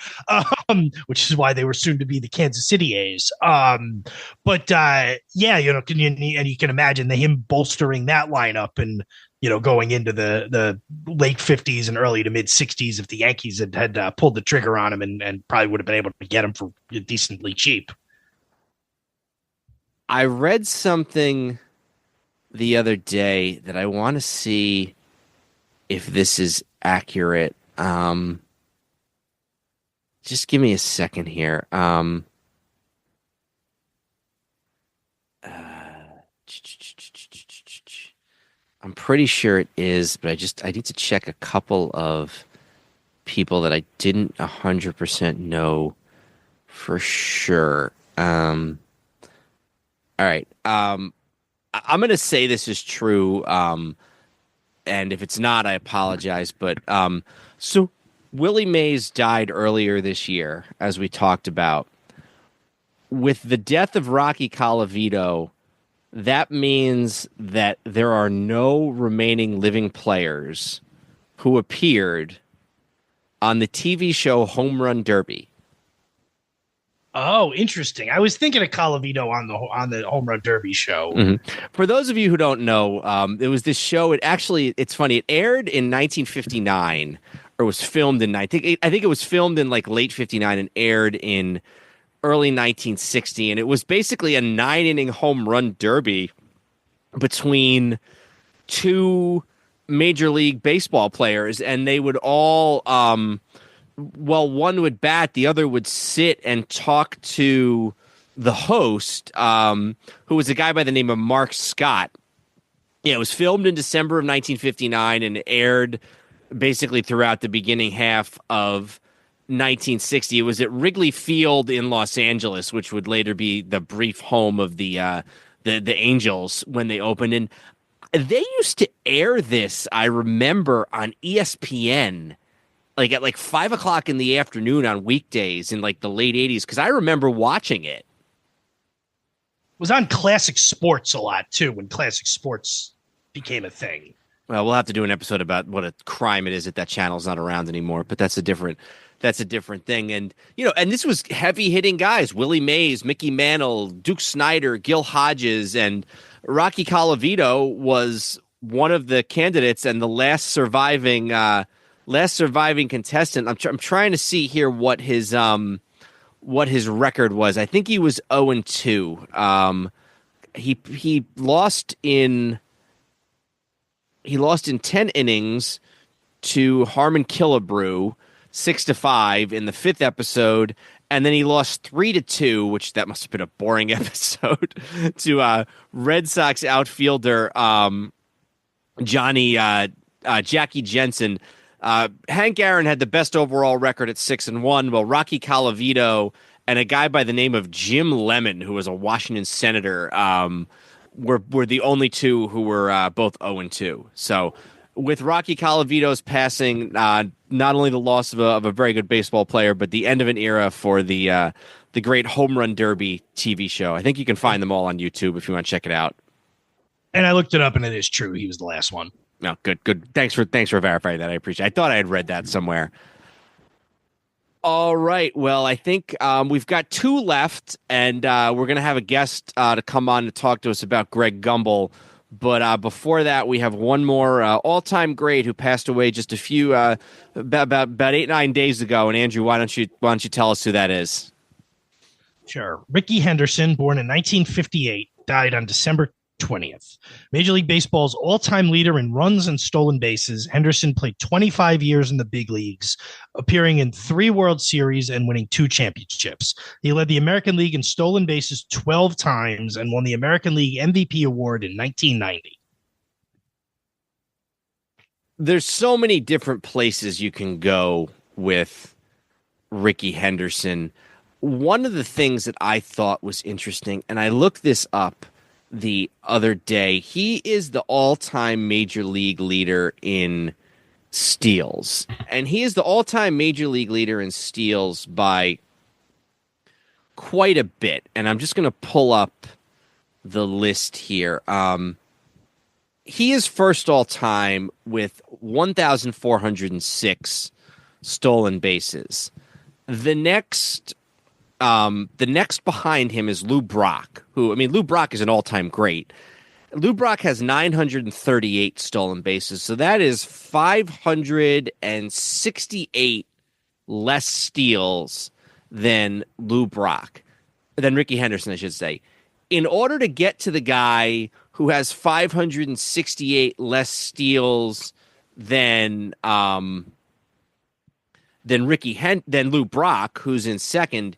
which is why they were soon to be the Kansas City A's. And you can imagine him bolstering that lineup and, going into the late 50s and early to mid 60s, if the Yankees had pulled the trigger on him and probably would have been able to get him for decently cheap. I read something the other day that I want to see if this is accurate. Just give me a second here. I'm pretty sure it is, but I need to check a couple of people that I didn't 100% know for sure. All right. I'm going to say this is true. And if it's not, I apologize. But so Willie Mays died earlier this year, as we talked about. With the death of Rocky Colavito, that means that there are no remaining living players who appeared on the TV show Home Run Derby. Oh, interesting. I was thinking of Colavito on the Home Run Derby show. Mm-hmm. For those of you who don't know, it was this show. It's funny. It aired in 1959, or was filmed in I think it was filmed in like late 59 and aired in early 1960, and it was basically a 9-inning home run derby between two Major League Baseball players, and they would all, one would bat, the other would sit and talk to the host, who was a guy by the name of Mark Scott. Yeah, it was filmed in December of 1959 and aired basically throughout the beginning half of 1960. It was at Wrigley Field in Los Angeles, which would later be the brief home of the Angels when they opened. And They used to air this, I remember, on ESPN, like at like 5 o'clock in the afternoon on weekdays in like the late 80s, because I remember watching it. It was on Classic Sports a lot too, when Classic Sports became a thing. Well, we'll have to do an episode about what a crime it is that channel's not around anymore, but that's a different thing. And, and this was heavy hitting guys: Willie Mays, Mickey Mantle, Duke Snider, Gil Hodges, and Rocky Colavito was one of the candidates and the last surviving contestant. I'm trying to see here what his record was. I think he was 0-2. He lost in 10 innings to Harmon Killebrew 6-5 in the 5th episode, and then he lost 3-2, which that must have been a boring episode, to Red Sox outfielder Jackie Jensen. Hank Aaron had the best overall record at 6-1, while Rocky Colavito and a guy by the name of Jim Lemon, who was a Washington senator, were the only two who were both 0-2. So with Rocky Colavito's passing, not only the loss of a very good baseball player, but the end of an era for the great Home Run Derby TV show. I think you can find them all on YouTube if you want to check it out. And I looked it up, and it is true. He was the last one. No, good. Thanks for verifying that. I appreciate it. I thought I had read that somewhere. All right. Well, I think we've got 2 left, and we're going to have a guest to come on to talk to us about Greg Gumbel. But before that, we have one more all-time great who passed away just a few about 8-9 days ago. And Andrew, why don't you tell us who that is? Sure. Rickey Henderson, born in 1958, died on December 20th. Major League Baseball's all-time leader in runs and stolen bases, Henderson played 25 years in the big leagues, appearing in 3 World Series and winning 2 championships. He led the American League in stolen bases 12 times and won the American League MVP award in 1990. There's so many different places you can go with Rickey Henderson. One of the things that I thought was interesting, and I looked this up the other day, he is the all-time major league leader in steals. And he is the all-time major league leader in steals by quite a bit. And I'm just going to pull up the list here. He is first all-time with 1,406 stolen bases. The next behind him is Lou Brock, Lou Brock is an all-time great. Lou Brock has 938 stolen bases, so that is 568 less steals than Rickey Henderson, I should say. In order to get to the guy who has 568 less steals than Lou Brock, who's in second,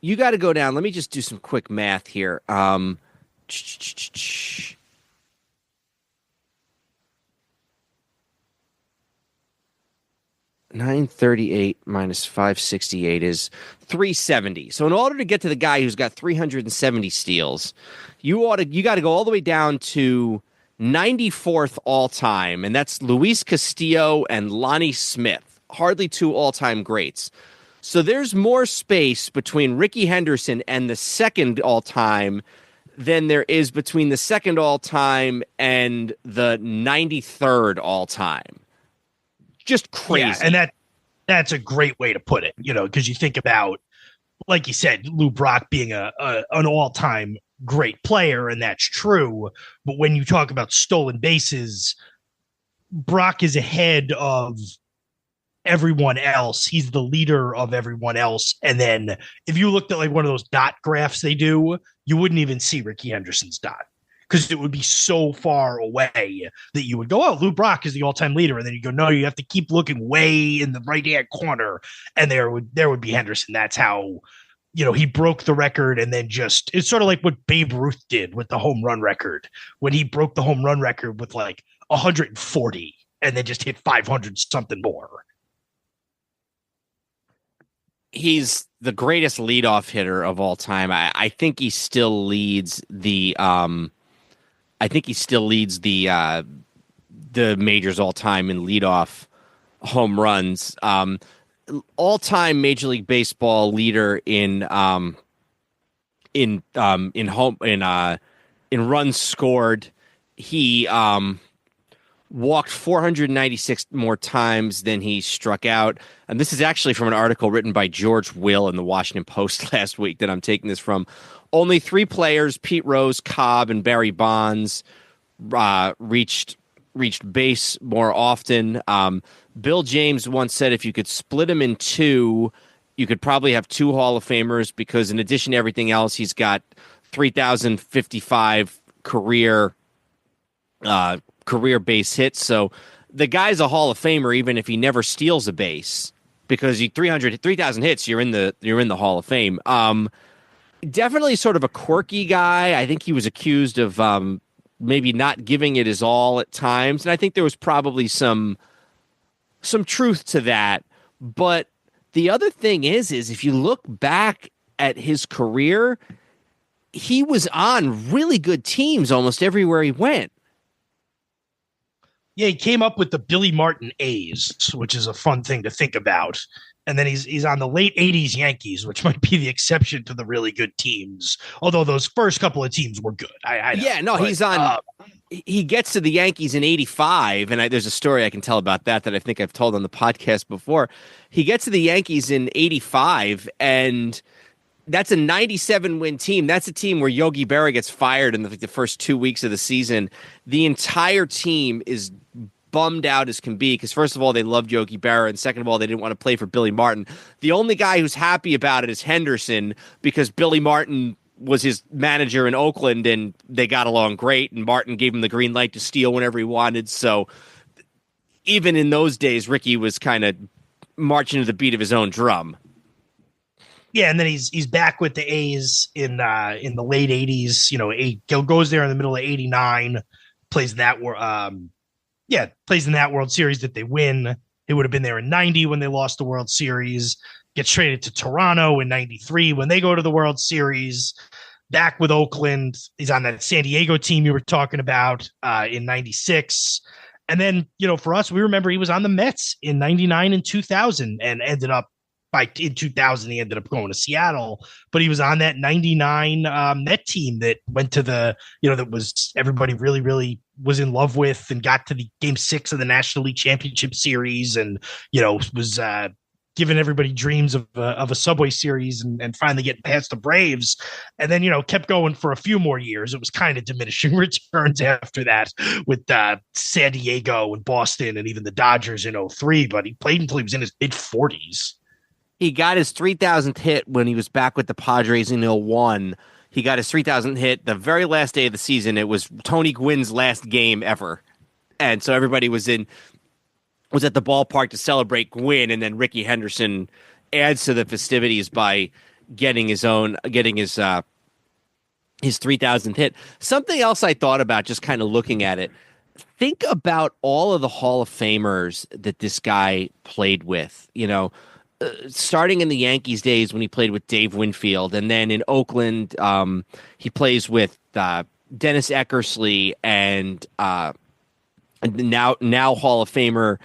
you got to go down. Let me just do some quick math here. 938 minus 568 is 370. So in order to get to the guy who's got 370 steals, you got to go all the way down to 94th all time, and that's Luis Castillo and Lonnie Smith. Hardly 2 all-time greats. So there's more space between Rickey Henderson and the second all-time than there is between the second all-time and the 93rd all-time. Just crazy. Yeah, and that's a great way to put it, because you think about, like you said, Lou Brock being an all-time great player, and that's true. But when you talk about stolen bases, Brock is ahead of everyone else. He's the leader of everyone else. And then if you looked at like one of those dot graphs they do, you wouldn't even see Rickey Henderson's dot, because it would be so far away that you would go, oh, Lou Brock is the all-time leader. And then you go, no, you have to keep looking way in the right-hand corner, and there would be Henderson. That's how, he broke the record. And then it's sort of like what Babe Ruth did with the home run record, when he broke the home run record with like 140 and then just hit 500 something more. He's the greatest leadoff hitter of all time. I think he still leads the I think he still leads the majors all time in leadoff home runs. All time Major League Baseball leader in runs scored. He walked 496 more times than he struck out. And this is actually from an article written by George Will in the Washington Post last week that I'm taking this from. Only 3 players, Pete Rose, Cobb, and Barry Bonds, reached base more often. Bill James once said if you could split him in 2, you could probably have 2 Hall of Famers, because in addition to everything else, he's got 3,055 career base hits. So the guy's a Hall of Famer even if he never steals a base, because 3,000 hits, you're in the Hall of Fame. Definitely sort of a quirky guy. I think he was accused of maybe not giving it his all at times, and I think there was probably some truth to that. But the other thing is if you look back at his career, he was on really good teams almost everywhere he went. Yeah, he came up with the Billy Martin A's, which is a fun thing to think about. And then he's on the late 80s Yankees, which might be the exception to the really good teams. Although those first couple of teams were good. He's on. He gets to the Yankees in 85, and there's a story I can tell about that I think I've told on the podcast before. He gets to the Yankees in 85, and that's a 97-win team. That's a team where Yogi Berra gets fired in the first 2 weeks of the season. The entire team is bummed out as can be, because first of all, they loved Yogi Berra, and second of all, they didn't want to play for Billy Martin. The only guy who's happy about it is Henderson, because Billy Martin was his manager in Oakland, and they got along great, and Martin gave him the green light to steal whenever he wanted. So even in those days, Rickey was kind of marching to the beat of his own drum. Yeah, and then he's back with the A's in the late 80s. You know, he goes there in the middle of 89, plays in that World Series that they win. It would have been there in 90 when they lost the World Series. Gets traded to Toronto in 93 when they go to the World Series. Back with Oakland. He's on that San Diego team you were talking about in 96. And then, for us, we remember he was on the Mets in 99 and 2000 and ended up in 2000, he ended up going to Seattle, but he was on that 99 Met team that went to that was everybody really, really was in love with, and got to the Game 6 of the National League Championship Series, and, was giving everybody dreams of a Subway Series and finally getting past the Braves, and then, kept going for a few more years. It was kind of diminishing returns after that with San Diego and Boston and even the Dodgers in 2003, but he played until he was in his mid-40s. He got his 3,000th hit when he was back with the Padres in 2001. He got his 3,000th hit the very last day of the season. It was Tony Gwynn's last game ever. And so everybody was at the ballpark to celebrate Gwynn, and then Rickey Henderson adds to the festivities by getting his 3,000th hit. Something else I thought about just kind of looking at it. Think about all of the Hall of Famers that this guy played with, starting in the Yankees days when he played with Dave Winfield, and then in Oakland, he plays with Dennis Eckersley and now Hall of Famer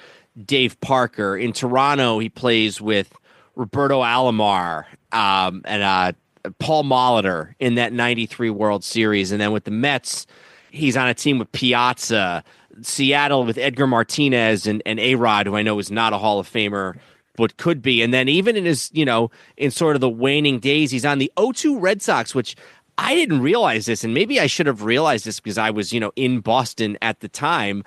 Dave Parker. In Toronto, he plays with Roberto Alomar and Paul Molitor in that 93 World Series. And then with the Mets, he's on a team with Piazza. Seattle with Edgar Martinez and A-Rod, who I know is not a Hall of Famer, but could be. And then even in his, in sort of the waning days, he's on the 0-2 Red Sox, which I didn't realize this, and maybe I should have realized this because I was, in Boston at the time.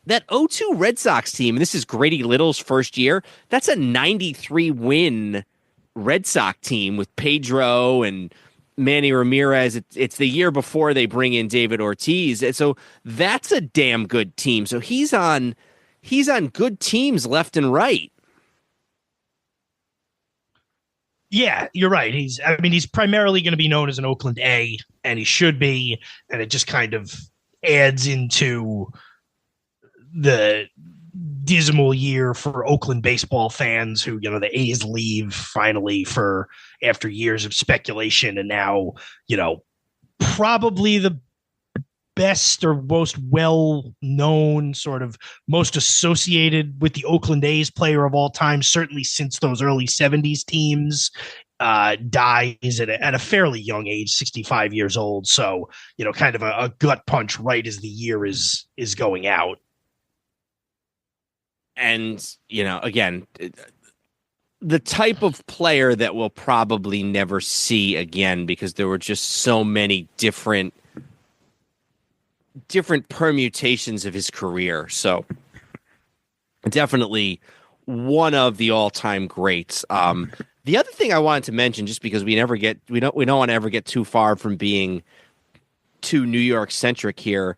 That 0-2 Red Sox team, and this is Grady Little's first year, that's a 93-win Red Sox team with Pedro and Manny Ramirez. It's the year before they bring in David Ortiz. And so that's a damn good team. So he's on good teams left and right. Yeah, you're right. He's primarily going to be known as an Oakland A, and he should be, and it just kind of adds into the dismal year for Oakland baseball fans who, the A's leave finally after years of speculation, and now, probably the best or most well-known, sort of most associated with the Oakland A's player of all time, certainly since those early 70s teams, dies at a fairly young age, 65 years old. So, kind of a gut punch right as the year is going out. And, again, the type of player that we'll probably never see again, because there were just so many different permutations of his career. So definitely one of the all-time greats. The other thing I wanted to mention, just because we don't want to ever get too far from being too New York centric here,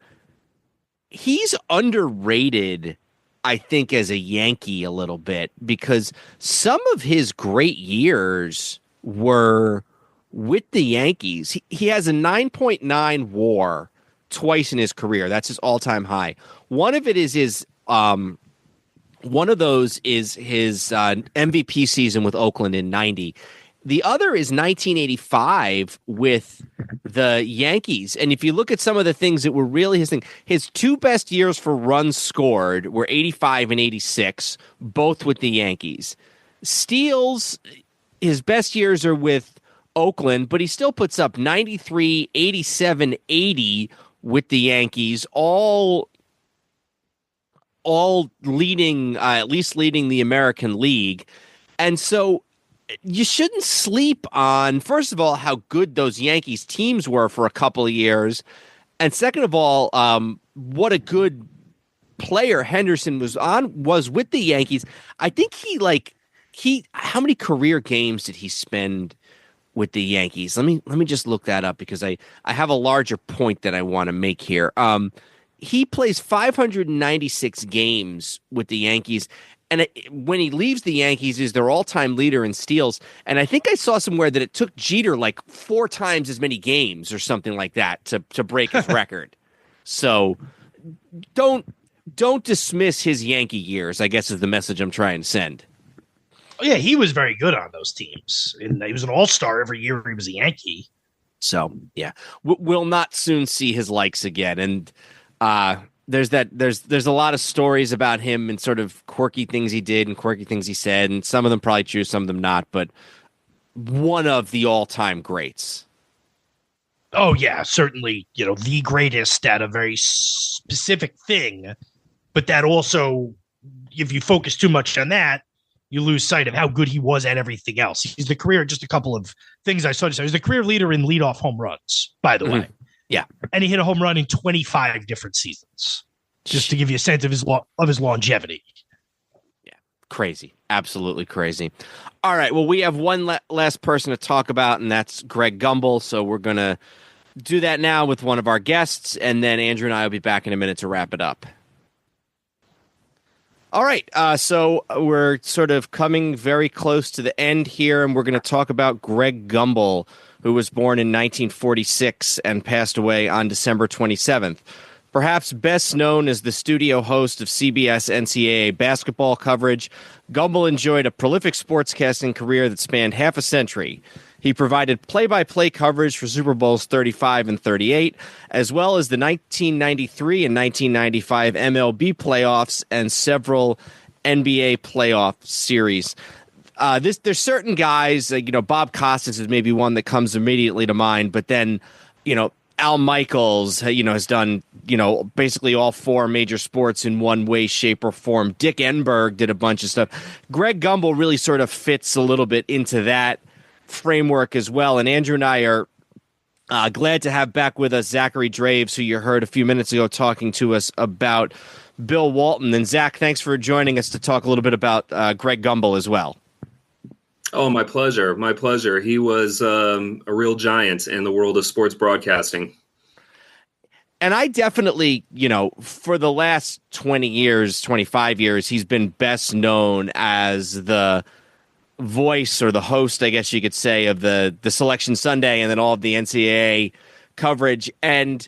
he's underrated, I think, as a Yankee a little bit, because some of his great years were with the Yankees. He has a 9.9 WAR twice in his career. That's his all-time high. One of those is his MVP season with Oakland in 90. The other is 1985 with the Yankees. And if you look at some of the things that were really his thing, his two best years for runs scored were 85 and 86, both with the Yankees. Steals, his best years are with Oakland, but he still puts up 93, 87, 80 with the Yankees, all leading, at least leading the American League. And so you shouldn't sleep on, first of all, how good those Yankees teams were for a couple of years. And second of all, what a good player Henderson was with the Yankees. I think how many career games did he spend with the Yankees? Let me just look that up, because I have a larger point that I want to make here. He plays 596 games with the Yankees, and when he leaves the Yankees, is their all-time leader in steals. And I think I saw somewhere that it took Jeter like 4 times as many games or something like that to break his record. So don't dismiss his Yankee years, I guess, is the message I'm trying to send. Oh, yeah, he was very good on those teams. And he was an all-star every year he was a Yankee. So, yeah, we'll not soon see his likes again. And there's a lot of stories about him and sort of quirky things he did and quirky things he said, and some of them probably true, some of them not, but one of the all-time greats. Oh, yeah, certainly, the greatest at a very specific thing. But that also, if you focus too much on that, you lose sight of how good he was at everything else. He's the career, just a couple of things I saw. He's the career leader in leadoff home runs, by the way. Yeah. And he hit a home run in 25 different seasons, just to give you a sense of his longevity. Yeah. Crazy. Absolutely crazy. All right. Well, we have one last person to talk about, and that's Greg Gumbel. So we're going to do that now with one of our guests, and then Andrew and I will be back in a minute to wrap it up. All right, so we're sort of coming very close to the end here, and we're going to talk about Greg Gumbel, who was born in 1946 and passed away on December 27th. Perhaps best known as the studio host of CBS NCAA basketball coverage, Gumbel enjoyed a prolific sportscasting career that spanned half a century. He provided play-by-play coverage for Super Bowls 35 and 38, as well as the 1993 and 1995 MLB playoffs and several NBA playoff series. There's certain guys, Bob Costas is maybe one that comes immediately to mind, but then, Al Michaels, has done, basically all 4 major sports in one way, shape, or form. Dick Enberg did a bunch of stuff. Greg Gumbel really sort of fits a little bit into that framework as well. And Andrew and I are glad to have back with us Zachary Draves, who you heard a few minutes ago talking to us about Bill Walton. And Zach, thanks for joining us to talk a little bit about Greg Gumbel as well. Oh, my pleasure. My pleasure. He was a real giant in the world of sports broadcasting. And I definitely, for the last 20 years, 25 years, he's been best known as the voice or the host, I guess you could say, of the Selection Sunday and then all of the NCAA coverage. And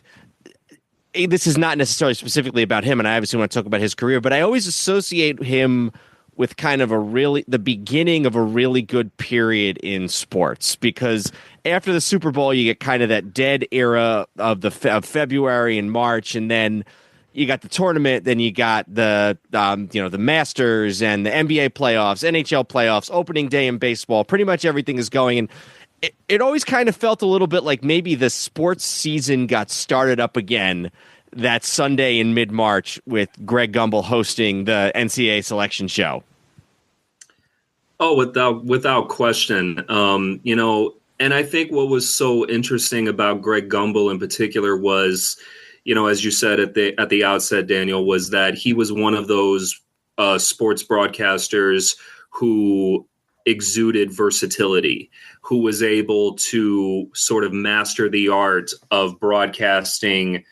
this is not necessarily specifically about him, and I obviously want to talk about his career, but I always associate him with kind of the beginning of a really good period in sports, because after the Super Bowl, you get kind of that dead era of February and March, and then you got the tournament, then you got the the Masters and the NBA playoffs, NHL playoffs, opening day in baseball. Pretty much everything is going, and it always kind of felt a little bit like maybe the sports season got started up again that Sunday in mid-March with Greg Gumbel hosting the NCAA selection show. Oh, without question. And I think what was so interesting about Greg Gumbel in particular was, as you said at the outset, Daniel, was that he was one of those sports broadcasters who exuded versatility, who was able to sort of master the art of broadcasting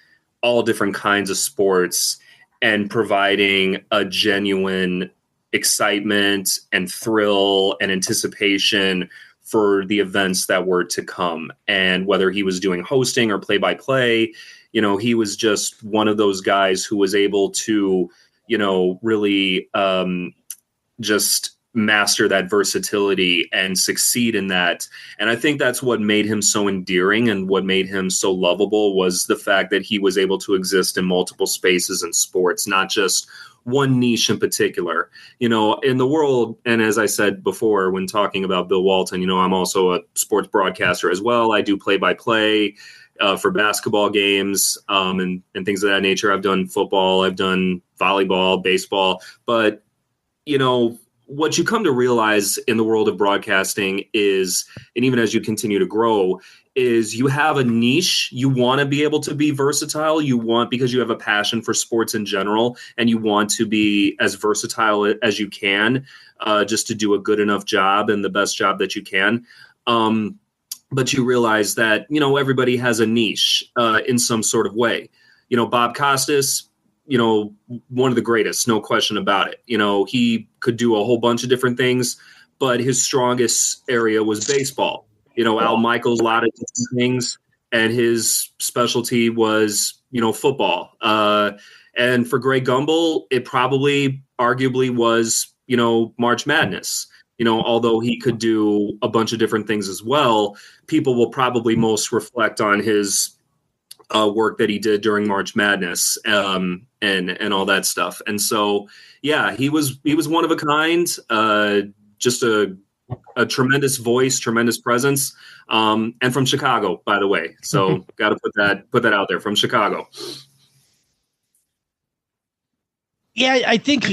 all different kinds of sports and providing a genuine excitement and thrill and anticipation for the events that were to come. And whether he was doing hosting or play-by-play, he was just one of those guys who was able to, really just master that versatility and succeed in that. And I think that's what made him so endearing and what made him so lovable was the fact that he was able to exist in multiple spaces in sports, not just one niche in particular. In the world, and as I said before when talking about Bill Walton, I'm also a sports broadcaster as well. I do play-by-play for basketball games and things of that nature. I've done football, I've done volleyball, baseball, but what you come to realize in the world of broadcasting is, and even as you continue to grow, is you have a niche. You want to be able to be versatile. Because you have a passion for sports in general, and you want to be as versatile as you can, just to do a good enough job and the best job that you can. But you realize that, everybody has a niche in some sort of way. Bob Costas, one of the greatest, no question about it. He could do a whole bunch of different things, but his strongest area was baseball. Al Michaels, a lot of different things, and his specialty was, football. And for Greg Gumbel, it probably arguably was, March Madness. Although he could do a bunch of different things as well, people will probably most reflect on his work that he did during March Madness and all that stuff. And so, yeah, he was one of a kind, just a tremendous voice, tremendous presence, and from Chicago, by the way. So got to put that out there, from Chicago. Yeah, I think,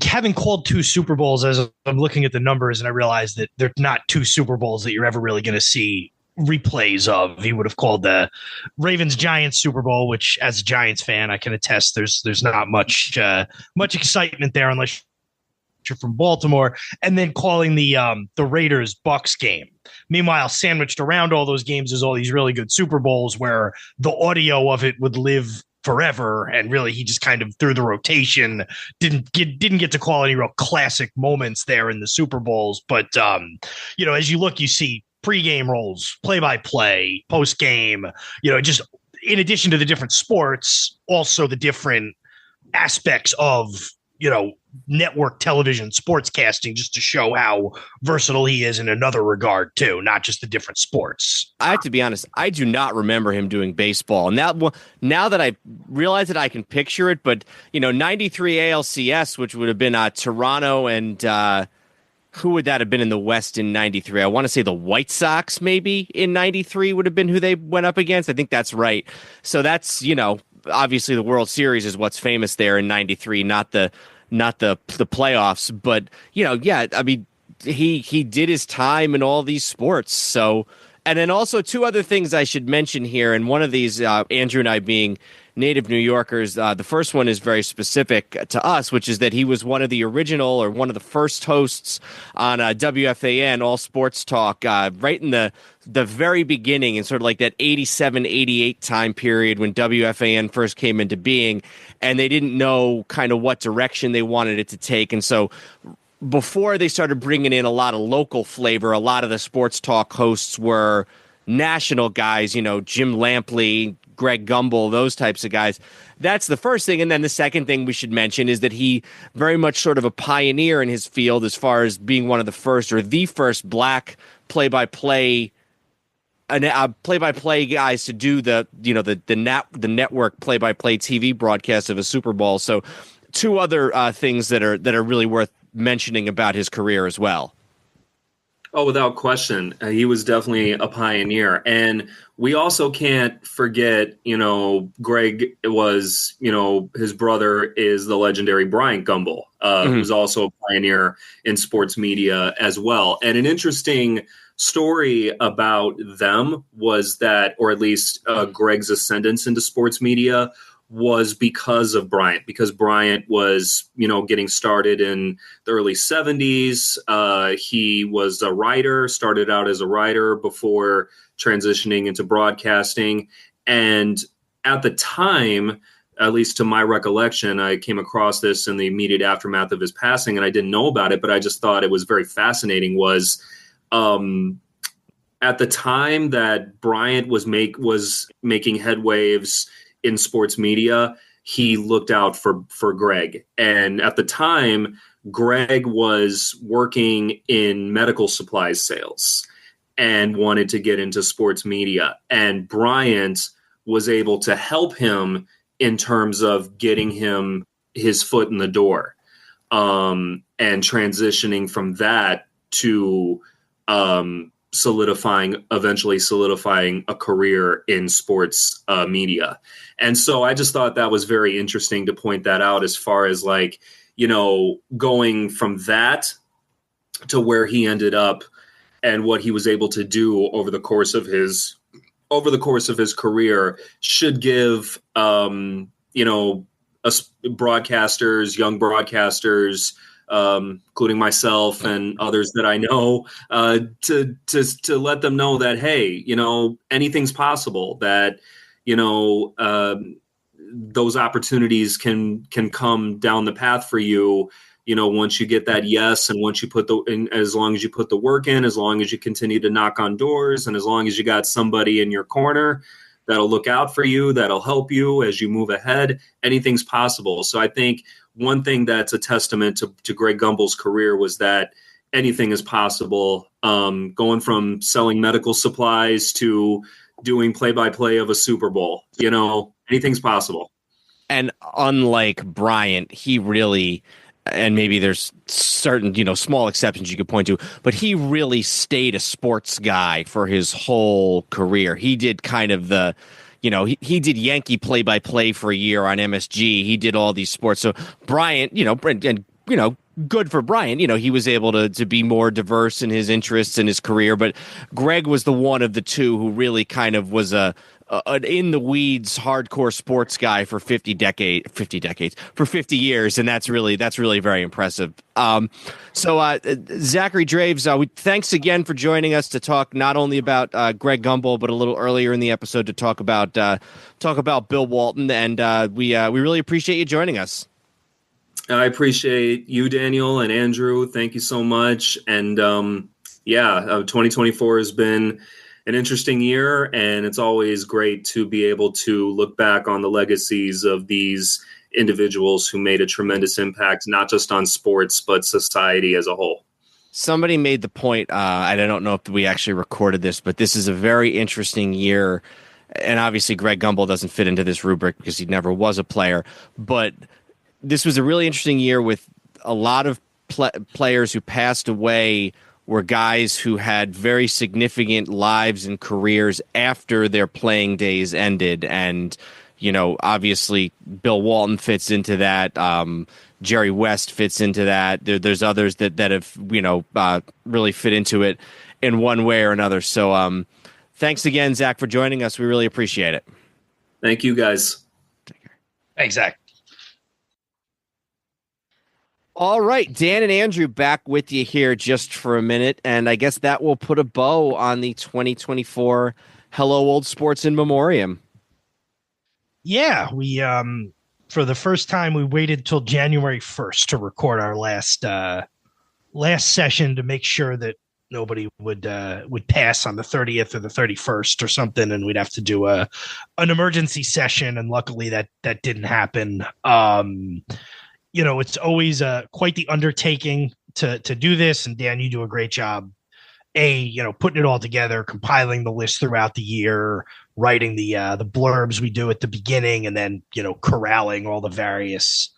having called 2 Super Bowls, as I'm looking at the numbers, and I realize that they're not 2 Super Bowls that you're ever really going to see replays of. He would have called the Ravens-Giants Super Bowl, which, as a Giants fan, I can attest there's not much excitement there unless you're from Baltimore, and then calling the Raiders-Bucks game. Meanwhile, sandwiched around all those games is all these really good Super Bowls where the audio of it would live forever, and really he just kind of through the rotation didn't get to call any real classic moments there in the Super Bowls. But as you look, you see pregame roles, play-by-play, post-game, just in addition to the different sports, also the different aspects of network television sportscasting, just to show how versatile he is in another regard too, not just the different sports. I have to be honest, I do not remember him doing baseball. Now that I realize it, I can picture it. But 93 ALCS, which would have been Toronto and who would that have been in the West in 93? I want to say the White Sox maybe in 93 would have been who they went up against. I think that's right. So that's, obviously the World Series is what's famous there in 93, not the playoffs. But, I mean, he did his time in all these sports. So, and then also 2 other things I should mention here. And one of these, Andrew and I being native New Yorkers, the first one is very specific to us, which is that he was one of the original or one of the first hosts on WFAN, All Sports Talk, right in the very beginning, in sort of like that 87, 88 time period when WFAN first came into being, and they didn't know kind of what direction they wanted it to take. And so before they started bringing in a lot of local flavor, a lot of the sports talk hosts were national guys, Jim Lampley, Greg Gumbel, those types of guys. That's the first thing. And then the second thing we should mention is that he very much sort of a pioneer in his field as far as being one of the first or the first black play-by-play guys to do the network play-by-play TV broadcast of a Super Bowl. So two other things that are really worth mentioning about his career as well. Oh, without question. He was definitely a pioneer. And we also can't forget, Greg was, his brother is the legendary Bryant Gumbel, who's also a pioneer in sports media as well. And an interesting story about them was that, or at least Greg's ascendance into sports media was because of Bryant, because Bryant was, getting started in the early 70s. He was a writer, started out as a writer before transitioning into broadcasting. And at the time, at least to my recollection, I came across this in the immediate aftermath of his passing, and I didn't know about it, but I just thought it was very fascinating, was at the time that Bryant was making headwaves in sports media, he looked out for Greg. And at the time, Greg was working in medical supplies sales and wanted to get into sports media. And Bryant was able to help him in terms of getting him his foot in the door, and transitioning from that to eventually solidifying a career in sports media. And so I just thought that was very interesting to point that out, as far as going from that to where he ended up and what he was able to do over the course of his career should give, us broadcasters, young broadcasters, including myself and others that I know, to let them know that, hey, anything's possible, that, those opportunities can come down the path for you, once you get that yes, and once you as long as you put the work in, as long as you continue to knock on doors, and as long as you got somebody in your corner that'll look out for you, that'll help you as you move ahead, anything's possible. So I think one thing that's a testament to Greg Gumbel's career was that anything is possible. Going from selling medical supplies to doing play-by-play of a Super Bowl, anything's possible. And unlike Bryant, he really, and maybe there's certain, small exceptions you could point to, but he really stayed a sports guy for his whole career. He did kind of he did Yankee play-by-play for a year on MSG. He did all these sports. So Bryant, good for Bryant. He was able to be more diverse in his interests in his career. But Greg was the one of the two who really kind of was an in the weeds hardcore sports guy for 50 years, and that's really very impressive. So Zachary Draves, thanks again for joining us to talk not only about Greg Gumbel, but a little earlier in the episode to talk about Bill Walton, and we really appreciate you joining us. I appreciate you, Daniel, and Andrew. Thank you so much. And 2024 has been an interesting year, and it's always great to be able to look back on the legacies of these individuals who made a tremendous impact, not just on sports, but society as a whole. Somebody made the point, I don't know if we actually recorded this, but this is a very interesting year. And obviously Greg Gumbel doesn't fit into this rubric because he never was a player, but this was a really interesting year with a lot of players who passed away were guys who had very significant lives and careers after their playing days ended. And, obviously Bill Walton fits into that. Jerry West fits into that. There's others that have, really fit into it in one way or another. So thanks again, Zach, for joining us. We really appreciate it. Thank you, guys. Take care. Thanks, Zach. All right, Dan and Andrew back with you here just for a minute, and I guess that will put a bow on the 2024 Hello Old Sports in Memoriam. Yeah, we for the first time we waited till January 1st to record our last session to make sure that nobody would pass on the 30th or the 31st or something, and we'd have to do an emergency session. And luckily that didn't happen. It's always quite the undertaking to do this. And Dan, you do a great job. Putting it all together, compiling the list throughout the year, writing the blurbs we do at the beginning, and then corralling all the various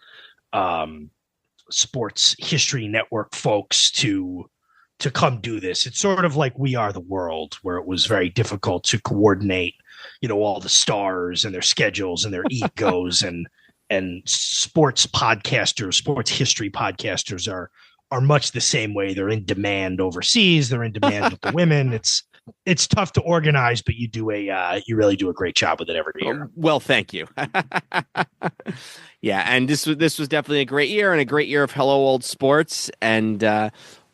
Sports History Network folks to come do this. It's sort of like We Are the World, where it was very difficult to coordinate, all the stars and their schedules and their egos and sports history podcasters are much the same way. They're in demand overseas. They're in demand with the women. It's tough to organize, but you really do a great job with it every year. Well, thank you. Yeah, and this was definitely a great year and a great year of Hello Old Sports, and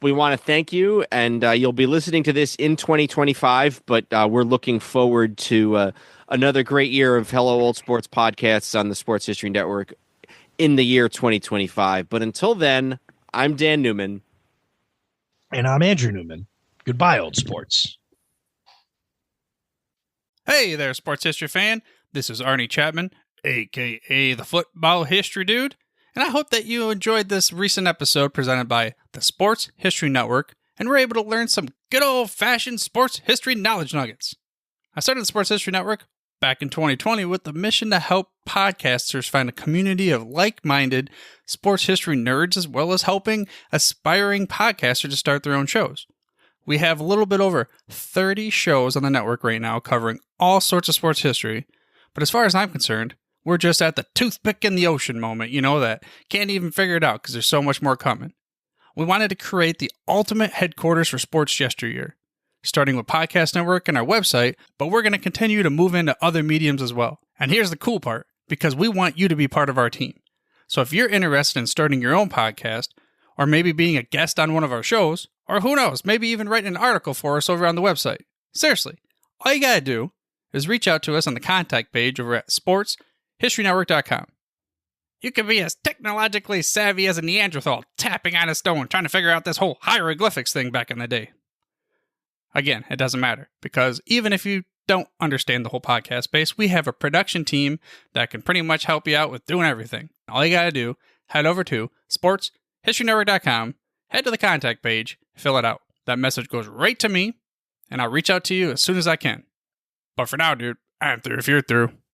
we want to thank you. And you'll be listening to this in 2025, but we're looking forward to another great year of Hello Old Sports podcasts on the Sports History Network in the year 2025. But until then, I'm Dan Newman. And I'm Andrew Newman. Goodbye, old sports. Hey there, sports history fan. This is Arnie Chapman, a.k.a. the Football History Dude. And I hope that you enjoyed this recent episode presented by the Sports History Network and were able to learn some good old-fashioned sports history knowledge nuggets. I started the Sports History Network back in 2020 with the mission to help podcasters find a community of like-minded sports history nerds, as well as helping aspiring podcasters to start their own shows. We have a little bit over 30 shows on the network right now covering all sorts of sports history, but as far as I'm concerned, we're just at the toothpick in the ocean moment, that can't even figure it out because there's so much more coming. We wanted to create the ultimate headquarters for sports yesteryear, starting with Podcast Network and our website, but we're going to continue to move into other mediums as well. And here's the cool part, because we want you to be part of our team. So if you're interested in starting your own podcast, or maybe being a guest on one of our shows, or who knows, maybe even writing an article for us over on the website. Seriously, all you gotta do is reach out to us on the contact page over at sportshistorynetwork.com. You can be as technologically savvy as a Neanderthal tapping on a stone trying to figure out this whole hieroglyphics thing back in the day. Again, it doesn't matter, because even if you don't understand the whole podcast space, we have a production team that can pretty much help you out with doing everything. All you gotta do, head over to sportshistorynetwork.com, head to the contact page, fill it out. That message goes right to me, and I'll reach out to you as soon as I can. But for now, dude, I'm through if you're through.